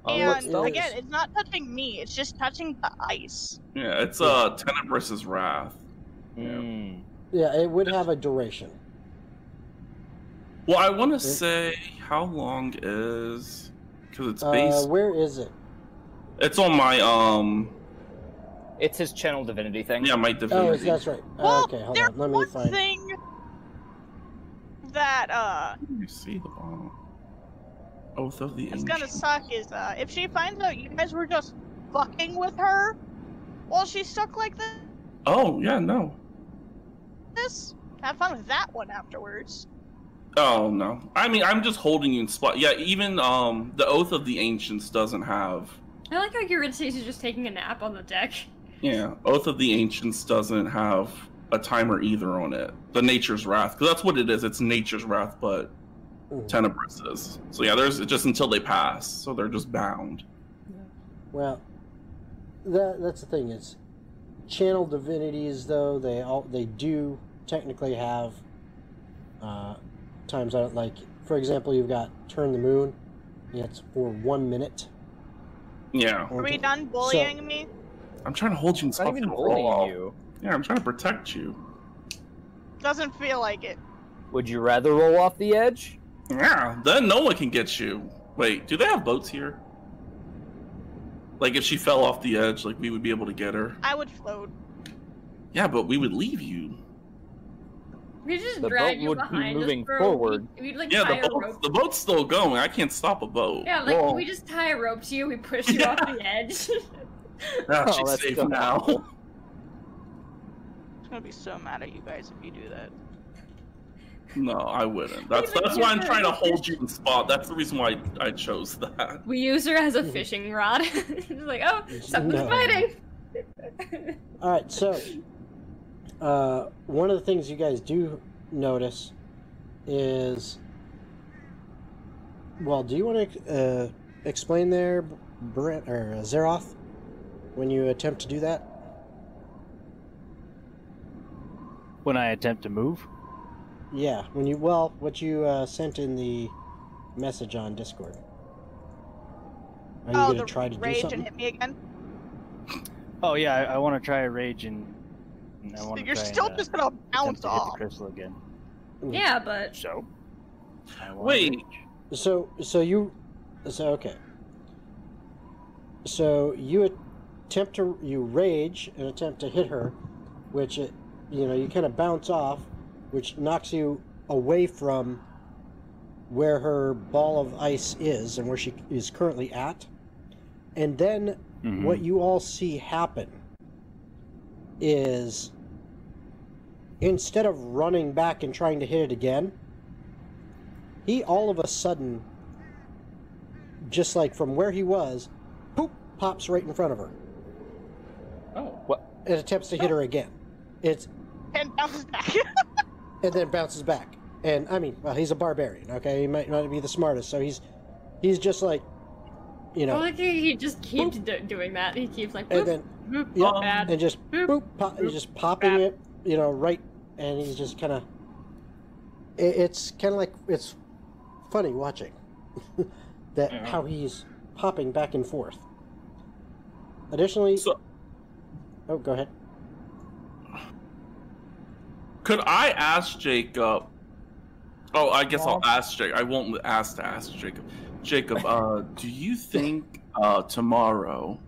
And spell again, is- it's not touching me. It's just touching the ice. Yeah, it's Tenebrous' Wrath. Mm. Yeah, it would have a duration. Well, I want to say how long is because it's based. Where is it? It's on my It's his channel divinity thing. Yeah, my Oh, divinity. that's right. Well, Okay, hold there's on. Let me one find. thing that You see the bottom. Oath of the it's Ancient. gonna suck is if she finds out you guys were just fucking with her while she's stuck like Oh yeah, no. this. Have fun with that one afterwards. Oh no. I mean, I'm just holding you in spot. Yeah, even the Oath of the Ancients doesn't have. I like how Eurydice is just taking a nap on the deck. Yeah, Oath of the Ancients doesn't have a timer either on it. The Nature's Wrath, because that's what it is. It's Nature's Wrath, but Tenebrous is. So yeah, there's just until they pass, so they're just bound. Well, that's the thing is, channel divinities though they do technically have times out. Like for example, you've got Turn the Moon. It's for 1 minute. Yeah. Are we done bullying me? I'm trying to hold you in Not spot. even for bullying all. you. Yeah, I'm trying to protect you. Doesn't feel like it. Would you rather roll off the edge? Yeah, then no one can get you. Wait, do they have boats here? Like if she fell off the edge, like we would be able to get her. I would float. Yeah, but we would leave you. We just The drag boat you would be behind moving us for forward. We'd like Yeah, tie a the rope. boat's still going. I can't stop a boat. Yeah, like Whoa. we just tie a rope to you, we push you off the edge. Ah, Oh, she's that's safe so now. cool. I'm gonna be so mad at you guys if you do that. No, I wouldn't. That's Even why I'm better. trying to hold you in spot. That's the reason why I chose that. We use her as a fishing rod. It's like, oh, something's No. fighting. All right, so one of the things you guys do notice is, well, do you want to explain there, Brent or Zeroth, when you attempt to do that? When I attempt to move? Yeah, what you sent in the message on Discord. Are you going to try to do rage something? and hit me again? Oh yeah, I want to try a rage and I want to You're try still and, just gonna attempt bounce to hit the off. crystal again. Yeah, but So. I want Wait. rage. So okay. So you rage and attempt to hit her, which you kind of bounce off, which knocks you away from where her ball of ice is and where she is currently at. And then what you all see happen is, instead of running back and trying to hit it again, he all of a sudden, just like from where he was, poop, pops right in front of her. Oh. What? And attempts to hit her again. And bounces back. And then bounces back. And I mean, well, he's a barbarian, okay? He might not be the smartest, so he's just like, well, like he just keeps doing that. He keeps like, and boop, then boop, yeah, bad. and just boop, he's just popping it, right, and he's just kind of. It's kind of like, it's funny watching that how he's popping back and forth. Additionally, oh, go ahead. Could I ask Jacob? Oh, I guess I'll ask Jacob. I won't ask Jacob. Jacob, do you think tomorrow,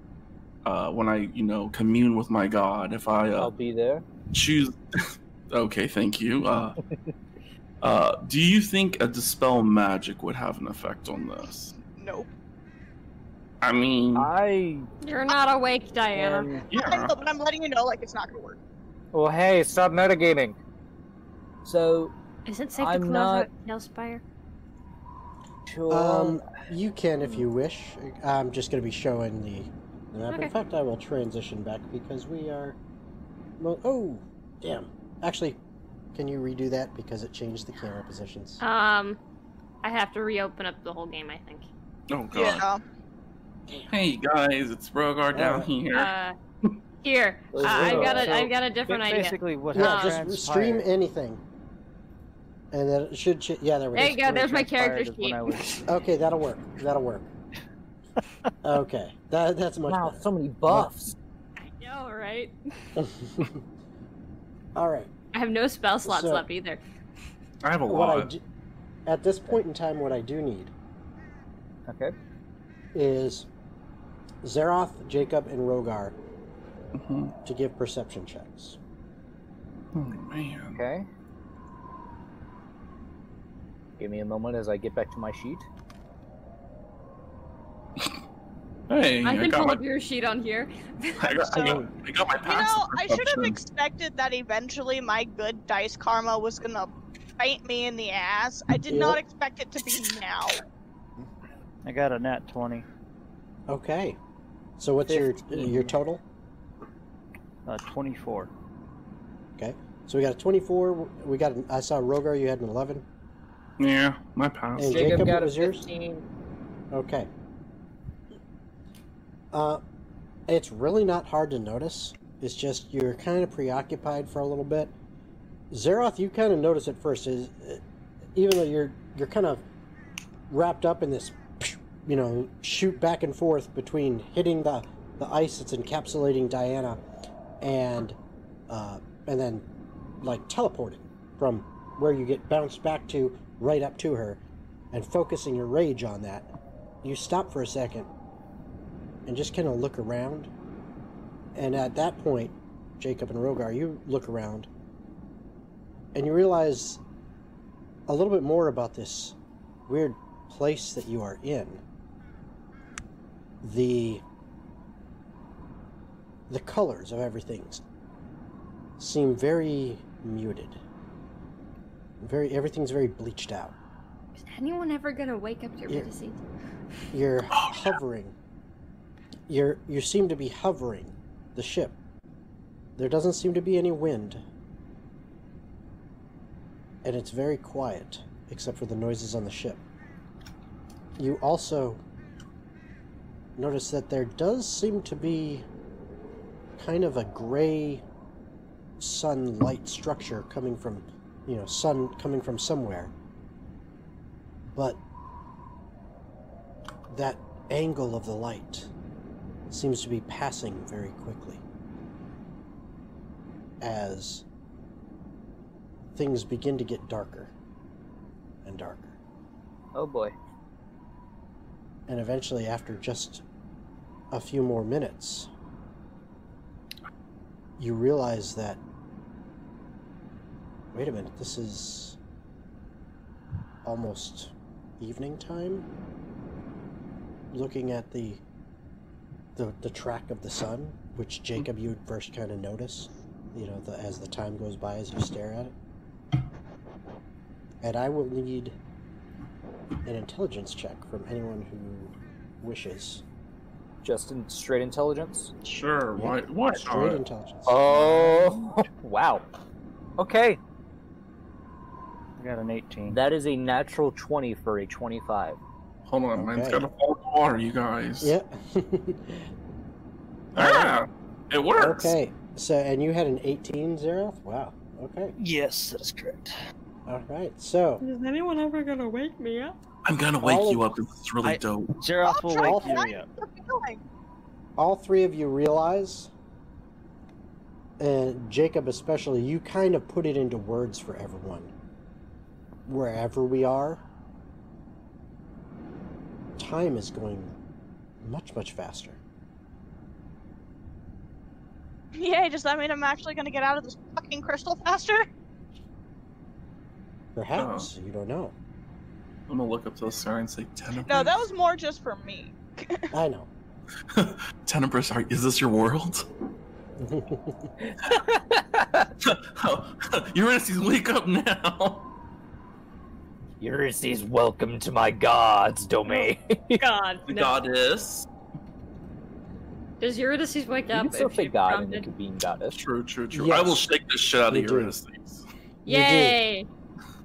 when I, commune with my God, if I'll be there. choose? Okay, thank you. Do you think a dispel magic would have an effect on this? Nope. I mean, You're not awake, Diana. I yeah. know, but I'm letting you know, like, it's not gonna work. Well, hey, stop metagaming. So, Is it safe I'm to close not- out Hellspire? sure. You can if you wish. I'm just going to be showing the map. Okay. In fact, I will transition back because we are. Well, oh, damn! Actually, can you redo that because it changed the camera positions? I have to reopen up the whole game, I think. Oh god. Yeah. Hey guys, it's Rogar down Alright. here. Here, I've got a different idea. Basically, what Yeah, happened? just stream anything. And then it should... Yeah, there we go. There you go, there's my character sheet. Okay, that'll work. That'll work. Okay, that's much Wow, better. so many buffs. I know, right? All right. I have no spell slots So- left either. I have a What I lot. do, at this point in time, what I do need Okay. is Zeroth, Jacob, and Rogar Mhm. to give perception checks. Oh, man. Okay. Give me a moment as I get back to my sheet. Hey, I can got pull my, up your sheet on here. I got my You passive know, I should have perception. expected that eventually my good dice karma was gonna bite me in the ass. I did not expect it to be now. I got a nat 20. Okay. So what's your 15. total? 24. Okay. So we got a 24. I saw Rogar, you had an 11. Yeah, my pass. And Jacob Jacob, got what a was yours? 15. Okay. It's really not hard to notice. It's just you're kind of preoccupied for a little bit. Zeroth, you kind of notice at first, even though you're kind of wrapped up in this, shoot back and forth between hitting the ice that's encapsulating Diana and then like teleporting from where you get bounced back to right up to her and focusing your rage on that. You stop for a second and just kind of look around. And at that point, Jacob and Rogar, you look around and you realize a little bit more about this weird place that you are in. The colors of everything seem very muted. Everything's very bleached out. Is anyone ever gonna wake up to Yeah. Eurydice? You're hovering. You seem to be hovering the ship. There doesn't seem to be any wind. And it's very quiet, except for the noises on the ship. You also notice that there does seem to be kind of a gray sunlight structure coming from, sun coming from somewhere. But that angle of the light seems to be passing very quickly as things begin to get darker and darker. Oh boy. And eventually, after just a few more minutes, you realize that, wait a minute, this is almost evening time? Looking at the track of the sun, which Jacob, you would first kind of notice, as the time goes by, as you stare at it. And I will need an intelligence check from anyone who wishes. Just in straight intelligence? Sure, why Straight not? intelligence. Oh, wow. Okay. I got an 18. That is a natural 20 for a 25. Hold on, mine's Okay. gotta fall in the water, you guys. Yeah. Ah, it works. Okay. So, and you had an 18, Zeroth? Wow. Okay. Yes, that's correct. All right. So, Is anyone ever gonna wake me up? I'm gonna wake All you of- up because it's really I- dope. Zeroth will try wake that. you up. What are you doing? all three of you realize, and Jacob especially, you kind of put it into words for everyone. Wherever we are, time is going much, much faster. Yay, does that mean I'm actually gonna get out of this fucking crystal faster? Perhaps, you don't know. I'm gonna look up to the sky and say, Tenebris. No, that was more just for me. I know. Tenebris, is this your world? Eurydice, wake up now! Ulysses, welcome to my god's domain. God, The no. goddess. Does Eurydice wake You up can still if say she's god and grounded? it could be goddess. True. Yes. I will shake the shit out You of do. Eurydice. Yay!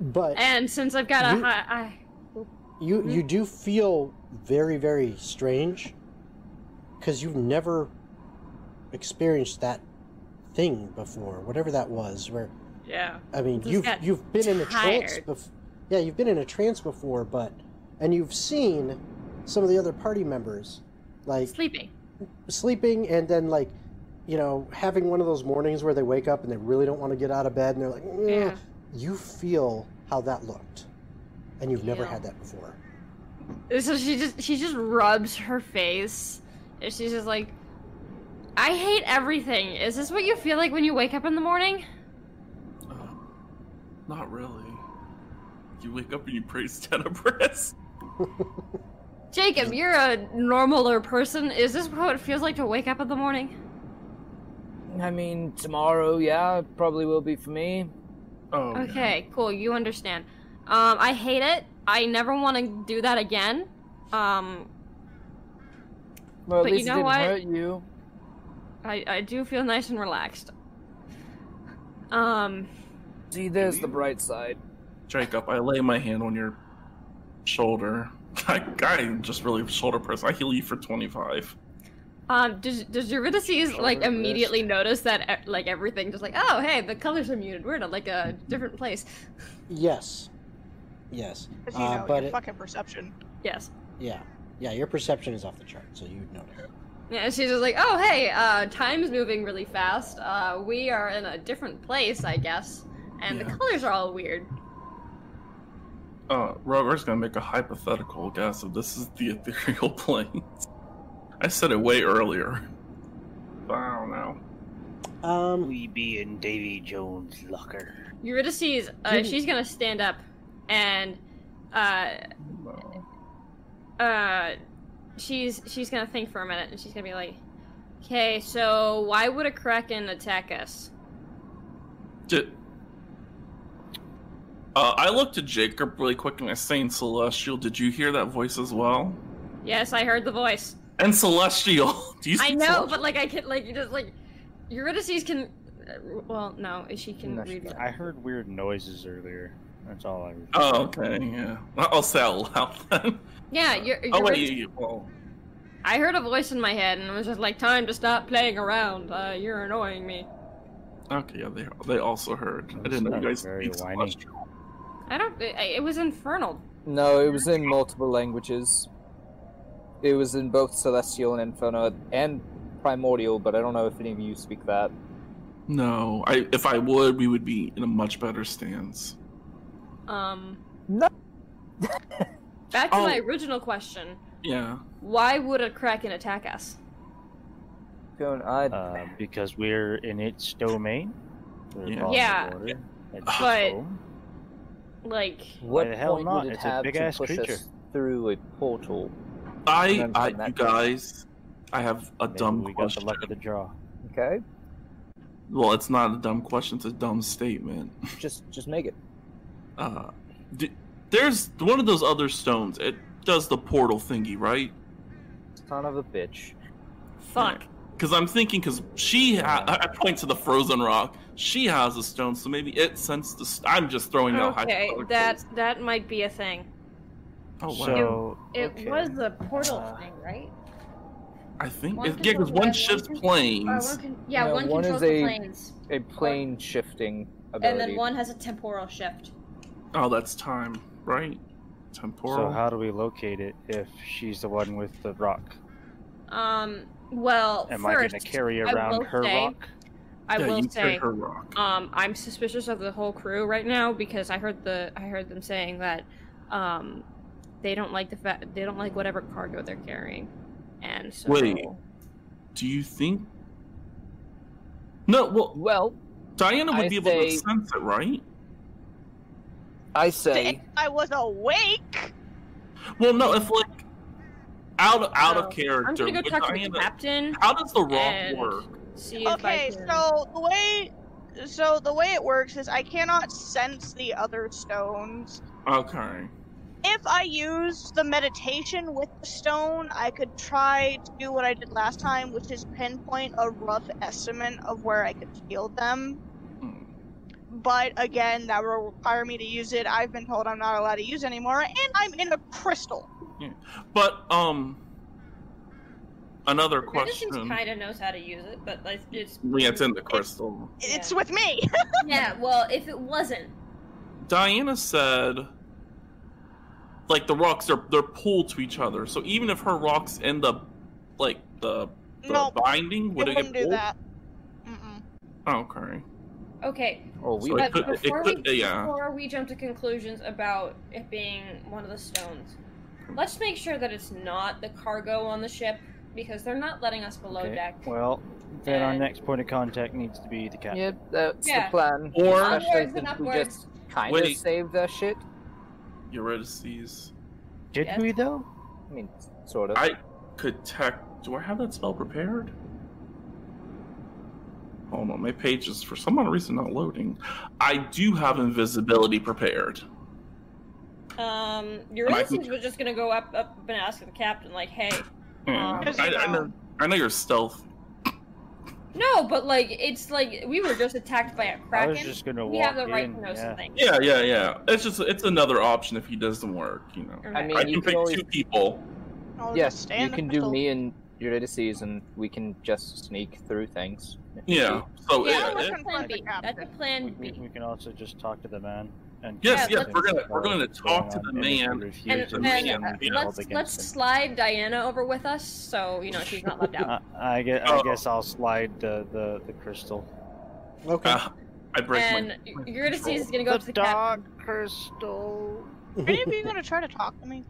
But And since I've got a You- high, you do feel very, very strange, because you've never experienced that thing before, whatever that was. Where Yeah. I mean, Just you've been in a trance tired. before. Yeah, you've been in a trance before, and you've seen some of the other party members, like sleeping, and then like, you know, having one of those mornings where they wake up and they really don't want to get out of bed, and they're like, Yeah. You feel how that looked, and you've never Yeah. had that before. So she just rubs her face, and she's just like, I hate everything. Is this what you feel like when you wake up in the morning? Not really. You wake up and you praise Tenebris. Jacob, you're a normaler person. Is this how it feels like to wake up in the morning? I mean, tomorrow, yeah, it probably will be for me. Oh. Okay, cool. You understand. I hate it. I never want to do that again. Well, at But least you it know didn't what? hurt you. I do feel nice and relaxed. See, there's the bright side. Jacob, I lay my hand on your shoulder. I'm just really shoulder person. I heal you for 25. Does Eurydice like Shoulder, immediately notice that like everything just like, oh hey, the colors are muted. We're in like a different place. Yes. Because you know, but your fucking perception. Yes. yeah, your perception is off the chart, so you'd notice. Yeah, she's just like, oh hey, time's moving really fast. We are in a different place, I guess, and the Yeah. colors are all weird. Roger's gonna make a hypothetical guess if this is the ethereal planes. I said it way earlier. But I don't know. We be in Davy Jones' locker. Eurydice, she's gonna stand up, and she's gonna think for a minute, and she's gonna be like, okay, so why would a Kraken attack us? I looked at Jacob really quick and I saying Celestial. Did you hear that voice as well? Yes, I heard the voice. And Celestial. Do you I see know, Celestial? but like I can like just like Eurydice can. Well, no, she can No, she read. can't. I heard weird noises earlier. That's all I heard. Oh, okay, yeah. I'll say out loud then. Yeah, Oh, wait, Eurydice- well, I heard a voice in my head, and it was just like, "Time to stop playing around. You're annoying me." okay, yeah, they also heard. I didn't know you That's guys very speak whiny. Celestial. I don't. It was infernal. No, it was in multiple languages. It was in both Celestial and Inferno and Primordial, but I don't know if any of you speak that. No, if I would, we would be in a much better stance. No. Back to Oh. my original question: Yeah. why would a Kraken attack us? Because we're in its domain. We're Yeah. across Yeah. the border. It's But- home. Like, What the hell point not? would it It's a have to big-ass push creature. us through a portal? I from you that guys, I have a Maybe dumb we got question. the luck of the draw. Okay, Well, it's not a dumb question; it's a dumb statement. just make it. There's one of those other stones. It does the portal thingy, right? Son of a bitch. fuck. Because I'm thinking, because I point to the frozen rock. She has a stone, so maybe it sensed the. I'm just throwing out. Okay, hypotheticals. that might be a thing. Oh wow! So It was the portal thing, right? I think One yeah, because controls one red, shifts one planes. No, one one controls is the a- planes, A plane shifting ability. and then one has a temporal shift. Oh, that's time, right? Temporal. So how do we locate it if she's the one with the rock? Well, Am I first, going to carry I around will her say- rock? I yeah, will you carry say, her rock. I'm suspicious of the whole crew right now because I heard them saying that, they don't like they don't like whatever cargo they're carrying, and so. Wait. Do you think? No. Well, Diana would I be able to say- sense it, right? I say, If I was awake. Well, no. If like out of So, character, I'm gonna go would talk to the Diana- captain. How does the rock and work? See if I Okay, can... so the way it works is I cannot sense the other stones. Okay. If I use the meditation with the stone, I could try to do what I did last time, which is pinpoint a rough estimate of where I could feel them. Hmm. But again, that will require me to use it. I've been told I'm not allowed to use it anymore, and I'm in a crystal. But Another Medicine question. kind of knows how to use it, but like it's Yeah, it's in the crystal. It's Yeah. with me. Yeah, well, if it wasn't, Diana said, like the rocks, they're pulled to each other. So even if her rocks end up like the No, binding, would it it wouldn't get do pulled? that. Mm-mm. Oh, okay. okay. Oh, we So But it could, before we jump to conclusions about it being one of the stones, let's make sure that it's not the cargo on the ship, because they're not letting us below Okay. deck. Well, then our And- next point of contact needs to be the captain. Yep, that's Yeah. the plan. Or- Especially Onwards and since we upwards. just kind of Wait. saved that shit. Eurydice. Did Yes. we though? I mean, sort of. I could do I have that spell prepared? Hold on, my page is for some odd reason not loading. I do have invisibility prepared. Ulysses was just gonna go up and ask the captain, like, hey. Yeah, Because, you I know you're stealth. No, but like, it's like we were just attacked by a I kraken. was just gonna We walk have the right in. to know Yeah. something. Yeah. It's another option if he doesn't work, you know. Okay. I mean, I you can could pick always. two people. I'll Yes, just stay you in the can do crystal. me and Eurydice, and we can just sneak through things. Yeah. So Yeah, yeah, that's let's a confront plan the B. That's a captain. plan We B. can also just talk to the man. And Yes, Yeah, we're gonna talk to the man. And, the and man, yeah. let's slide Diana over with us, so you know she's not left out. I Oh. guess I'll slide the crystal. Okay. I break And my Eurydice is gonna go up to the captain. crystal. Are any of you gonna try to talk to me?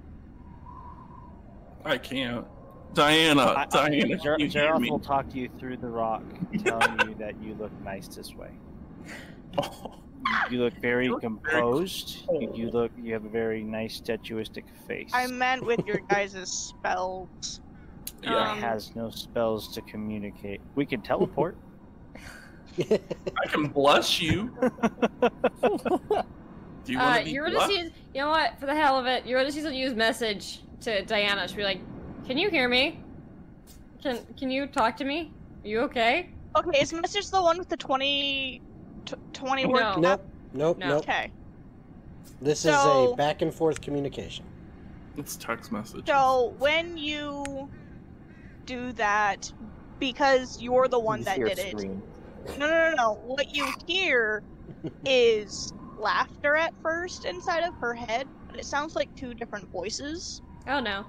I can't. Diana, Diana, can you hear Zeroth me? will talk to you through the rock, telling you that you look nice this way. Oh, You look very You look very composed. cold. You have a very nice statuistic face. I meant with your guys' spells. yeah, It has no spells to communicate. We can teleport. I can bless you. Do you want to be Eurydice, blessed? you know what? For the hell of it, Eurydice will use message to Diana. She'll be like, "Can you hear me? Can you talk to me? Are you okay?" Okay, is message the one with the 20 word? No. Nope. Nope. No. Nope. Okay. This is So- a back and forth communication. It's text message. So when you do that, because you're the one You that see her did it. scream. No. What you hear is laughter at first inside of her head, but it sounds like two different voices. Oh no.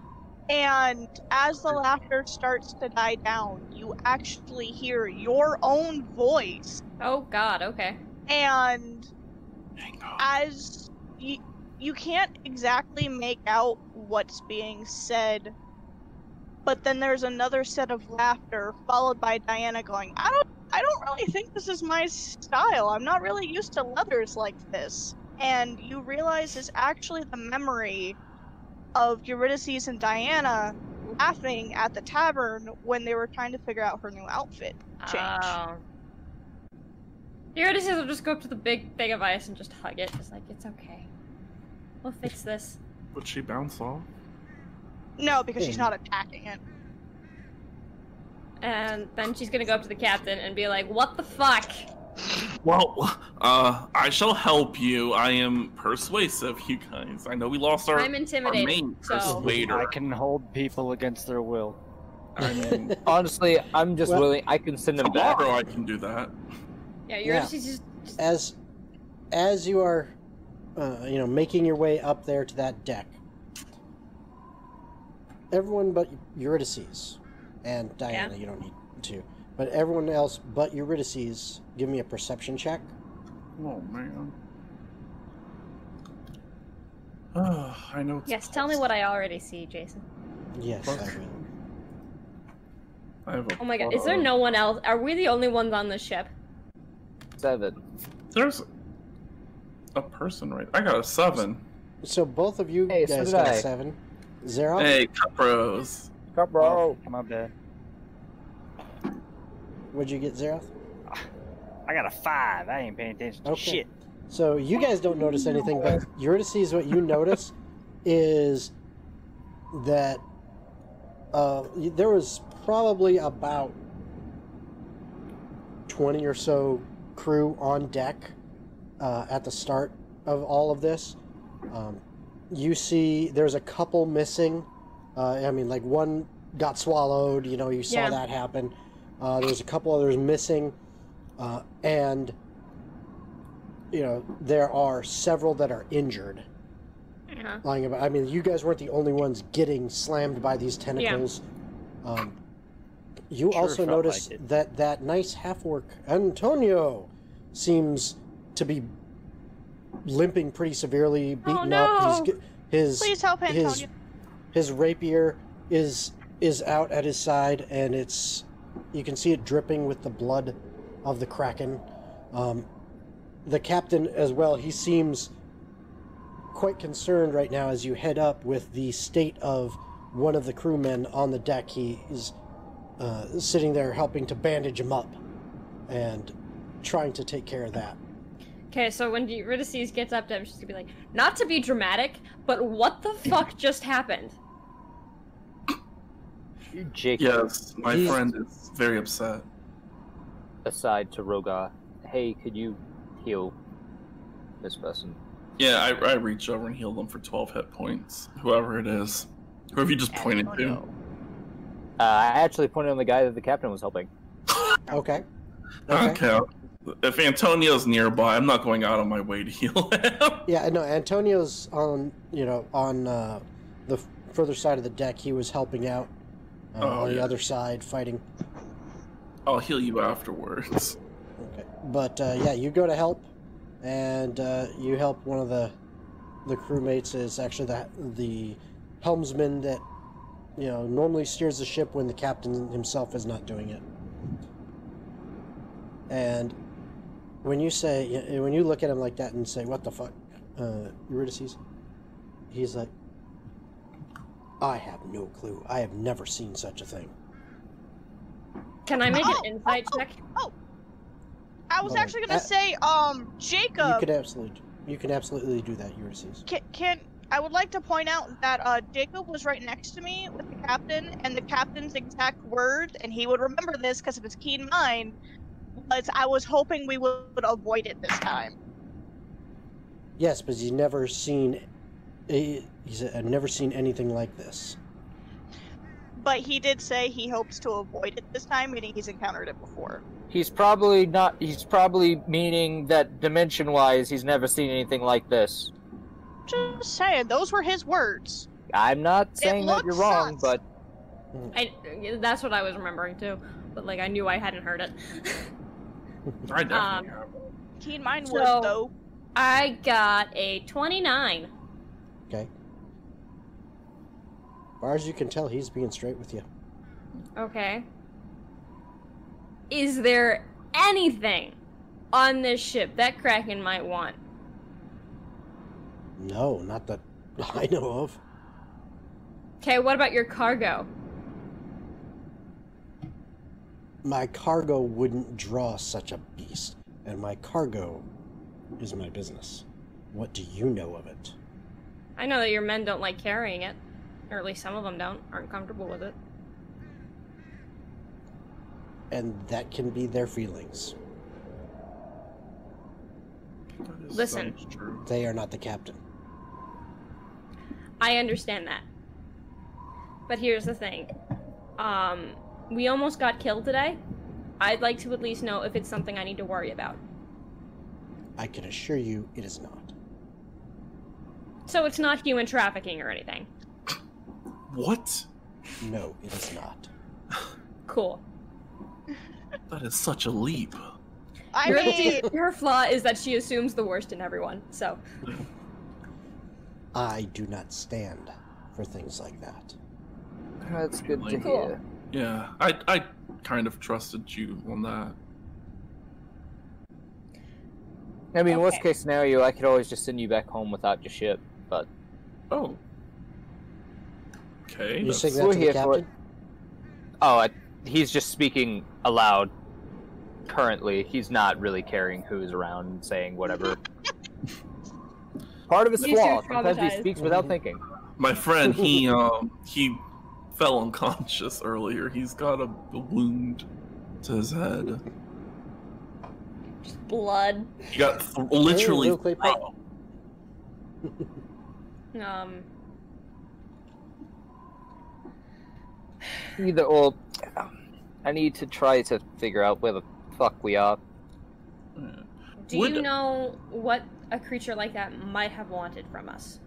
And as the laughter starts to die down, you actually hear your own voice. Oh God. Okay. And Hang on. as you can't exactly make out what's being said, but then there's another set of laughter followed by Diana going, I don't really think this is my style. I'm not really used to leathers like this. And you realize it's actually the memory of Eurydice and Diana laughing at the tavern when they were trying to figure out her new outfit change. Oh. Eurydice will just go up to the big thing of ice and just hug it. Just like, it's okay. We'll fix this. Would she bounce off? No, because she's not attacking it. And then she's gonna go up to the captain and be like, "What the fuck?" Well, I shall help you. I am persuasive, you guys. I know we lost our, I'm intimidated, main so- persuader. I can hold people against their will. I mean, Honestly, I'm just Well- willing. I can send them back. tomorrow I can do that. Yeah, Yeah. Eurydice just As you are, making your way up there to that deck, everyone but Eurydice and Diana, Yeah. you don't need to, but everyone else but Eurydice, give me a perception check. Oh man. I know. It's yes. Tell me what I already see, Jason. Yes, I will. I have a. Oh my God, is there no one else? Are we the only ones on the ship? 7. There's a person right. I got a 7. So both of you Hey, so guys did got a I. 7. Zero? Hey, Cupros. Come, bro. My bad. What'd you get, Zeroth? I got a 5. I ain't paying attention to Okay. shit. So you guys don't notice anything, but Eurydice, what you notice is that there was probably about 20 or so crew on deck at the start of all of this. You see there's a couple missing. One got swallowed. You know, you saw Yeah. that happen. There's a couple others missing, and you know there are several that are injured. Uh-huh. Lying about. I mean, you guys weren't the only ones getting slammed by these tentacles. You Sure also felt notice like it. that nice half-orc Antonio seems to be limping pretty severely, beaten no! up. His Please help Antonio. his rapier is out at his side, and you can see it dripping with the blood of the kraken. The captain as well. He seems quite concerned right now as you head up with the state of one of the crewmen on the deck. He is sitting there helping to bandage him up and trying to take care of that. Okay, so when Eurydice gets up to him, she's gonna be like, not to be dramatic, but what the fuck just happened? Jacob, Yes, my He's- friend is very upset. aside to Roga, hey, could you heal this person? Yeah, I reach over and heal them for 12 hit points. Whoever it is. Whoever you just pointed to. I actually pointed on the guy that the captain was helping. Okay. Okay. If Antonio's nearby, I'm not going out of my way to heal him. Yeah, no, Antonio's on the further side of the deck. He was helping out on the yeah. other side, fighting. I'll heal you afterwards. Okay. But yeah, you go to help, and you help one of the crewmates. Is actually the helmsman that normally steers the ship when the captain himself is not doing it. And when you look at him like that and say, "What the fuck, Eurydice?" He's like, "I have no clue. I have never seen such a thing." Can I make an insight check? I was Hold on. actually gonna say, Jacob. You can absolutely do that, Eurydice. I would like to point out that Jacob was right next to me with the captain, and the captain's exact word, and he would remember this because of his keen mind, was, "I was hoping we would avoid it this time." Yes, but he's never seen. He said, "I've never seen anything like this." But he did say he hopes to avoid it this time, meaning he's encountered it before. He's probably not. He's probably meaning that dimension-wise, he's never seen anything like this. Just saying, those were his words. I'm not saying that you're looks wrong, sus. but That's what I was remembering too, but like I knew I hadn't heard it. I definitely have. Keen mind So- was, though. I got a 29. Okay. As far as you can tell, he's being straight with you. Okay. Is there anything on this ship that Kraken might want? No, not that I know of. Okay, what about your cargo? My cargo wouldn't draw such a beast, and my cargo is my business. What do you know of it? I know that your men don't like carrying it, or at least some of them aren't comfortable with it. And that can be their feelings. That is Listen. so true. They are not the captain. I understand that. But here's the thing. We almost got killed today. I'd like to at least know if it's something I need to worry about. I can assure you it is not. So it's not human trafficking or anything. What? No, it is not. Cool. That is such a leap. I mean, Her flaw is that she assumes the worst in everyone, so. I do not stand for things like that. that's good to Cool. hear. Yeah, I kind of trusted you on that. I mean, worst Okay. case scenario, I could always just send you back home without your ship, but Oh. Okay. You that's- saying that We're to the here for captain? he's just speaking aloud. Currently, he's not really caring who's around and saying whatever. Part of his He's flaw. too Sometimes he traumatized. speaks without thinking. My friend, he fell unconscious earlier. He's got a wound to his head. Blood. He got literally Real quick, thrown. I need to try to figure out where the fuck we are. Do you know what a creature like that might have wanted from us?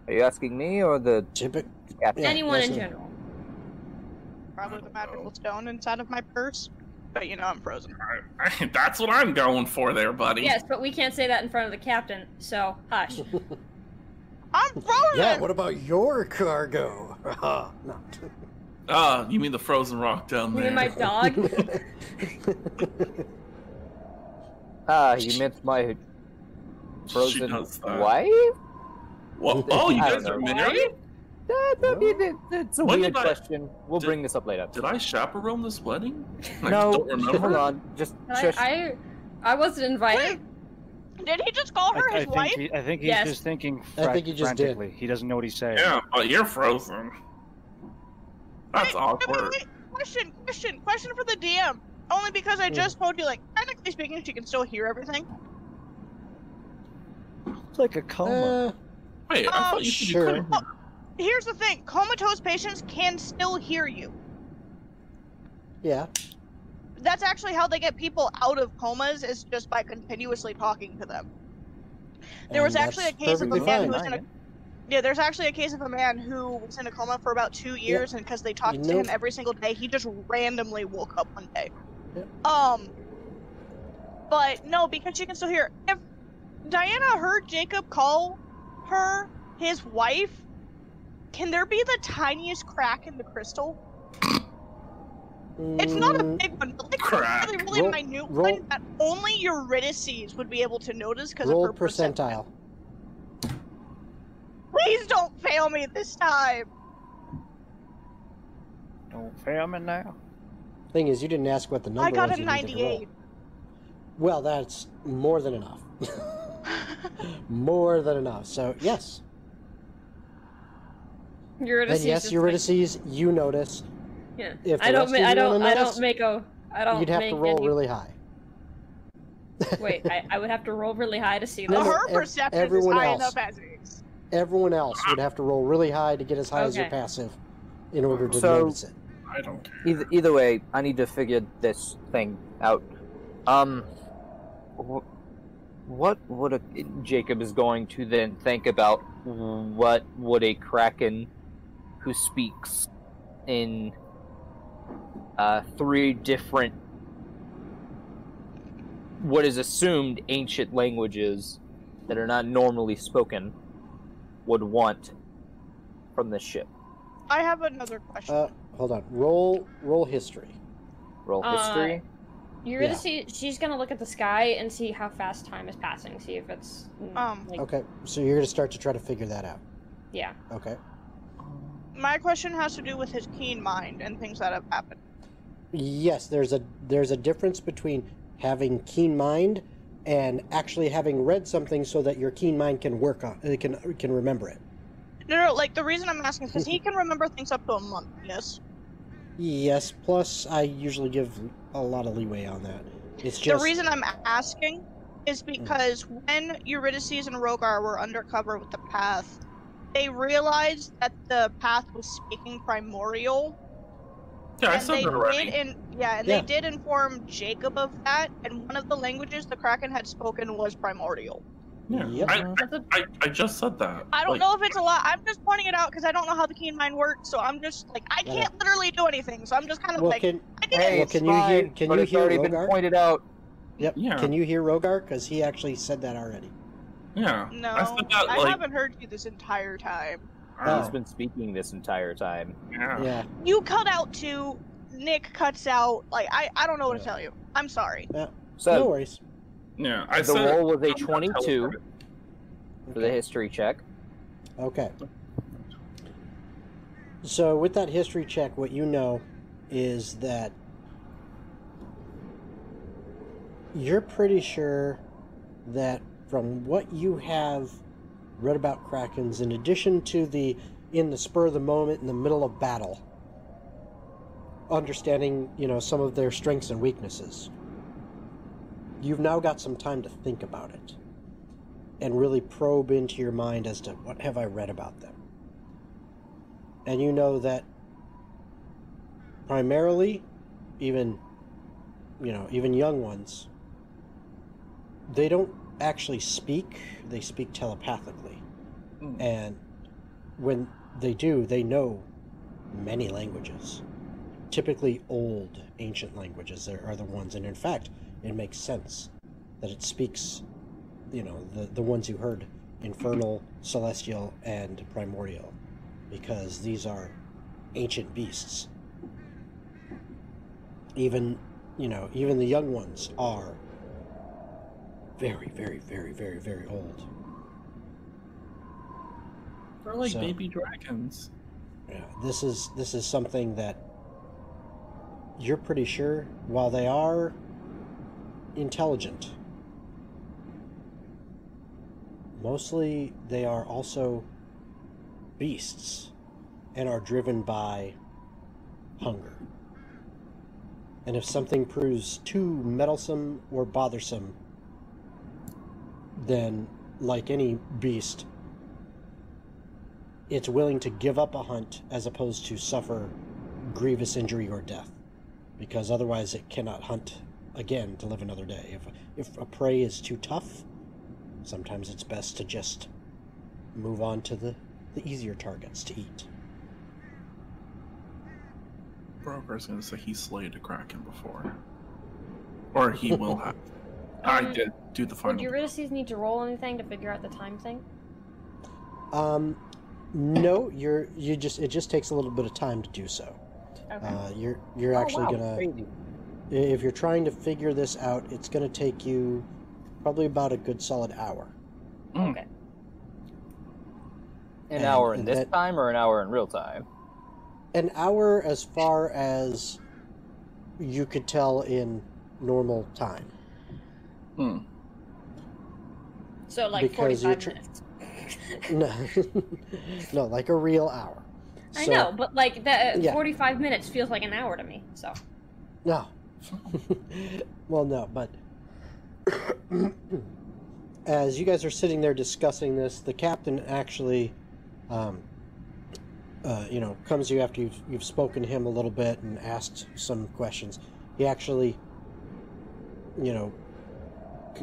Are you asking me or the Typical. captain? Anyone in general. Probably the magical stone inside of my purse. But I'm frozen. That's what I'm going for there, buddy. Yes, but we can't say that in front of the captain, so hush. I'm frozen! Yeah, what about your cargo? No. You mean the frozen rock down You there? mean my dog? You meant my frozen does that. wife? Well, oh, you I guys don't are know. married? It's a When weird did I- question. We'll bring this up later. Did I chaperone this wedding? I No, don't remember. hold on. Just shush. I wasn't invited. Did he just call her his wife? I think he's Yes. just thinking I think he just did. frantically. He doesn't know what he's saying. Yeah, but you're frozen. That's awkward. Wait. Question for the DM. Only because I just told you, technically speaking, she can still hear everything. It's like a coma. Wait, I thought you said sure. you couldn't. Here's the thing: comatose patients can still hear you. Yeah. That's actually how they get people out of comas, is just by continuously talking to them. There was And actually a that's case of a perfectly man fine. who was in a there's actually a case of a man who was in a coma for about 2 years, and because they talked to him every single day, he just randomly woke up one day. Yep. But no, because she can still hear. If Diana heard Jacob call her his wife, can there be the tiniest crack in the crystal? It's not a big one, but Crack. a really Roll- minute roll- one that only Eurydice would be able to notice because of Roll her percentile. Please don't fail me this time. Don't fail me now. Thing is, you didn't ask what the number I got was a you needed to roll. 98. Well, that's more than enough. More than enough. So, yes. Eurydice. Then yes, just Eurydice, you notice. Yeah. If the I don't. rest of you I don't. wanna I notice, don't make a. I don't. You'd have make to roll any... really high. Wait. I would have to roll really high to see No, this. no, Her perception is everyone high else. enough as is. Everyone else would have to roll really high to get as high as your Okay. passive in order to So- notice it. I don't care. Either way, I need to figure this thing out. What would Jacob is going to then think about? What would a kraken who speaks in 3 different, what is assumed ancient languages that are not normally spoken, would want from this ship? I have another question. Hold on. Roll history. Roll history. Eurydice, she's gonna look at the sky and see how fast time is passing. See if it's like, Okay, so you're going to start to try to figure that out. yeah. Okay. My question has to do with his keen mind and things that have happened. Yes, there's a difference between having keen mind and actually having read something so that your keen mind can work on it, can remember it. No, the reason I'm asking is because he can remember things up to a month, yes? Yes, plus I usually give a lot of leeway on that. It's just The reason I'm asking is because when Eurydice and Rogar were undercover with the Path, they realized that the Path was speaking Primordial. Yeah, I and said they that already. did they did inform Jacob of that, and one of the languages the Kraken had spoken was Primordial. Yeah. Yep. I just said that. I don't know if it's a lot. I'm just pointing it out because I don't know how the keen mind works, so I'm just I can't literally do anything. So I'm just kind of well, I can did Hey, it. it's can you hear- fine, can but you it's hear already been Rogar? pointed out. Yep. Yeah. Can you hear Rogar? Because he actually said that already. Yeah. No, I said that, I haven't heard you this entire time. Oh. He's been speaking this entire time. Yeah. Yeah. You cut out too. Nick cuts out. I don't know what to tell you. I'm sorry. So No worries. Yeah. I the said roll was a I'm not 22 teleported. for the history check. Okay. So with that history check, what you know is that you're pretty sure that from what you have read about Krakens, in addition to in the spur of the moment, in the middle of battle, understanding, some of their strengths and weaknesses, you've now got some time to think about it and really probe into your mind as to what have I read about them. And you know that primarily, even young ones, they don't actually speak. They speak telepathically. And when they do, they know many languages. Typically old, ancient languages are the ones. And in fact, it makes sense that it speaks, the ones you heard, Infernal, Celestial, and Primordial, because these are ancient beasts. Even the young ones are very, very, very, very, very old. They're like baby dragons. Yeah, this is something that you're pretty sure, while they are intelligent, mostly they are also beasts and are driven by hunger. And if something proves too meddlesome or bothersome, then, like any beast, it's willing to give up a hunt as opposed to suffer grievous injury or death, because otherwise it cannot hunt again to live another day. If a prey is too tough, sometimes it's best to just move on to the easier targets to eat. Broker's gonna say he slayed a kraken before, or he will have. I did do the final. Would Eurydice need to roll anything to figure out the time thing? No, it just takes a little bit of time to do so. Okay. You're actually gonna, Crazy. if you're trying to figure this out, it's gonna take you probably about a good solid hour. Okay. An hour in this time or an hour in real time? An hour as far as you could tell in normal time. So like Because 45 minutes. No, like a real hour. I know, but like that Yeah. 45 minutes feels like an hour to me. So. No. Well, no, but as you guys are sitting there discussing this, the captain actually, comes to you after you've spoken to him a little bit and asked some questions. He actually,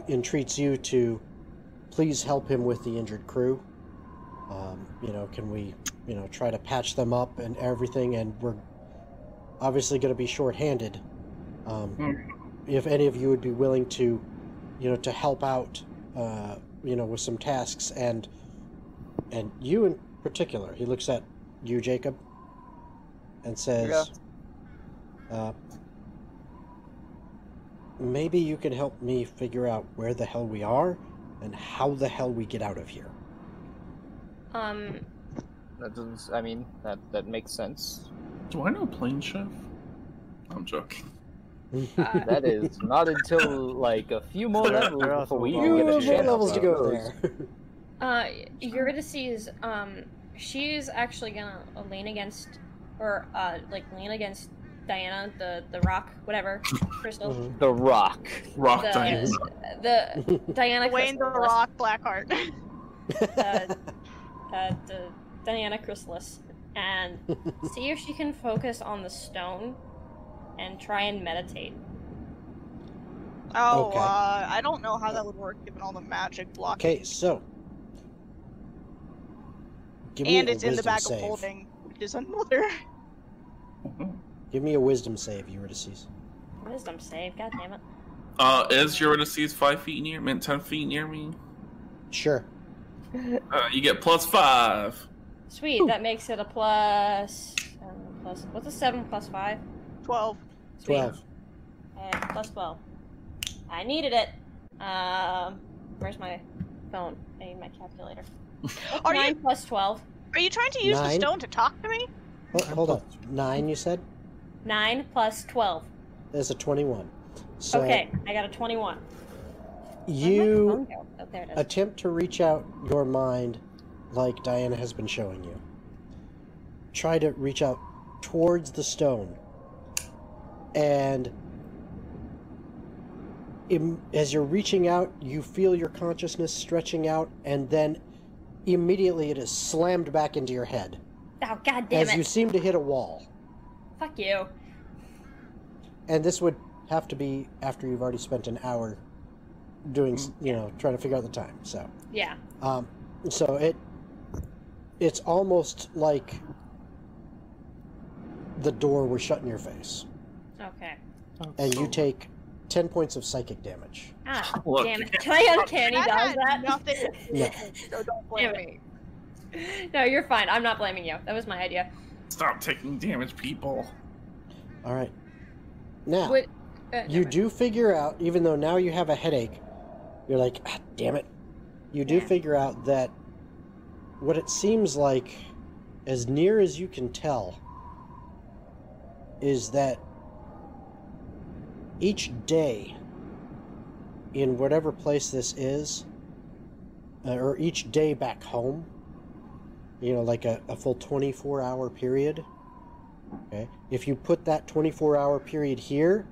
entreats you to please help him with the injured crew. Can we, try to patch them up and everything? And we're obviously going to be short-handed. If any of you would be willing to, to help out, with some tasks, and you in particular, he looks at you, Jacob, and says, maybe you can help me figure out where the hell we are and how the hell we get out of here. That doesn't. I mean, that makes sense. Do I know plane chef? I'm joking. That is not until like a few more levels before we even get a More chance. levels to go there. Eurydice, she's actually gonna lean against, lean against Diana, the rock, whatever, Crystal. The Rock. Rock The, Diana. the Diana Wayne the Chrysalis. Rock Blackheart. The Diana Chrysalis, and see if she can focus on the stone and try and meditate. Oh, Okay. I don't know how that would work given all the magic blocking. Okay, so give me And a it's in the wisdom bag save. of holding, which is another. Give me a wisdom save, Eurydice. Wisdom save, god damn it. Is Eurydice 5 feet near me? 10 feet near me? Sure. You get +5. Sweet, that makes it a plus. What's a 7 plus 5? 12. Sweet. 12. And plus 12. I needed it. Where's my phone? I need my calculator. Are 9 you plus 12. are you trying to use the 9? stone to talk to me? Hold on. 9, you said? 9 plus 12. There's a 21. So Okay, I got a 21. you Where'd my phone go? Oh, there it is. attempt to reach out your mind like Diana has been showing you. Try to reach out towards the stone. And as you're reaching out, you feel your consciousness stretching out, and then immediately it is slammed back into your head. Oh, god damn as it. you seem to hit a wall. Fuck you. and this would have to be after you've already spent an hour doing, trying to figure out the time. So Yeah. So it's almost like the door was shut in your face, Okay. and you take 10 points of psychic damage. Ah, Look, damn it. Can I uncanny That dodge had that? nothing to do No. with it, so don't blame Damn me. No, you're fine. I'm not blaming you. That was my idea. Stop taking damage, people. All right. Now, What? you do figure out, even though now you have a headache, you're like, ah, damn it. You do Yeah. figure out that what it seems like, as near as you can tell, is that each day in whatever place this is, or each day back home, like a full 24-hour period, okay? If you put that 24-hour period here,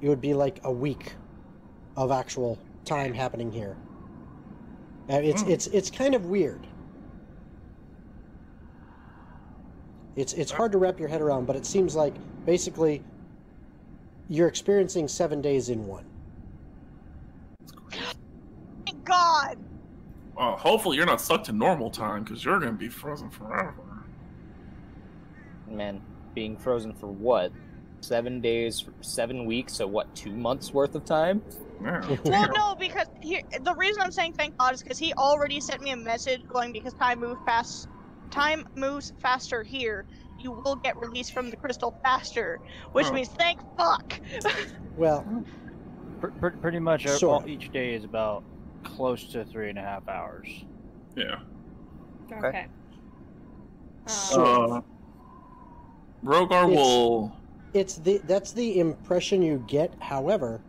it would be like a week of actual time happening here. It's kind of weird. It's hard to wrap your head around, but it seems like basically you're experiencing 7 days in one. Thank God. Well, hopefully you're not stuck to normal time, because you're going to be frozen forever. Man, being frozen for what? 7 days, 7 weeks, so what, 2 months worth of time? Yeah. Well, no, because the reason I'm saying thank God is because he already sent me a message going because time moves faster here. You will get released from the crystal faster, which Oh. means thank fuck. Well, Pretty much Sure. each day is about close to 3.5 hours. Yeah. Okay. So- Rogar It's- will... that's the impression you get. However,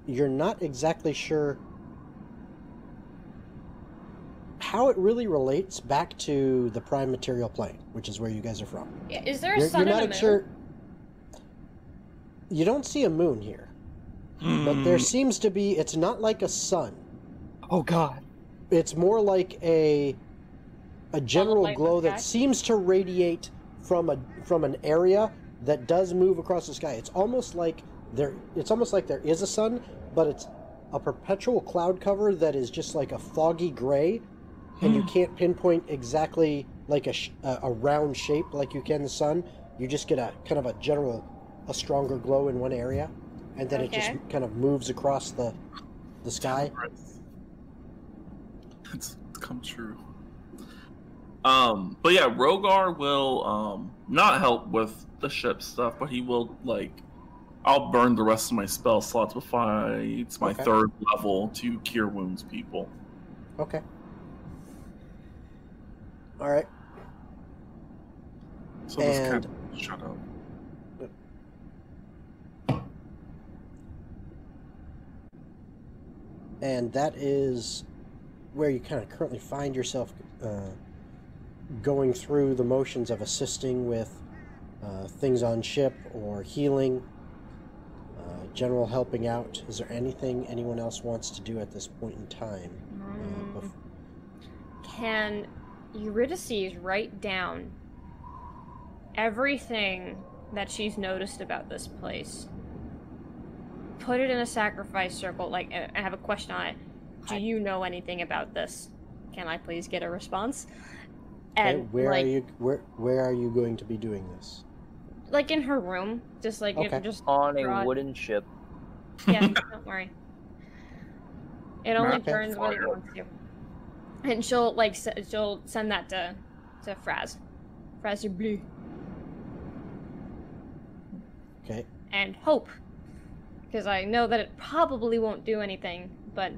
you're not exactly sure how it really relates back to the prime material plane, which is where you guys are from. Yeah, is there a You're sun and a not moon? sure. You don't see a moon here, but there seems to be. It's not like a sun. Oh god. It's more like a general light in the glow that sky? seems to radiate from an area that does move across the sky. It's almost like there is a sun, but it's a perpetual cloud cover that is just like a foggy gray, and you can't pinpoint exactly like a round shape like you can the sun. You just get a kind of a stronger glow in one area, and then it just Okay. kind of moves across the sky. It's come true. But yeah, Rogar will not help with the ship stuff, but he will I'll burn the rest of my spell slots before it's my Okay. 3rd level to cure wounds people. Okay. All right. So this And- kind of shut up. And that is where you kind of currently find yourself going through the motions of assisting with things on ship or healing, general helping out. Is there anything anyone else wants to do at this point in time? Can Eurydice write down everything that she's noticed about this place? Put it in a sacrifice circle. I have a question on it. Do you know anything about this? Can I please get a response? Okay, And where are you going to be doing this? like in her room, just Okay. just On a Right. wooden ship. yeah. Don't worry. It only Okay. burns when it wants to. And she'll she'll send that to Fraz. Fraz, you're blue. Okay. And hope. Because I know that it probably won't do anything, but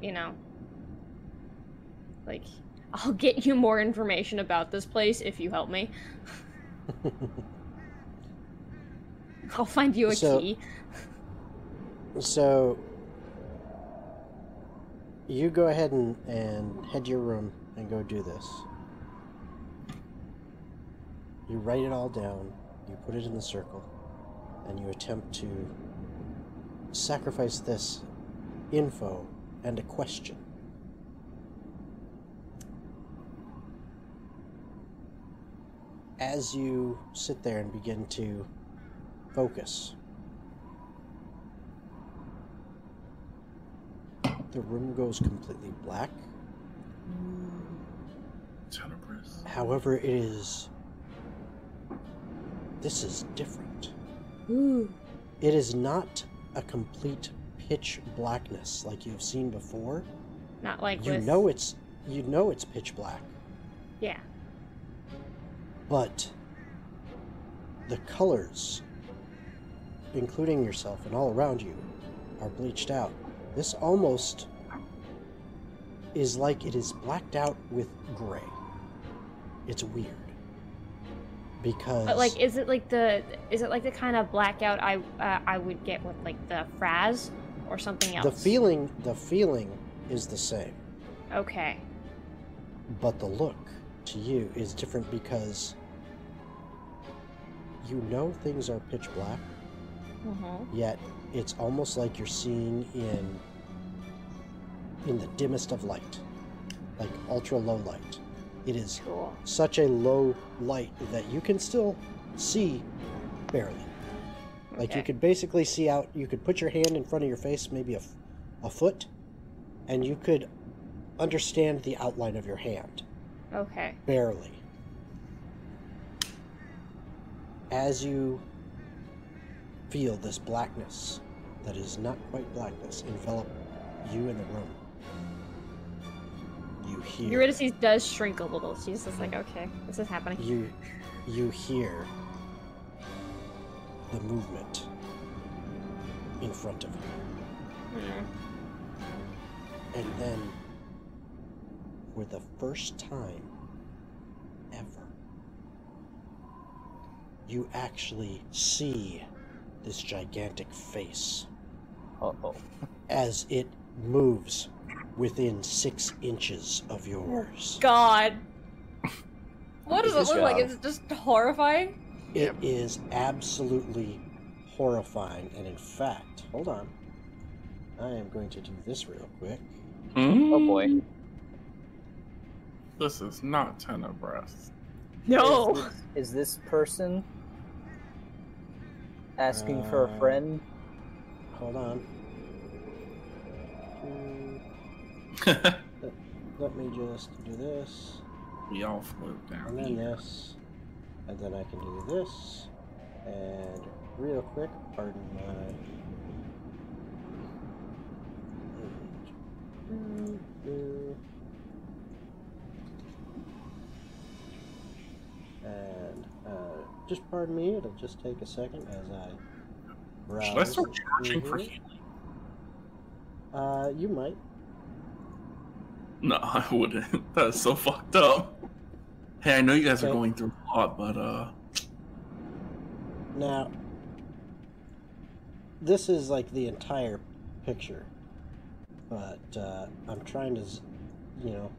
I'll get you more information about this place if you help me. I'll find you a So- key. So you go ahead and head to your room and go do this. You write it all down, you put it in the circle, and you attempt to sacrifice this info and a question. As you sit there and begin to focus, the room goes completely black. Tenebris. However, this is different. Ooh. It is not a complete pitch blackness like you've seen before. Not like You with... know it's pitch black, Yeah. but the colors, including yourself and all around you, are bleached out. This almost is like it is blacked out with gray. It's weird. Because But like, is it like the kind of blackout I would get with like the Fraz or something else? the feeling is the same, Okay. but the look to you is different because you know things are pitch black, yet it's almost like you're seeing in the dimmest of light, like ultra low light. It is Cool. such a low light that you can still see barely. Like you Okay. could basically see out, you could put your hand in front of your face, maybe a foot, and you could understand the outline of your hand, Okay. barely. As you feel this blackness that is not quite blackness envelop you in the room, you hear Eurydice does shrink a little. She's just like, okay, this is happening. you hear the movement in front of you. Mm. And then, for the first time ever, you actually see this gigantic face Uh-oh. as it moves within 6 inches of yours. God. What does it Good look like? job. Is it just horrifying? It is absolutely horrifying, and in fact, hold on. I am going to do this real quick. Oh boy. This is not Tenebris. No. Is this person asking for a friend? Hold on. Let me just do this, We all float down and then here. this, and then I can do this, and real quick, pardon my... And just pardon me, it'll just take a second as I browse. Should I start charging through for here. healing? You might. No, I wouldn't. That is so fucked up. Hey, I know you guys are Okay. going through a lot, but Now, this is like the entire picture, but I'm trying to,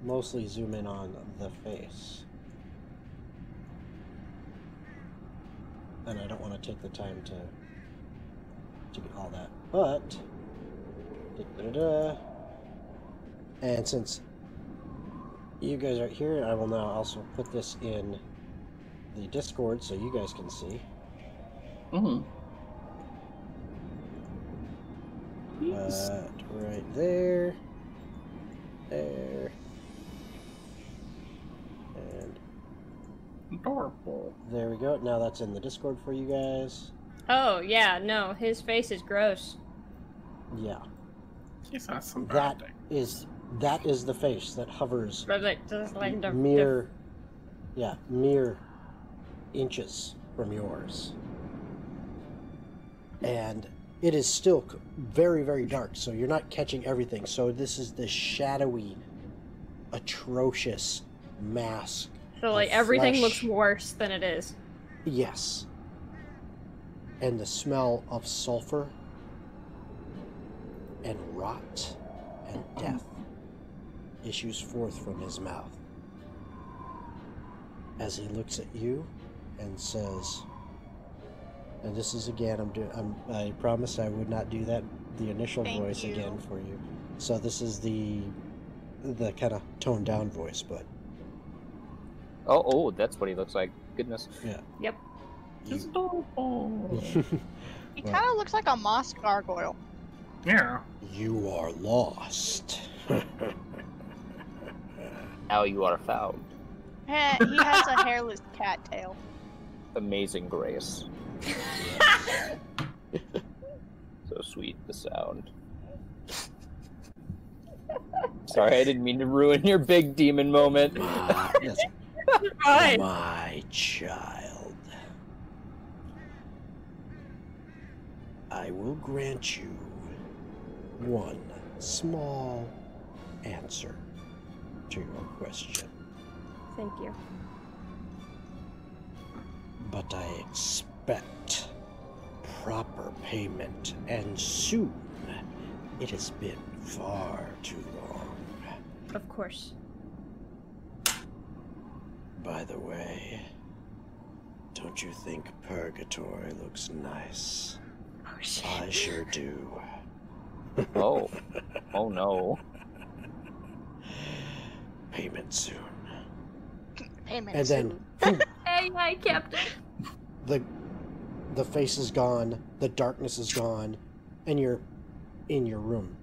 mostly zoom in on the face. And I don't want to take the time to get all that, but and since you guys are here, I will now also put this in the Discord so you guys can see. Right there, and adorable. there we go. Now that's in the Discord for you guys. Oh, yeah, no, his face is gross. Yeah, He's had some bad that things. is the face that hovers But like, just like the mere inches from yours, and it is still very, very dark, so you're not catching everything. So this is the shadowy, atrocious mask. So like of everything flesh. looks worse than it is. Yes. And the smell of sulfur and rot and death issues forth from his mouth as he looks at you and says, and this is again, I promised I would not do that, the initial Thank voice you. again for you. So this is the kind of toned down voice, but Oh, that's what he looks like. Goodness. yeah. Yep. It's adorable. He kind of looks like a moss gargoyle. Yeah. You are lost. Now you are found. He has a hairless cat tail. Amazing grace. So sweet, the sound. Sorry, I didn't mean to ruin your big demon moment. Yes. Fine. My child. I will grant you one small answer to your question, Thank you. but I expect proper payment, and soon. It has been far too long. Of course. By the way, don't you think Purgatory looks nice? Oh shit. I sure do. Oh. Oh no. Payment soon. Payment And soon. then Hey, hi, Captain. the face is gone, the darkness is gone, and you're in your room.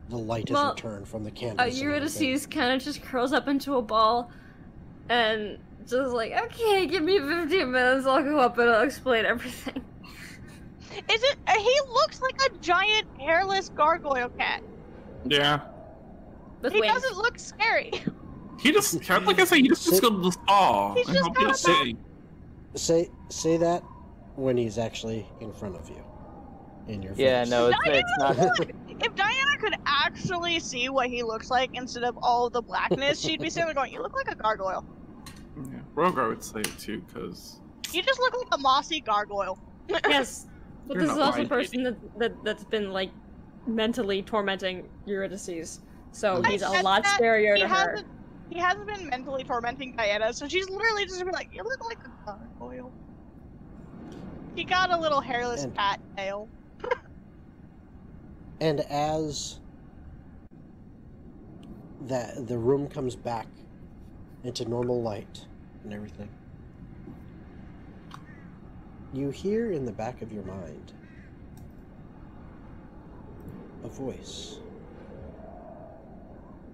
The light has Well, returned from the candles. and everything. Eurydice kind of just curls up into a ball and just like, okay, give me 15 minutes, I'll go up and I'll explain everything. Is it? He looks like a giant hairless gargoyle cat. Yeah. With He wings. doesn't look scary. He just, like I said, he just got the saw. He's I just hope got he'll a say. Say that when he's actually in front of you. In your face. Yeah, no, it's not. If Diana could actually see what he looks like instead of all the blackness, she'd be sitting there going, "You look like a gargoyle. Yeah. Rogar would say it too, because You just look like a mossy gargoyle." Yes, but You're this is not also a lying, person that's been like mentally tormenting Eurydice, so I he's a get lot that. scarier to her. He hasn't been mentally tormenting Diana, so she's literally just gonna be like, "You look like a gargoyle." He got a little hairless And- cat tail. And as the room comes back into normal light and everything, you hear in the back of your mind a voice.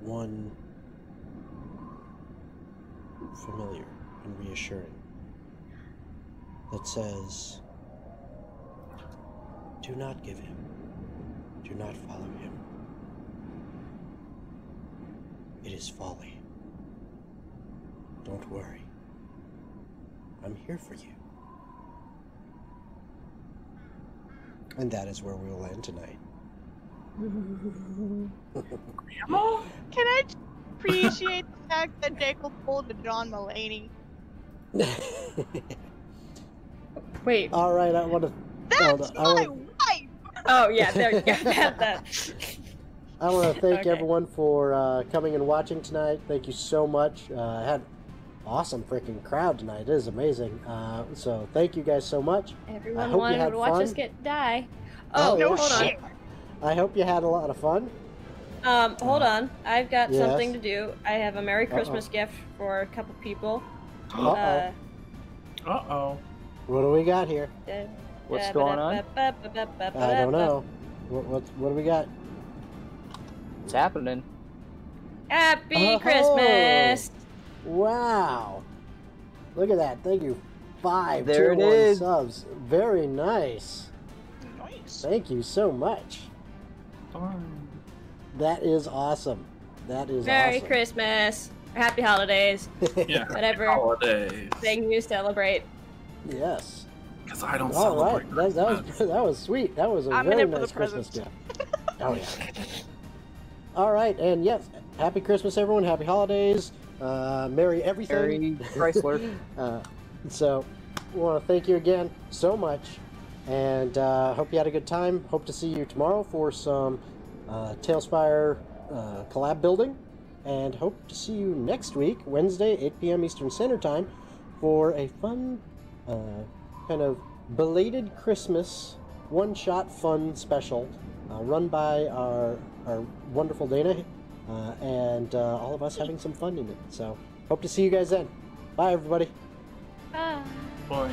One familiar and reassuring that says, "Do not give him. Do not follow him. It is folly. Don't worry. I'm here for you." And that is where we will end tonight. Can I just appreciate the fact that Jacob pulled a John Mulaney? Wait. All right, I want to. That's I my want, wife! Oh yeah, there you go. That. I want to thank Okay. everyone for coming and watching tonight. Thank you so much. I had an awesome freaking crowd tonight. It is amazing. So thank you guys so much. Everyone hope you wanted had to watch fun. us die. Oh, Oh, No hold shit! I hope you had a lot of fun. on. Hold on. I've got Yes. something to do. I have a Merry Christmas gift for a couple people. Uh-oh. Uh-oh. What do we got here? What's going on? I don't know. What do we got? It's happening. Happy Oh. Christmas! Wow. Look at that. Thank you. 5 There it tier 1 is. subs. Very nice. Nice. Thank you so much. Darn. That is awesome. That is Merry awesome. Christmas! Or Happy holidays! Yeah. Whatever Holidays. thing you celebrate. Yes. Because I don't All celebrate right. That was Christmas. that was sweet. That was a I'm very in it for nice the Christmas presents. gift. Oh yeah. All right, and yes, happy Christmas, everyone. Happy holidays. Merry everything. Merry Chrysler. So, we want to thank you again so much, and hope you had a good time. Hope to see you tomorrow for some Tailspire collab building, and hope to see you next week, Wednesday, 8 p.m. Eastern Standard Time, for a fun, kind of belated Christmas one-shot fun special run by our wonderful Dana, and all of us having some fun in it. So, hope to see you guys then. Bye, everybody. Bye. Boy.